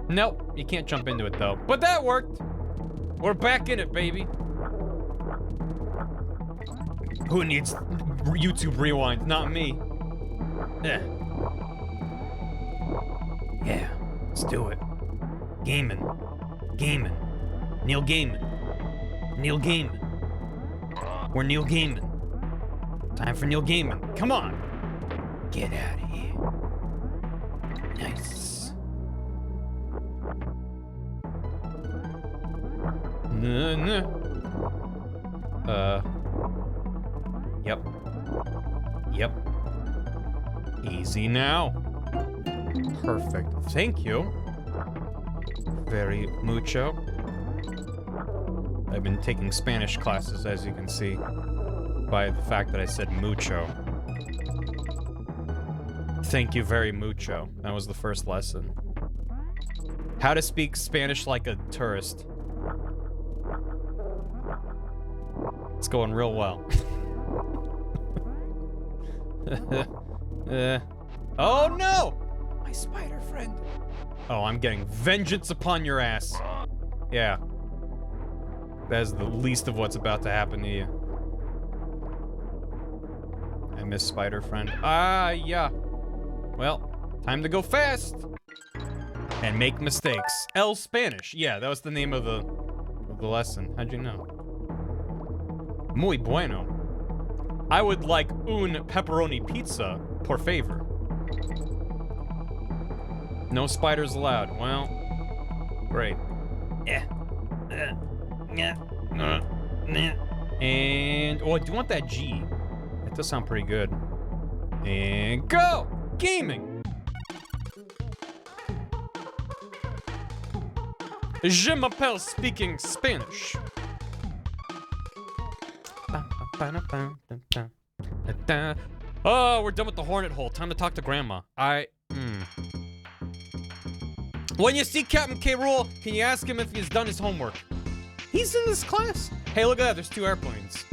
Nope, you can't jump into it though. But that worked. We're back in it, baby. Who needs YouTube rewind? Not me. Yeah. Yeah, let's do it. Gaming. Gaming. Neil Gaiman. Neil Gaiman. We're Neil Gaiman. Time for Neil Gaiman. Come on. Get out of here. Nice. Yep. Yep. Easy now. Perfect. Thank you. Very mucho. I've been taking Spanish classes, as you can see, by the fact that I said mucho. Thank you very mucho. That was the first lesson. How to speak Spanish like a tourist. It's going real well. Oh no! My spider friend. Oh, I'm getting vengeance upon your ass. Yeah. That is the least of what's about to happen to you. I miss spider friend. Ah, yeah. Well, time to go fast. And make mistakes. El Spanish. Yeah, that was the name of the lesson. How'd you know? Muy bueno. I would like un pepperoni pizza, por favor. No spiders allowed. Well, great. And, oh, I do want that G. That does sound pretty good. And go! Gaming! Je m'appelle speaking Spanish. Oh, we're done with the hornet hole. Time to talk to Grandma. When you see Captain K. Rool, can you ask him if he's done his homework? He's in this class. Hey, look at that. There's 2 airplanes.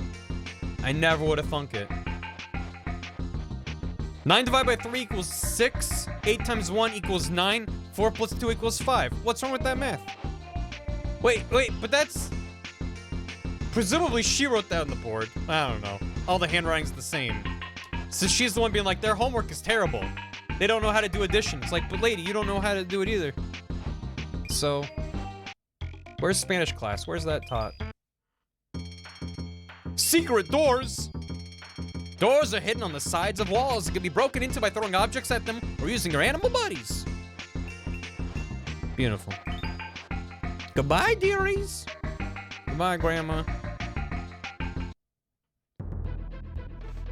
I never would have thunk it. 9 divided by 3 equals 6. 8 times 1 equals 9. 4 plus 2 equals 5. What's wrong with that math? Wait, but that's... Presumably she wrote that on the board. I don't know. All the handwriting's the same. So she's the one being like, their homework is terrible. They don't know how to do addition. It's like, but lady, you don't know how to do it either. So, where's Spanish class? Where's that taught? Secret doors! Doors are hidden on the sides of walls and can be broken into by throwing objects at them or using your animal bodies. Beautiful. Goodbye, dearies. Goodbye, Grandma.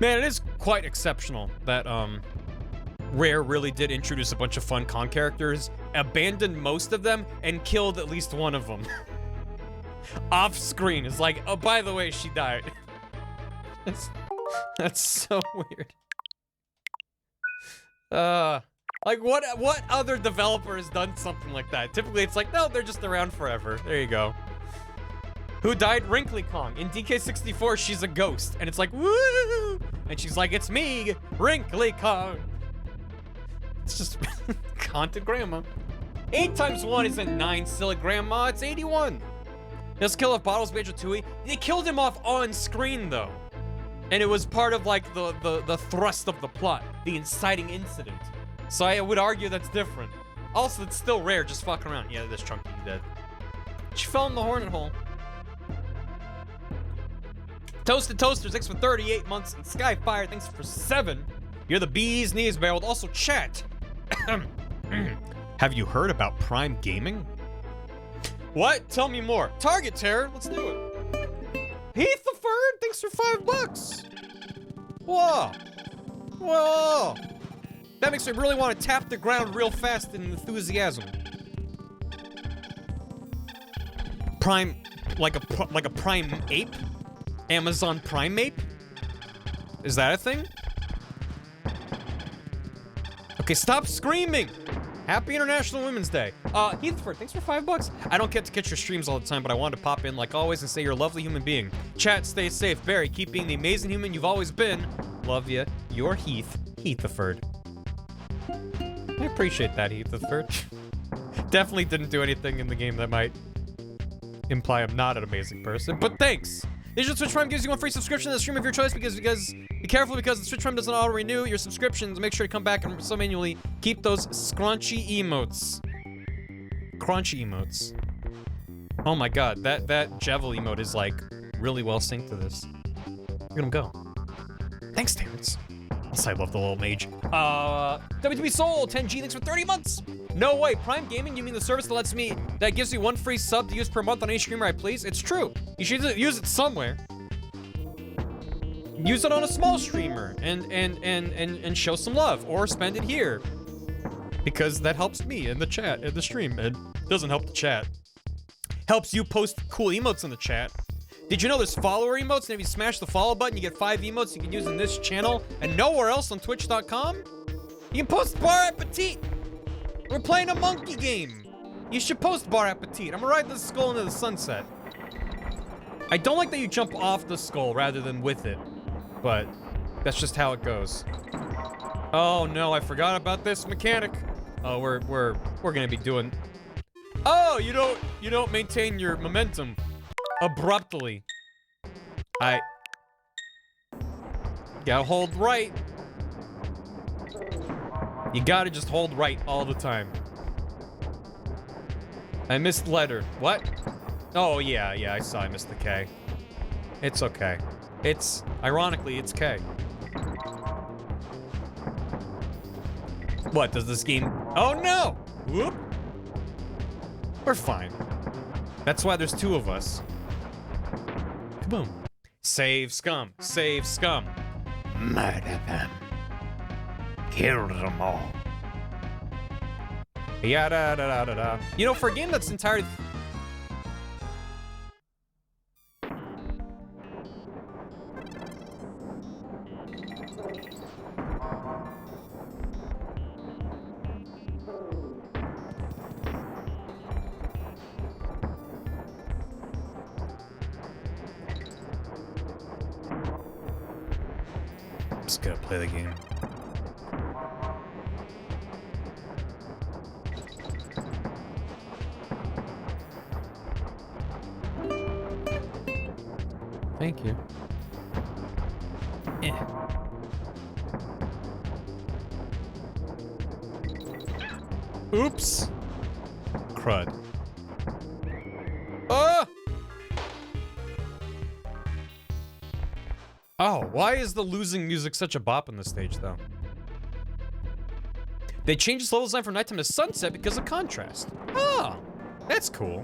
Man, it is quite exceptional that, Rare really did introduce a bunch of fun con characters, abandoned most of them, and killed at least one of them. Off screen. It's like, oh, by the way, she died. That's so weird. Like, what other developer has done something like that? Typically, it's like, no, they're just around forever. There you go. Who died? Wrinkly Kong. In DK64, she's a ghost. And it's like, woo! And she's like, it's me, Wrinkly Kong. It's just haunted grandma. 8 times 1 isn't 9, silly grandma. It's 81. This kill of Bottles Major Tui. They killed him off on screen, though. And it was part of, like, the thrust of the plot. The inciting incident. So I would argue that's different. Also, it's still Rare, just fucking around. Yeah, this Chunky dead. She fell in the hornet hole. Toasted Toasters, thanks for 38 months. And Skyfire, thanks for 7. You're the bee's knees, Barrel. Also, chat. Have you heard about Prime Gaming? What? Tell me more. Target Terror, let's do it. Heath the Ferd, thanks for $5. Whoa. Whoa. That makes me really want to tap the ground real fast in enthusiasm. Prime, like a Prime Ape? Amazon Prime Ape? Is that a thing? Okay, stop screaming! Happy International Women's Day. Heathford, thanks for $5. I don't get to catch your streams all the time, but I wanted to pop in like always and say you're a lovely human being. Chat, stay safe. Barry, keep being the amazing human you've always been. Love ya. Your Heath. Heathford. I appreciate that, Heathford. Definitely didn't do anything in the game that might imply I'm not an amazing person, but thanks! Digital Twitch Prime gives you 1 free subscription to the stream of your choice because be careful because the Twitch Prime doesn't auto-renew your subscriptions. Make sure to come back and so manually keep those scrunchy emotes. Crunchy emotes. Oh my god, that Javel emote is like really well synced to this. Look at him go. Thanks, Terrence. Yes, I love the little mage. WTB Soul, 10G, thanks for 30 months. No way, Prime Gaming, you mean the service that gives me 1 free sub to use per month on any streamer I please? It's true. You should use it somewhere. Use it on a small streamer and show some love, or spend it here. Because that helps me in the chat, in the stream, and doesn't help the chat. Helps you post cool emotes in the chat. Did you know there's follower emotes? And if you smash the follow button, you get 5 emotes you can use in this channel and nowhere else on Twitch.com? You can post Bar Appetit. We're playing a monkey game. You should post Bar Appetit. I'm gonna ride this skull into the sunset. I don't like that you jump off the skull rather than with it, but that's just how it goes. Oh no, I forgot about this mechanic. Oh, we're gonna be doing. Oh, you don't maintain your momentum abruptly. I gotta hold right. You gotta just hold right all the time. I missed letter. What? Oh yeah, I saw I missed the K. It's okay. Ironically, it's K. What, does this game... Oh no! Whoop! We're fine. That's why there's 2 of us. Kaboom. Save scum. Save scum. Murder them. Kill them all. Yada da da da da. You know, for a game that's entirely... Just gotta play the game. Thank you. Oops. Crud. Oh, why is the losing music such a bop on this stage, though? They changed this level design from nighttime to sunset because of contrast. Oh, that's cool.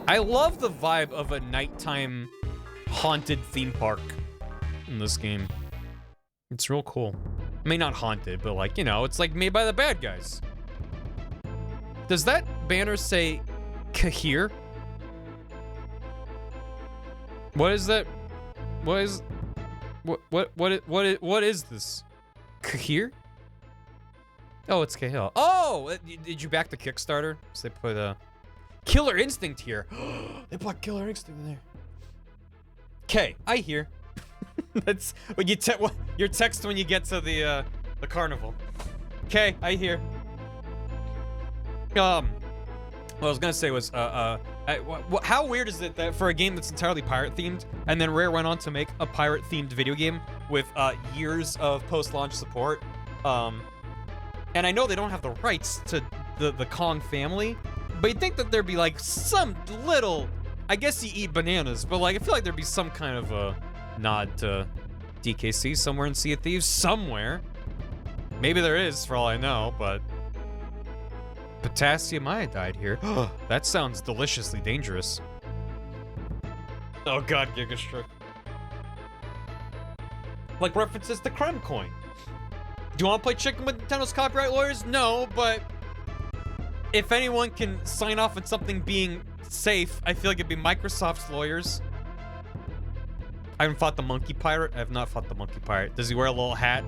I love the vibe of a nighttime haunted theme park in this game. It's real cool. I mean, not haunted, but like, you know, it's like made by the bad guys. Does that banner say Kahir? What is that? What is this? Kahir? Oh, it's Cahill. Oh, did you back the Kickstarter? So they put Killer Instinct here. They put Killer Instinct in there. Okay, I hear. That's what your text when you get to the carnival. Okay, I hear. What I was gonna say was, how weird is it that for a game that's entirely pirate themed, and then Rare went on to make a pirate themed video game with years of post-launch support, and I know they don't have the rights to the Kong family, but you'd think that there'd be like some little, I guess you eat bananas, but like I feel like there'd be some kind of a nod to DKC somewhere in Sea of Thieves, somewhere. Maybe there is, for all I know, but potassium iodide here. That sounds deliciously dangerous. Oh god, Gigastruck. Like references to Creme Coin. Do you want to play chicken with Nintendo's copyright lawyers? No, but if anyone can sign off on something being safe, I feel like it'd be Microsoft's lawyers. I haven't fought the Monkey Pirate. I have not fought the Monkey Pirate. Does he wear a little hat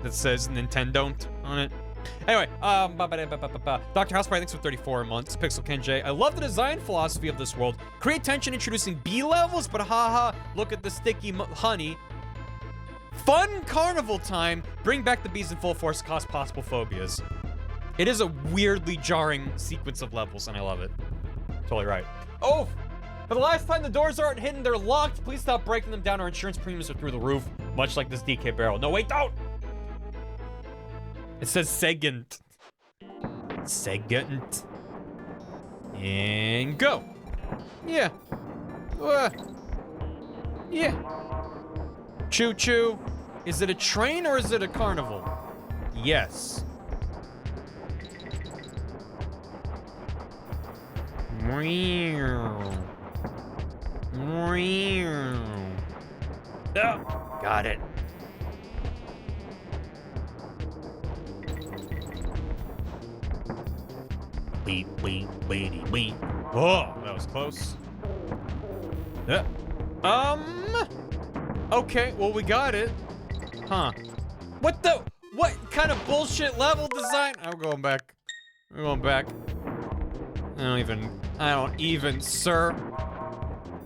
that says Nintendo on it? Anyway, Dr. Houseparty, thanks for 34 months. Pixel Ken J. I love the design philosophy of this world. Create tension introducing B levels, but haha, look at the sticky honey. Fun carnival time. Bring back the bees in full force, cause possible phobias. It is a weirdly jarring sequence of levels, and I love it. Totally right. Oh, for the last time, the doors aren't hidden, they're locked. Please stop breaking them down. Our insurance premiums are through the roof, much like this DK barrel. No, wait, don't! It says Segant. Segant. And go. Yeah. Yeah. Choo choo. Is it a train or is it a carnival? Yes. Meow. Meow. Oh, got it. Beep, beep, beep, beep. Oh, that was close. Yeah. Okay, well, we got it. Huh. What kind of bullshit level design? I'm going back. I'm going back. I don't even, sir.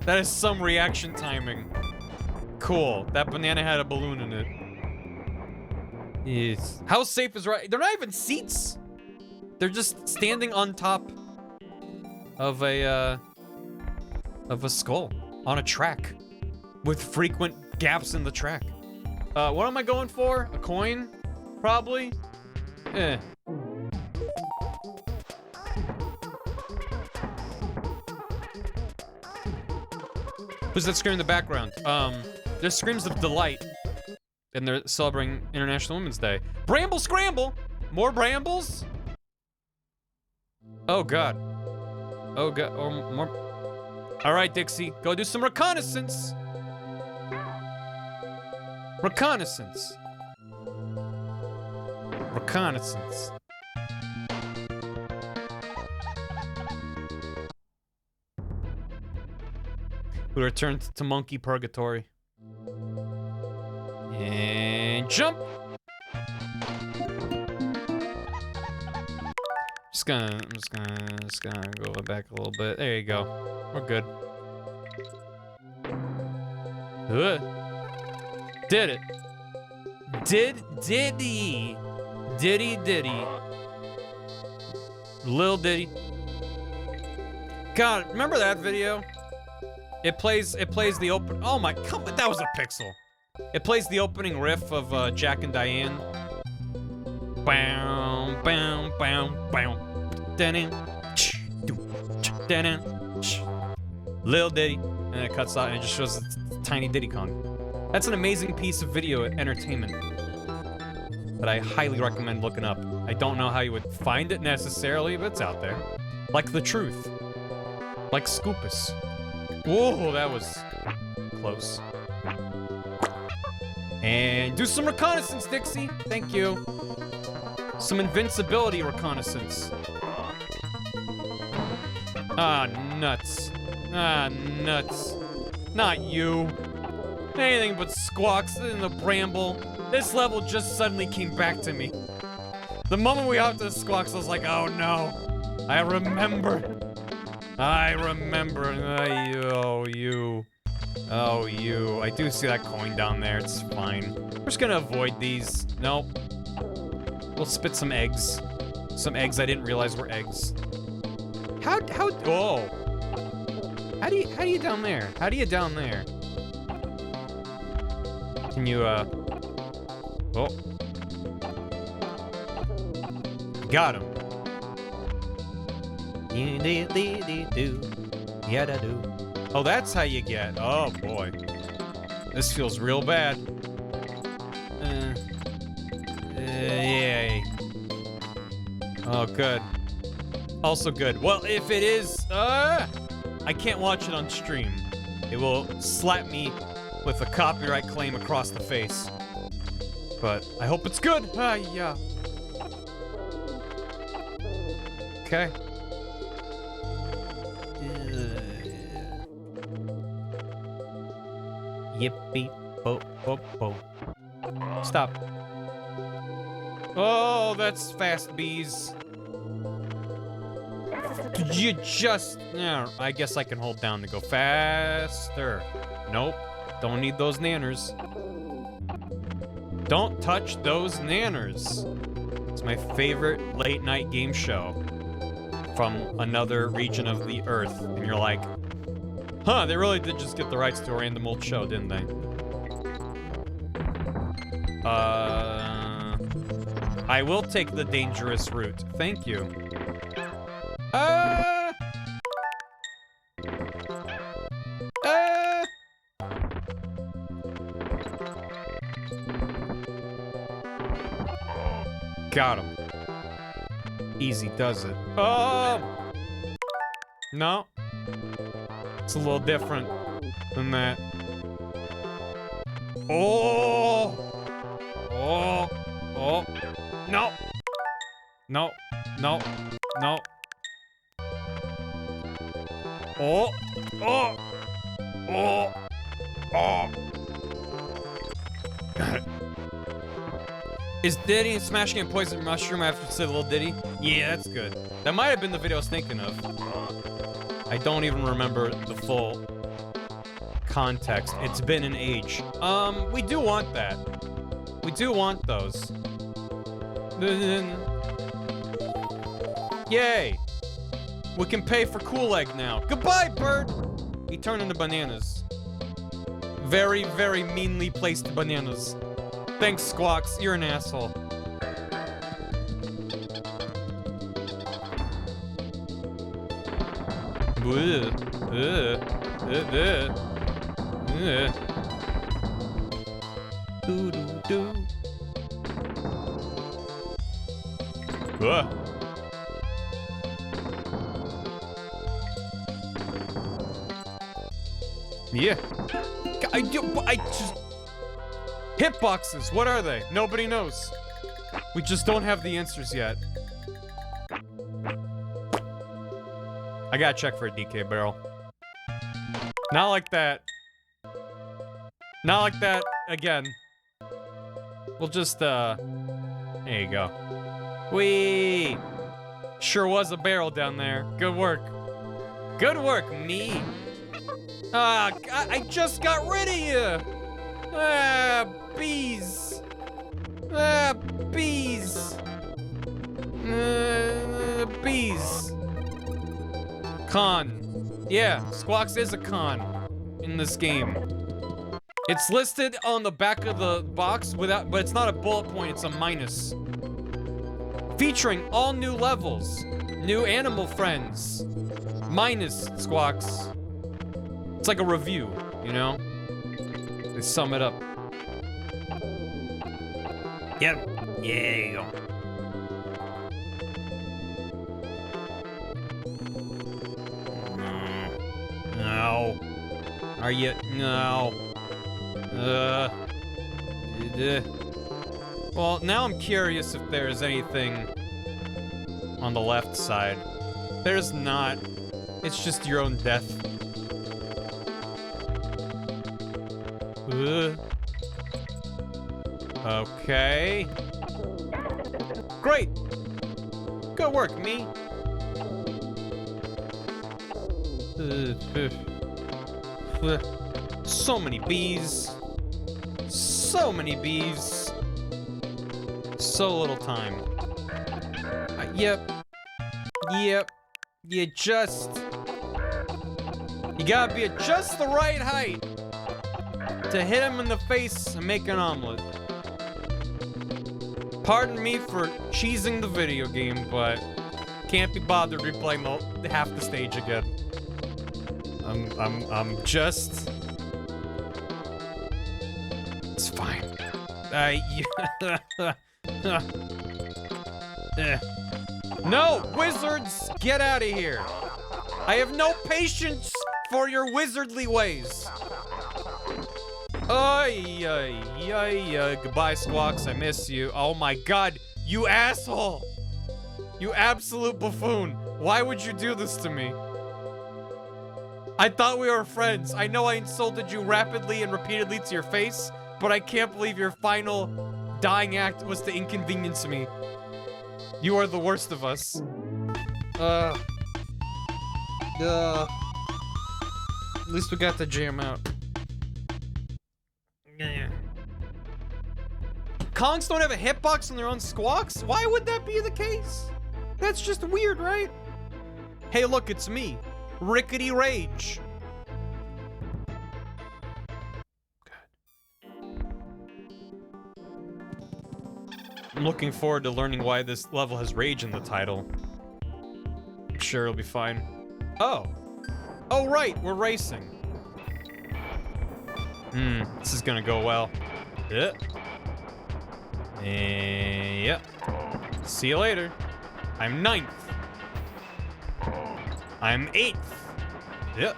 That is some reaction timing. Cool. That banana had a balloon in it. Yes. How safe is right? They're not even seats. They're just standing on top of a skull on a track with frequent gaps in the track. What am I going for? A coin? Probably? Eh. Who's that scream in the background? There's screams of delight. And they're celebrating International Women's Day. Bramble Scramble! More brambles? Oh god. Oh god. Oh, more. Alright, Dixie. Go do some reconnaissance. Reconnaissance. Reconnaissance. We return to Monkey Purgatory. And jump! I'm just gonna go back a little bit. There you go. We're good. Did it. Diddy. Diddy. Lil Diddy. God, remember that video? It plays the open. Oh my, come on, that was a pixel. It plays the opening riff of Jack and Diane. Bam, bam, bam, bam. Lil Diddy, and it cuts out and it just shows tiny Diddy Kong. That's an amazing piece of video entertainment that I highly recommend looking up. I don't know how you would find it necessarily, but it's out there. Like The Truth. Like Scoopus. Whoa, that was close. And do some reconnaissance, Dixie. Thank you. Some invincibility reconnaissance. Ah, nuts. Ah, nuts. Not you. Anything but squawks in the bramble. This level just suddenly came back to me. The moment we hopped to the squawks, I was like, oh no. I remember. Oh, you. Oh, you. I do see that coin down there. It's fine. We're just gonna avoid these. Nope. We'll spit some eggs. Some eggs I didn't realize were eggs. Oh. How do you down there? How do you down there? Can you, oh. Got him. Oh, that's how you get. Oh, boy. This feels real bad. Yay. Oh, good. Also good. Well, if it is, I can't watch it on stream. It will slap me with a copyright claim across the face. But I hope it's good. Yeah. Okay. Yippee bo bo bo. Stop. Oh, that's fast bees. Did you just... Yeah, I guess I can hold down to go faster. Nope. Don't need those nanners. Don't touch those nanners. It's my favorite late night game show from another region of the earth. And you're like, huh, they really did just get the rights to a random old show, didn't they? I will take the dangerous route. Thank you. Got him. Easy does it. Oh! No. It's a little different than that. Oh! Oh! Oh! No! No! No! No! Oh! Oh! Oh! Oh! Got it. Is Diddy smashing a poison mushroom after say Little Diddy? Yeah, that's good. That might have been the video I was thinking of. I don't even remember the full context. It's been an age. We do want that. We do want those. Yay! We can pay for Kool Egg now. Goodbye, bird! He turned into bananas. Very, very meanly placed bananas. Thanks, Squawks. You're an asshole. Doo-doo-doo. Yeah. I just... Hitboxes, what are they? Nobody knows. We just don't have the answers yet. I gotta check for a DK barrel. Not like that. Not like that again. We'll just, there you go. Whee! Sure was a barrel down there. Good work. Good work, me. Ah, I just got rid of you! Ah, bees! Ah, bees! Bees. Con. Yeah, Squawks is a con in this game. It's listed on the back of the box without, but it's not a bullet point, it's a minus. Featuring all new levels, new animal friends. Minus Squawks. It's like a review, you know? They sum it up. Yep. Yeah, there you go. No. Are you? No. Well, now I'm curious if there's anything on the left side. There's not. It's just your own death. Okay. Great. Good work, me. So many bees. So many bees. So little time. Yep. Yep. You gotta be at just the right height to hit him in the face and make an omelet. Pardon me for cheesing the video game, but can't be bothered replaying half the stage again. I'm just... It's fine. No, wizards, get out of here. I have no patience for your wizardly ways. Goodbye, Squawks. I miss you. Oh my god, you asshole! You absolute buffoon. Why would you do this to me? I thought we were friends. I know I insulted you rapidly and repeatedly to your face, but I can't believe your final dying act was to inconvenience me. You are the worst of us. At least we got to jam out. Yeah. Kongs don't have a hitbox on their own Squawks? Why would that be the case? That's just weird, right? Hey, look, it's me. Rickety Rage. I'm looking forward to learning why this level has rage in the title. I'm sure it'll be fine. Oh. Oh, right, we're racing. This is gonna go well. Yep. Yep. See you later. I'm 9th. I'm 8th. Yep.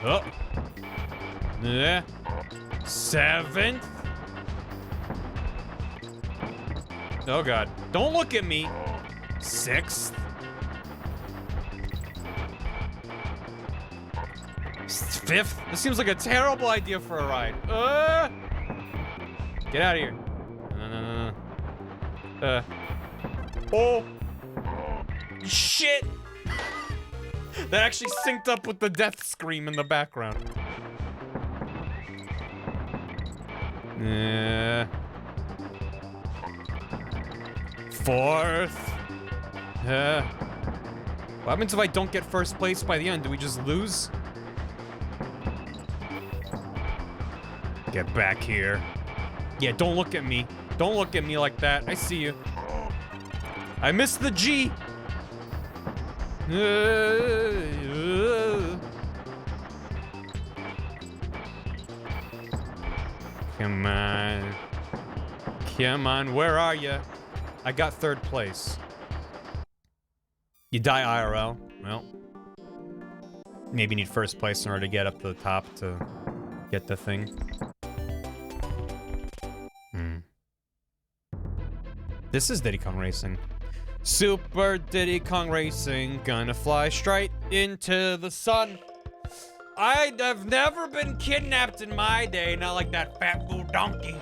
Oh. Yeah. 7th. Oh god. Don't look at me. 6th. Fifth? This seems like a terrible idea for a ride. Get out of here. Oh. Shit. That actually synced up with the death scream in the background. Fourth. What happens if I don't get first place by the end? Do we just lose? Get back here. Yeah, don't look at me. Don't look at me like that. I see you. I missed the G. Come on. Come on, where are you? I got third place. You die IRL. Well, maybe need first place in order to get up to the top to get the thing. This is Diddy Kong Racing. Super Diddy Kong Racing, gonna fly straight into the sun. I have never been kidnapped in my day, not like that fat fool donkey.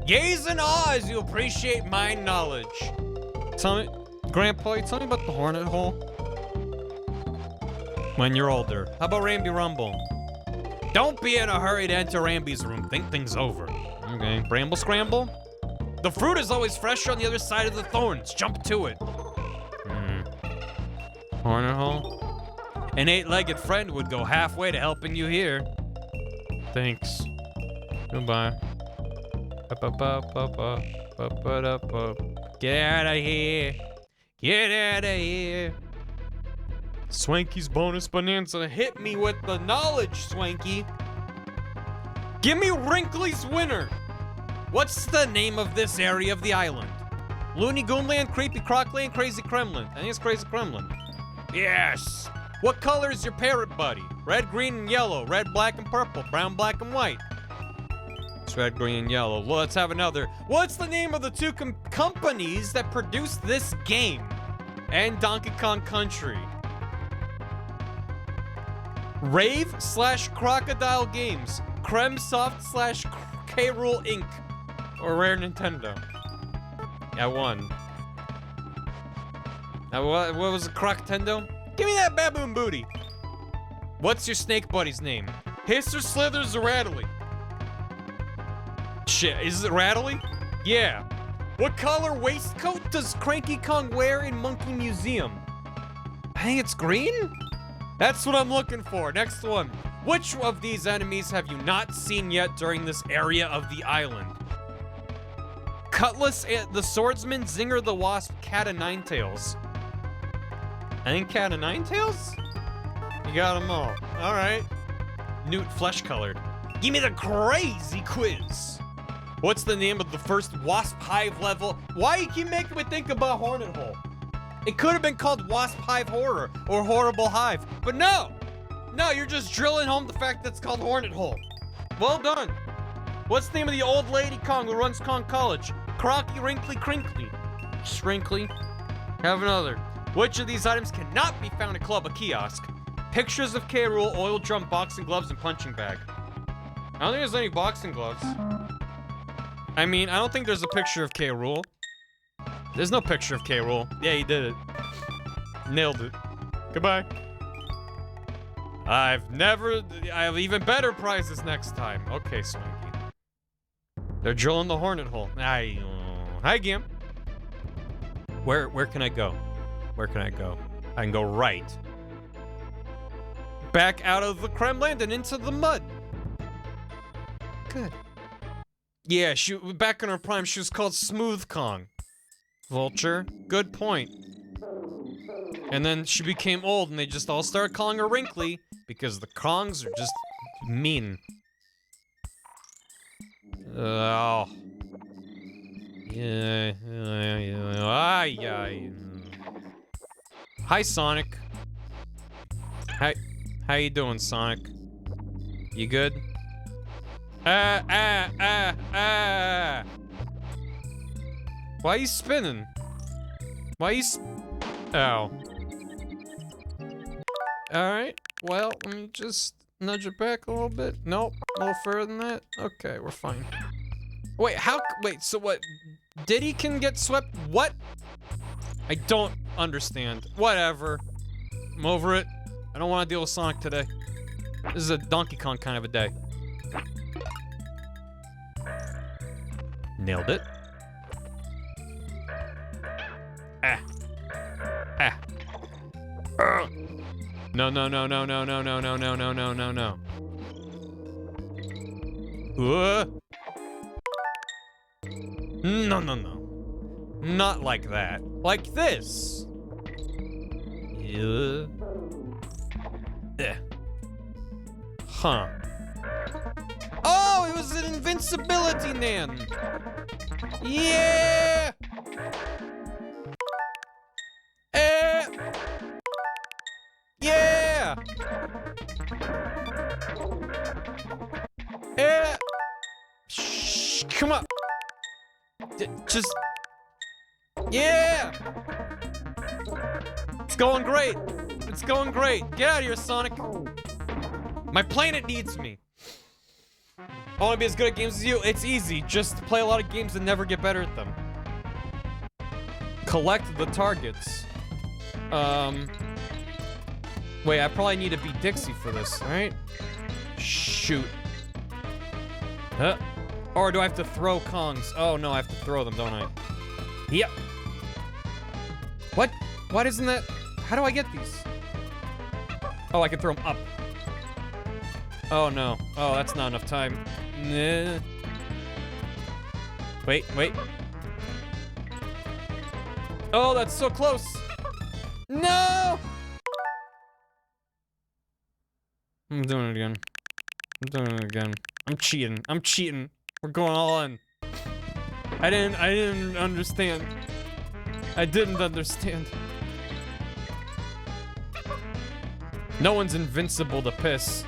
Gaze in awe as you appreciate my knowledge. Tell me, Grandpa, tell me about the Hornet Hole. When you're older. How about Ramby Rumble? Don't be in a hurry to enter Ramby's room. Think things over. Okay, Bramble Scramble? The fruit is always fresher on the other side of the thorns. Jump to it. Hornet Hole? An 8-legged friend would go halfway to helping you here. Thanks. Goodbye. Get out of here. Get out of here. Swanky's bonus bonanza. Hit me with the knowledge, Swanky. Give me Wrinkly's winner. What's the name of this area of the island? Looney Goonland, Creepy Crockland, Crazy Kremlin. I think it's Crazy Kremlin. Yes. What color is your parrot buddy? Red, green, and yellow. Red, black, and purple. Brown, black, and white. It's red, green, and yellow. Well, let's have another. What's the name of the two companies that produced this game and Donkey Kong Country? Rave/Crocodile Games. Kremsoft/K-Rool Inc. Or Rare Nintendo. I won. What was it, Croctendo? Give me that baboon booty. What's your snake buddy's name? Hisser, Slithers, or Rattly? Shit, is it Rattly? Yeah. What color waistcoat does Cranky Kong wear in Monkey Museum? I think it's green? That's what I'm looking for. Next one. Which of these enemies have you not seen yet during this area of the island? Cutlass the Swordsman, Zinger the Wasp, Cat of Nine Tails. I think Cat of Nine Tails? You got them all. All right. Newt flesh colored. Give me the crazy quiz. What's the name of the first Wasp Hive level? Why you keep making me think about Hornet Hole? It could have been called Wasp Hive Horror or Horrible Hive, but no! No, you're just drilling home the fact that it's called Hornet Hole. Well done. What's the name of the old lady Kong who runs Kong College? Crocky, Wrinkly, Crinkly. Shrinkly. Have another. Which of these items cannot be found at Club or Kiosk? Pictures of K-Rool, oil drum, boxing gloves, and punching bag. I don't think there's any boxing gloves. I mean, I don't think there's a picture of K-Rool. There's no picture of K-Rool. Yeah, he did it. Nailed it. Goodbye. I have even better prizes next time. Okay, Swanky. They're drilling the Hornet Hole. Hi, Gim. Where can I go? Where can I go? I can go right. Back out of the Kremland and into the mud. Good. Yeah, back in her prime, she was called Smooth Kong. Vulture. Good point. And then she became old and they just all started calling her Wrinkly because the Kongs are just mean. Oh. Yeah. Hi, Sonic. Hi. How you doing, Sonic? You good? Why are you spinning? Why are you Oh. Alright, well, let me just Nudge it back a little bit. Nope. A little further than that. Okay, we're fine. Wait, how? Wait, so what? Diddy can get swept? What? I don't understand. Whatever. I'm over it. I don't want to deal with Sonic today. This is a Donkey Kong kind of a day. Nailed it. Ah. Ah. No, no, no, no, no, no, no, no, no, no, no, no, no. No, no, no. Not like that. Like this. Yeah. Huh. Oh, it was an invincibility man. Yeah. Yeah. Shh, come on. Just. Yeah. It's going great. It's going great. Get out of here, Sonic. My planet needs me. I want to be as good at games as you. It's easy. Just play a lot of games and never get better at them. Collect the targets. Wait, I probably need to beat Dixie for this, right? Shoot. Or do I have to throw Kongs? Oh, no, I have to throw them, don't I? Yep. What? Why isn't that? How do I get these? Oh, I can throw them up. Oh, no. Oh, that's not enough time. Nah. Wait, wait. Oh, that's so close. No! I'm doing it again. I'm doing it again. I'm cheating. I'm cheating. We're going all in. I didn't understand. I didn't understand. No one's invincible to piss.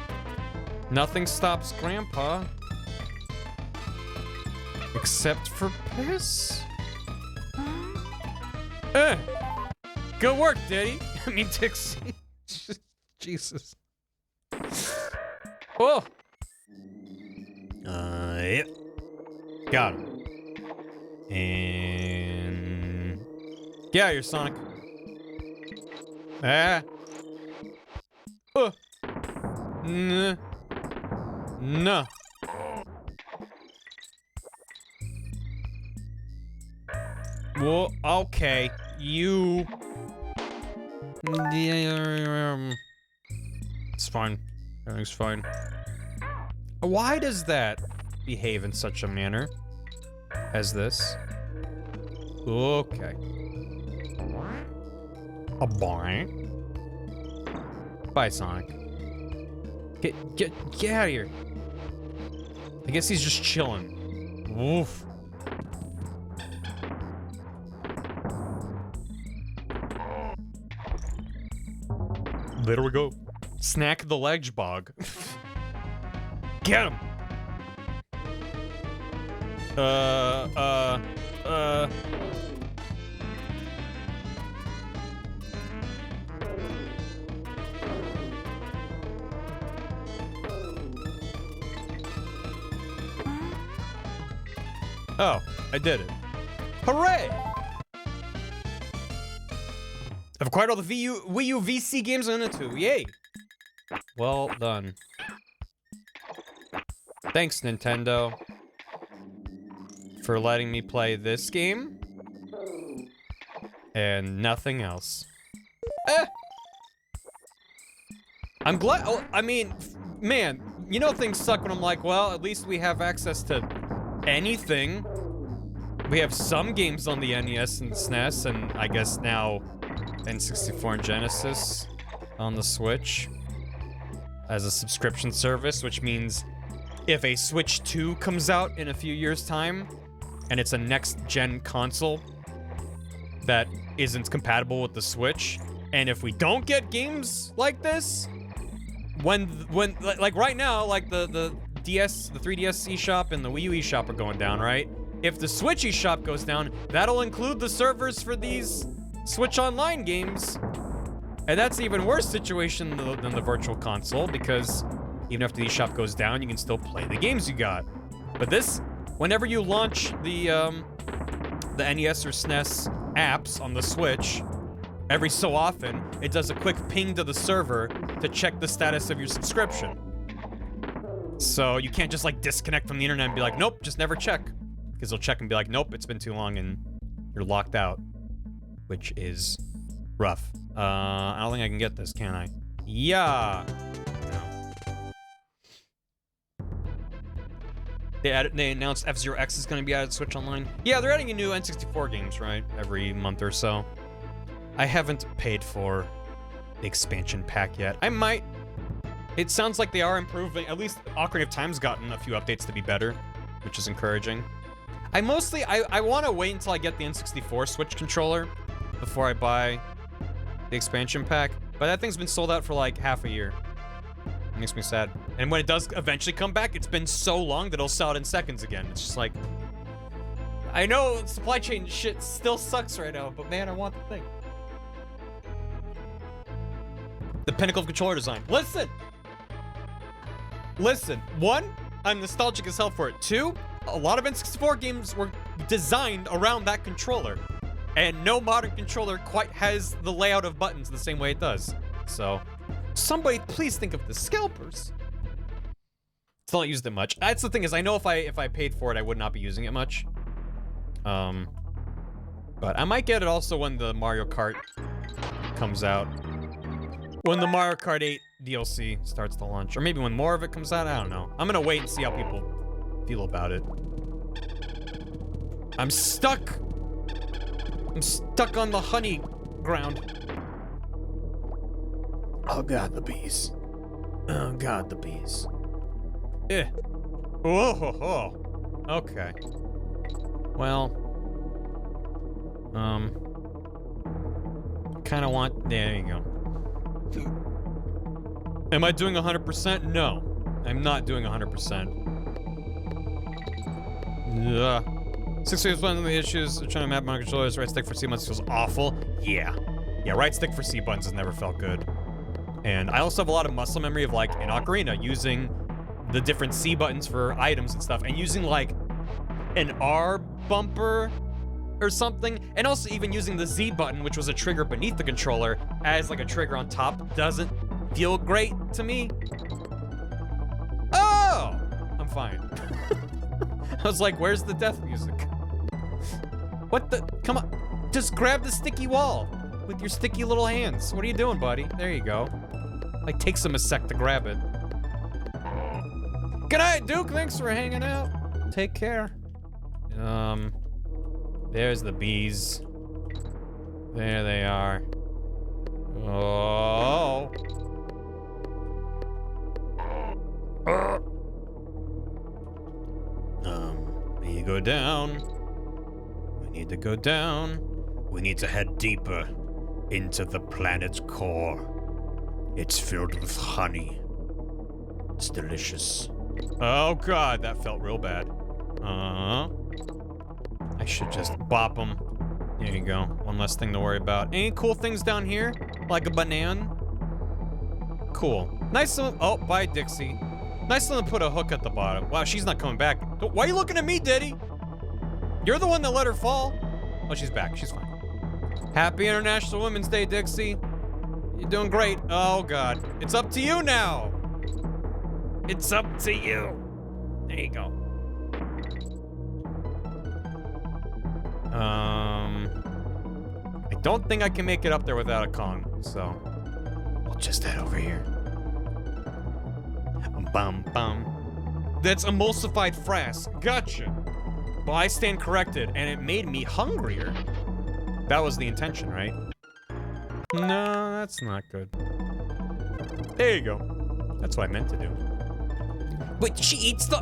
Nothing stops Grandpa. Except for piss? Good work, Diddy. I mean, Dixie. Jesus. Oh! Yep. Got him. And... Get out of here, Sonic. Ah. Nah. No. Well, okay. You... It's fine. Everything's fine. Why does that behave in such a manner as this? Okay. A boy. Bye, Sonic. Get out of here. I guess he's just chilling. Woof. There we go. Snack the ledge bog. Get him! Oh, I did it. Hooray! I've acquired all the Wii U VC games I'm into. Yay! Well done. Thanks, Nintendo, for letting me play this game and nothing else. I'm glad. Oh, I mean, man, you know things suck when I'm like, well, at least we have access to anything. We have some games on the NES and SNES, and I guess now N64 and Genesis on the Switch as a subscription service, which means if a Switch 2 comes out in a few years' time, and it's a next-gen console that isn't compatible with the Switch, and if we don't get games like this, like right now, like the DS, the 3DS eShop and the Wii U eShop are going down, right? If the Switch eShop goes down, that'll include the servers for these Switch Online games. And that's an even worse situation than the Virtual Console, because Even after the eShop goes down, you can still play the games you got. But this, whenever you launch the NES or SNES apps on the Switch, every so often, it does a quick ping to the server to check the status of your subscription. So you can't just like disconnect from the internet and be like, nope, just never check. Because they'll check and be like, nope, it's been too long and you're locked out. Which is rough. I don't think I can get this, can I? Yeah. No. They announced F-Zero X is going to be added to Switch Online. Yeah, they're adding a new N64 games, right? Every month or so. I haven't paid for the expansion pack yet. I might. It sounds like they are improving. At least Ocarina of Time's gotten a few updates to be better, which is encouraging. I want to wait until I get the N64 Switch controller before I buy the expansion pack. But that thing's been sold out for like half a year. It makes me sad. And when it does eventually come back, it's been so long that it'll sell it in seconds again. It's just like, I know supply chain shit still sucks right now, but man, I want the thing. The pinnacle of controller design. Listen, one, I'm nostalgic as hell for it. Two, a lot of N64 games were designed around that controller. And no modern controller quite has the layout of buttons the same way it does. So, somebody please think of the scalpers. Still not used it much. That's the thing is, I know if I paid for it, I would not be using it much. But I might get it also when the Mario Kart comes out. When the Mario Kart 8 DLC starts to launch. Or maybe when more of it comes out, I don't know. I'm gonna wait and see how people feel about it. I'm stuck! I'm stuck on the honey ground. Oh god, the bees. Oh god, the bees. Eh. Whoa, ho, ho. Okay. Well. Kinda want... There you go. Am I doing 100%? No. I'm not doing 100%. Ugh. 6 is one of the issues of trying to map my controllers. Right stick for C buttons feels awful. Yeah. Yeah, right stick for C buttons has never felt good. And I also have a lot of muscle memory of, like, in Ocarina, using the different C buttons for items and stuff, and using, like, an R bumper or something, and also even using the Z button, which was a trigger beneath the controller, as, like, a trigger on top, doesn't feel great to me. Oh! I'm fine. I was like, where's the death music? What the? Come on. Just grab the sticky wall with your sticky little hands. What are you doing, buddy? There you go. Like, takes him a sec to grab it. Good night, Duke. Thanks for hanging out. Take care. There's the bees. There they are. Oh. We need to go down. We need to go down. We need to head deeper into the planet's core. It's filled with honey. It's delicious. Oh god, that felt real bad. I should just bop them. There you go. One less thing to worry about. Any cool things down here? Like a banan? Cool. Nice of them. Oh, bye, Dixie. Nice of them to put a hook at the bottom. Wow, she's not coming back. Why are you looking at me, Diddy? You're the one that let her fall. Oh, she's back. She's fine. Happy International Women's Day, Dixie. You're doing great. Oh, God. It's up to you now. It's up to you. There you go. I don't think I can make it up there without a Kong, so we'll just head over here. Bum bum. That's emulsified frass. Gotcha. Well, I stand corrected, and it made me hungrier. That was the intention, right? No, that's not good. There you go. That's what I meant to do. Wait, she eats the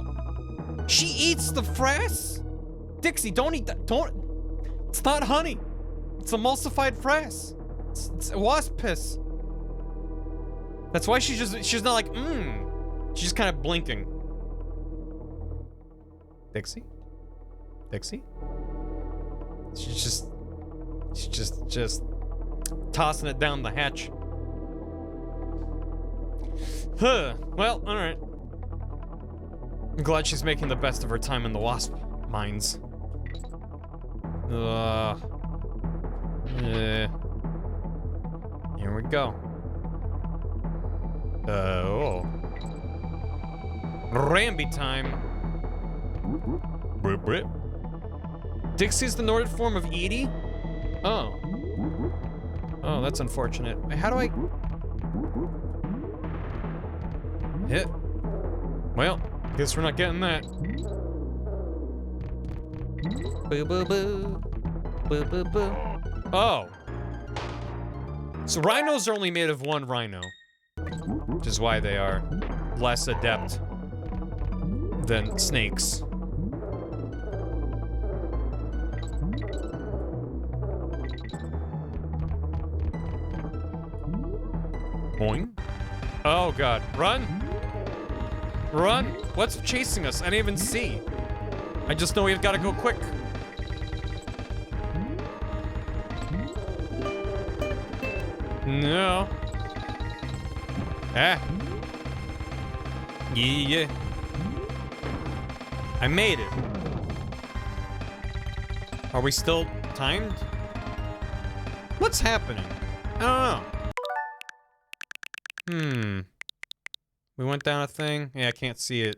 frass? Dixie, don't eat that. Don't. It's not honey. It's emulsified frass. It's wasp piss. That's why she's not like, She's just kind of blinking. Dixie? Dixie? She's just tossing it down the hatch. Huh. Well, alright. I'm glad she's making the best of her time in the wasp mines. Yeah. Here we go. Oh. Ramby time. Brip, brip. Dixie's the Nordic form of Edie? Oh. Oh, that's unfortunate. How do I... Hit. Well, guess we're not getting that. Boo, boo, boo. Boo, boo, boo. Oh. So rhinos are only made of one rhino. Which is why they are less adept than snakes. Boing. Oh god. Run! Run! What's chasing us? I didn't even see. I just know we've got to go quick. No. Ah. Yeah. I made it. Are we still timed? What's happening? I don't know. We went down a thing? Yeah, I can't see it.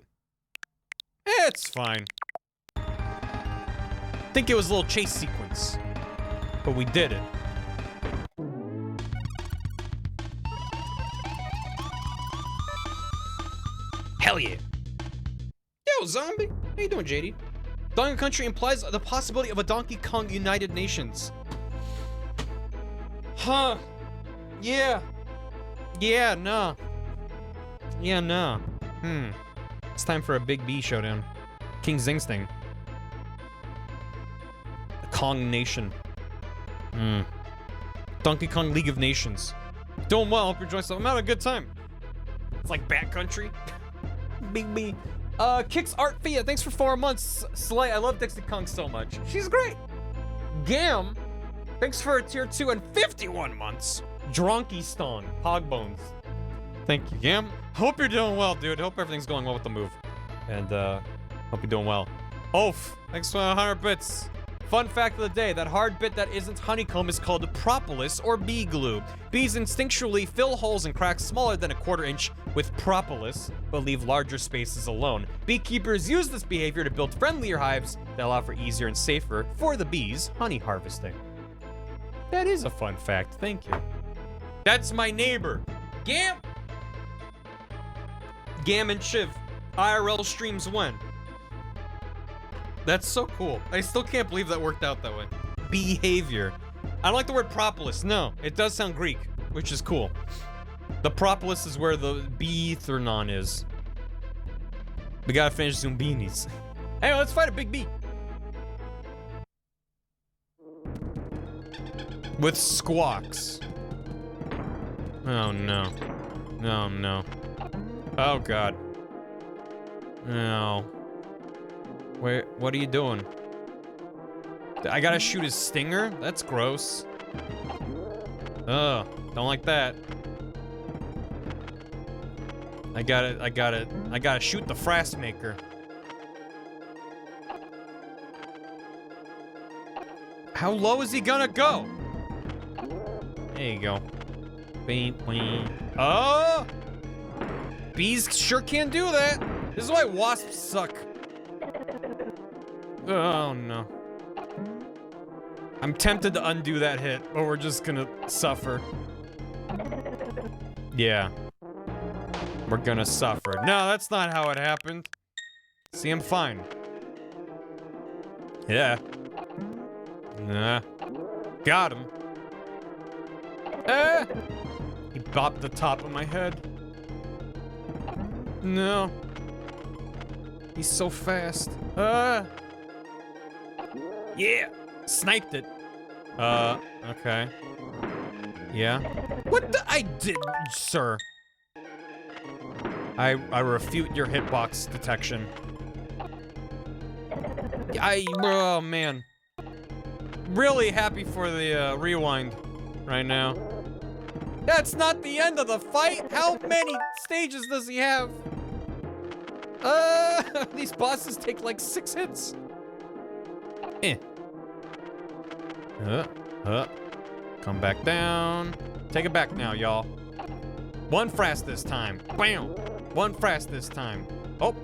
It's fine. I think it was a little chase sequence. But we did it. Hell yeah. Yo, zombie. How you doing, JD? Donkey Country implies the possibility of a Donkey Kong United Nations. Huh. Yeah. Yeah, no. Yeah, no. It's time for a Big B showdown. King Zing's thing. The Kong Nation. Donkey Kong League of Nations. Doing well, hope you're enjoying yourself. I'm having a good time. It's like Bat Country. Big B. Kix Art Fia, thanks for 4 months. Slay, I love Dixie Kong so much. She's great. Gam, thanks for a tier 2 and 51 months. Dronky Stone, Hogbones. Thank you, Gam. Hope you're doing well, dude. Hope everything's going well with the move. And, hope you're doing well. Oaf, thanks for 100 bits. Fun fact of the day, that hard bit that isn't honeycomb is called propolis or bee glue. Bees instinctually fill holes and cracks smaller than a 1/4 inch with propolis, but leave larger spaces alone. Beekeepers use this behavior to build friendlier hives that allow for easier and safer for the bees honey harvesting. That is a fun fact, thank you. That's my neighbor, Gam. Gam and Shiv, IRL streams when? That's so cool. I still can't believe that worked out that way. Behavior. I don't like the word propolis. No, it does sound Greek, which is cool. The propolis is where the Beethernon is. We gotta finish Zumbinis. Anyway, let's fight a big B. With squawks. Oh no. Oh no. Oh god. No. Wait, what are you doing? I gotta shoot his stinger? That's gross. Ugh, don't like that. I gotta shoot the frass maker. How low is he gonna go? There you go. Beep, beep. Oh! Bees sure can't do that. This is why wasps suck. Oh no. I'm tempted to undo that hit, but we're just gonna suffer. Yeah. We're gonna suffer. No, that's not how it happened. See, I'm fine. Yeah. Nah. Got him. Ah! He bopped the top of my head. No. He's so fast. Ah! Yeah! Sniped it. Okay. Yeah. What the? I did, sir. I refute your hitbox detection. Oh man. Really happy for the rewind right now. That's not the end of the fight. How many stages does he have? These bosses take like 6 hits. Come back down. Take it back now, y'all. 1 frass this time. Bam. 1 frass this time. Oh.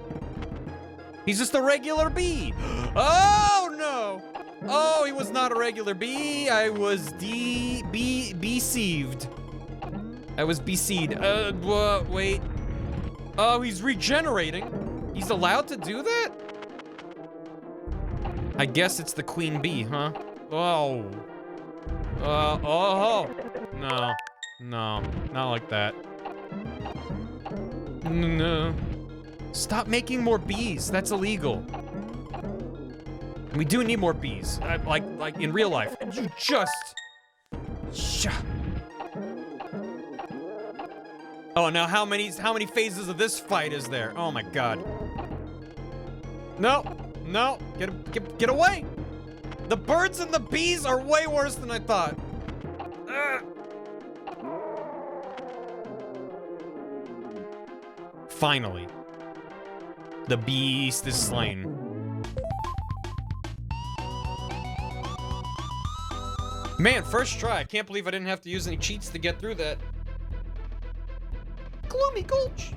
He's just a regular bee. Oh, no. Oh, he was not a regular bee. I was deceived. I was besieged. Wait. Oh, he's regenerating. He's allowed to do that? I guess it's the queen bee, huh? Oh. Oh. No. No, not like that. No. Stop making more bees. That's illegal. We do need more bees. Like in real life. You just... Oh, now how many phases of this fight is there? Oh my god. No. No. Get away. The birds and the bees are way worse than I thought. Finally. The beast is slain. Man, first try. I can't believe I didn't have to use any cheats to get through that. Gloomy Gulch.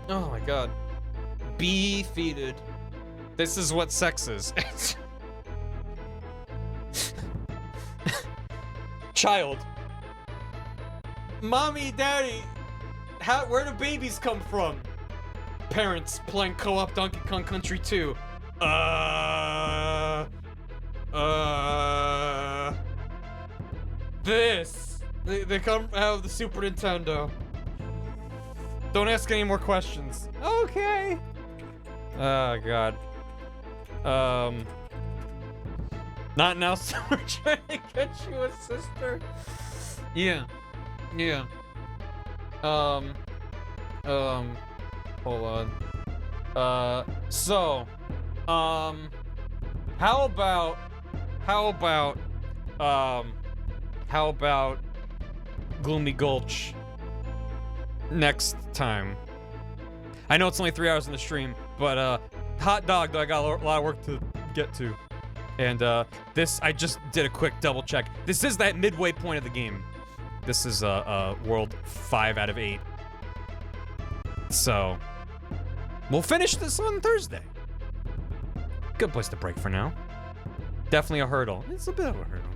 Oh my god. Defeated. This is what sex is. Child. Mommy, daddy. Where do babies come from? Parents playing co-op Donkey Kong Country 2. This. They come out of the Super Nintendo. Don't ask any more questions. Okay. Oh, God. Not now, so we're trying to get you a sister. Yeah. Yeah. Hold on. How about Gloomy Gulch next time? I know it's only 3 hours in the stream, but, hot dog, though, I got a lot of work to get to. And, this, I just did a quick double check. This is that midway point of the game. This is, world 5 out of 8. So, we'll finish this on Thursday. Good place to break for now. Definitely a hurdle. It's a bit of a hurdle.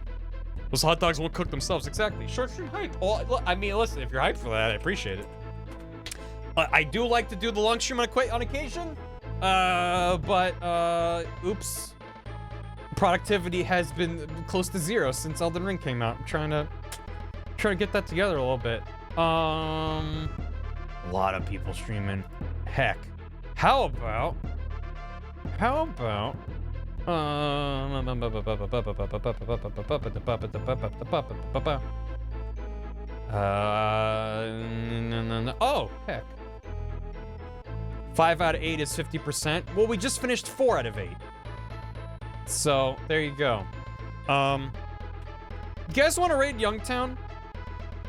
Those hot dogs won't cook themselves, exactly. Short stream hype. Well, I mean, listen, if you're hyped for that, I appreciate it. I do like to do the long stream on occasion. Oops. Productivity has been close to 0 since Elden Ring came out. I'm trying to get that together a little bit. A lot of people streaming. Heck. How about oh, heck. 5 out of 8 is 50%. Well, we just finished 4 out of 8. So, there you go. You guys want to raid Youngtown?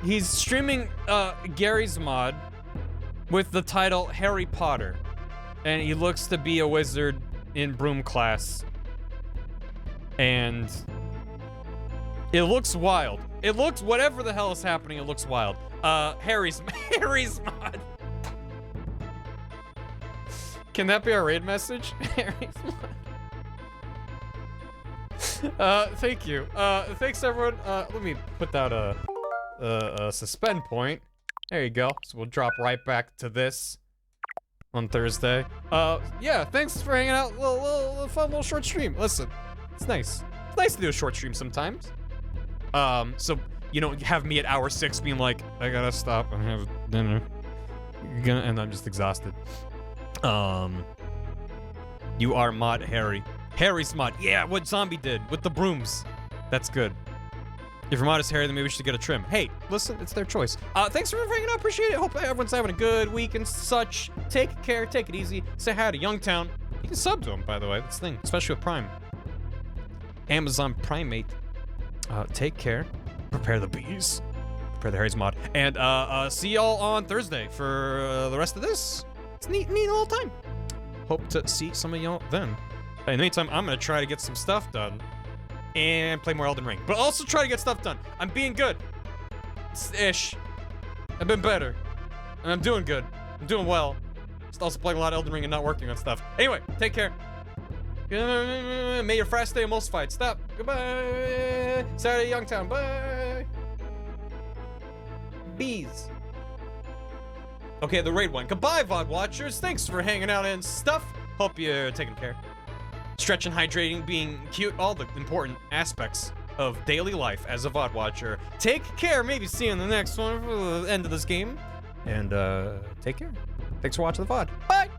He's streaming Gary's mod with the title Harry Potter. And he looks to be a wizard in broom class. And it looks wild. It looks, whatever the hell is happening, it looks wild. Harry's mod. Can that be our raid message? Harry's mod. Thank you. Thanks everyone. Let me put that a suspend point. There you go. So we'll drop right back to this on Thursday. Yeah, thanks for hanging out. Little fun little short stream. Listen, it's nice. It's nice to do a short stream sometimes. So you don't have me at hour 6 being like, I gotta stop and have dinner. And I'm just exhausted. You are mod Harry. Harry's mod. Yeah, what Zombie did with the brooms. That's good. If your mod is Harry, then maybe we should get a trim. Hey, listen, it's their choice. Thanks for hanging out. Appreciate it. Hope everyone's having a good week and such. Take care. Take it easy. Say hi to Youngtown. You can sub to him, by the way. That's the thing, especially with Prime. Amazon Primate. Take care. Prepare the bees. Per the Harry's mod. And see y'all on Thursday for the rest of this. It's neat little time. Hope to see some of y'all then. In the meantime, I'm gonna try to get some stuff done and play more Elden Ring, but also try to get stuff done. I'm being good. Ish. I've been better. And I'm doing good. I'm doing well. Just also playing a lot of Elden Ring and not working on stuff. Anyway, take care. May your fast stay emulsified. Stop. Goodbye. Saturday, Youngtown. Bye. Bees. Okay, the raid one. Goodbye, VOD watchers. Thanks for hanging out and stuff. Hope you're taking care. Stretching, hydrating, being cute, all the important aspects of daily life as a VOD watcher. Take care. Maybe see you in the next one for the end of this game. And take care. Thanks for watching the VOD. Bye.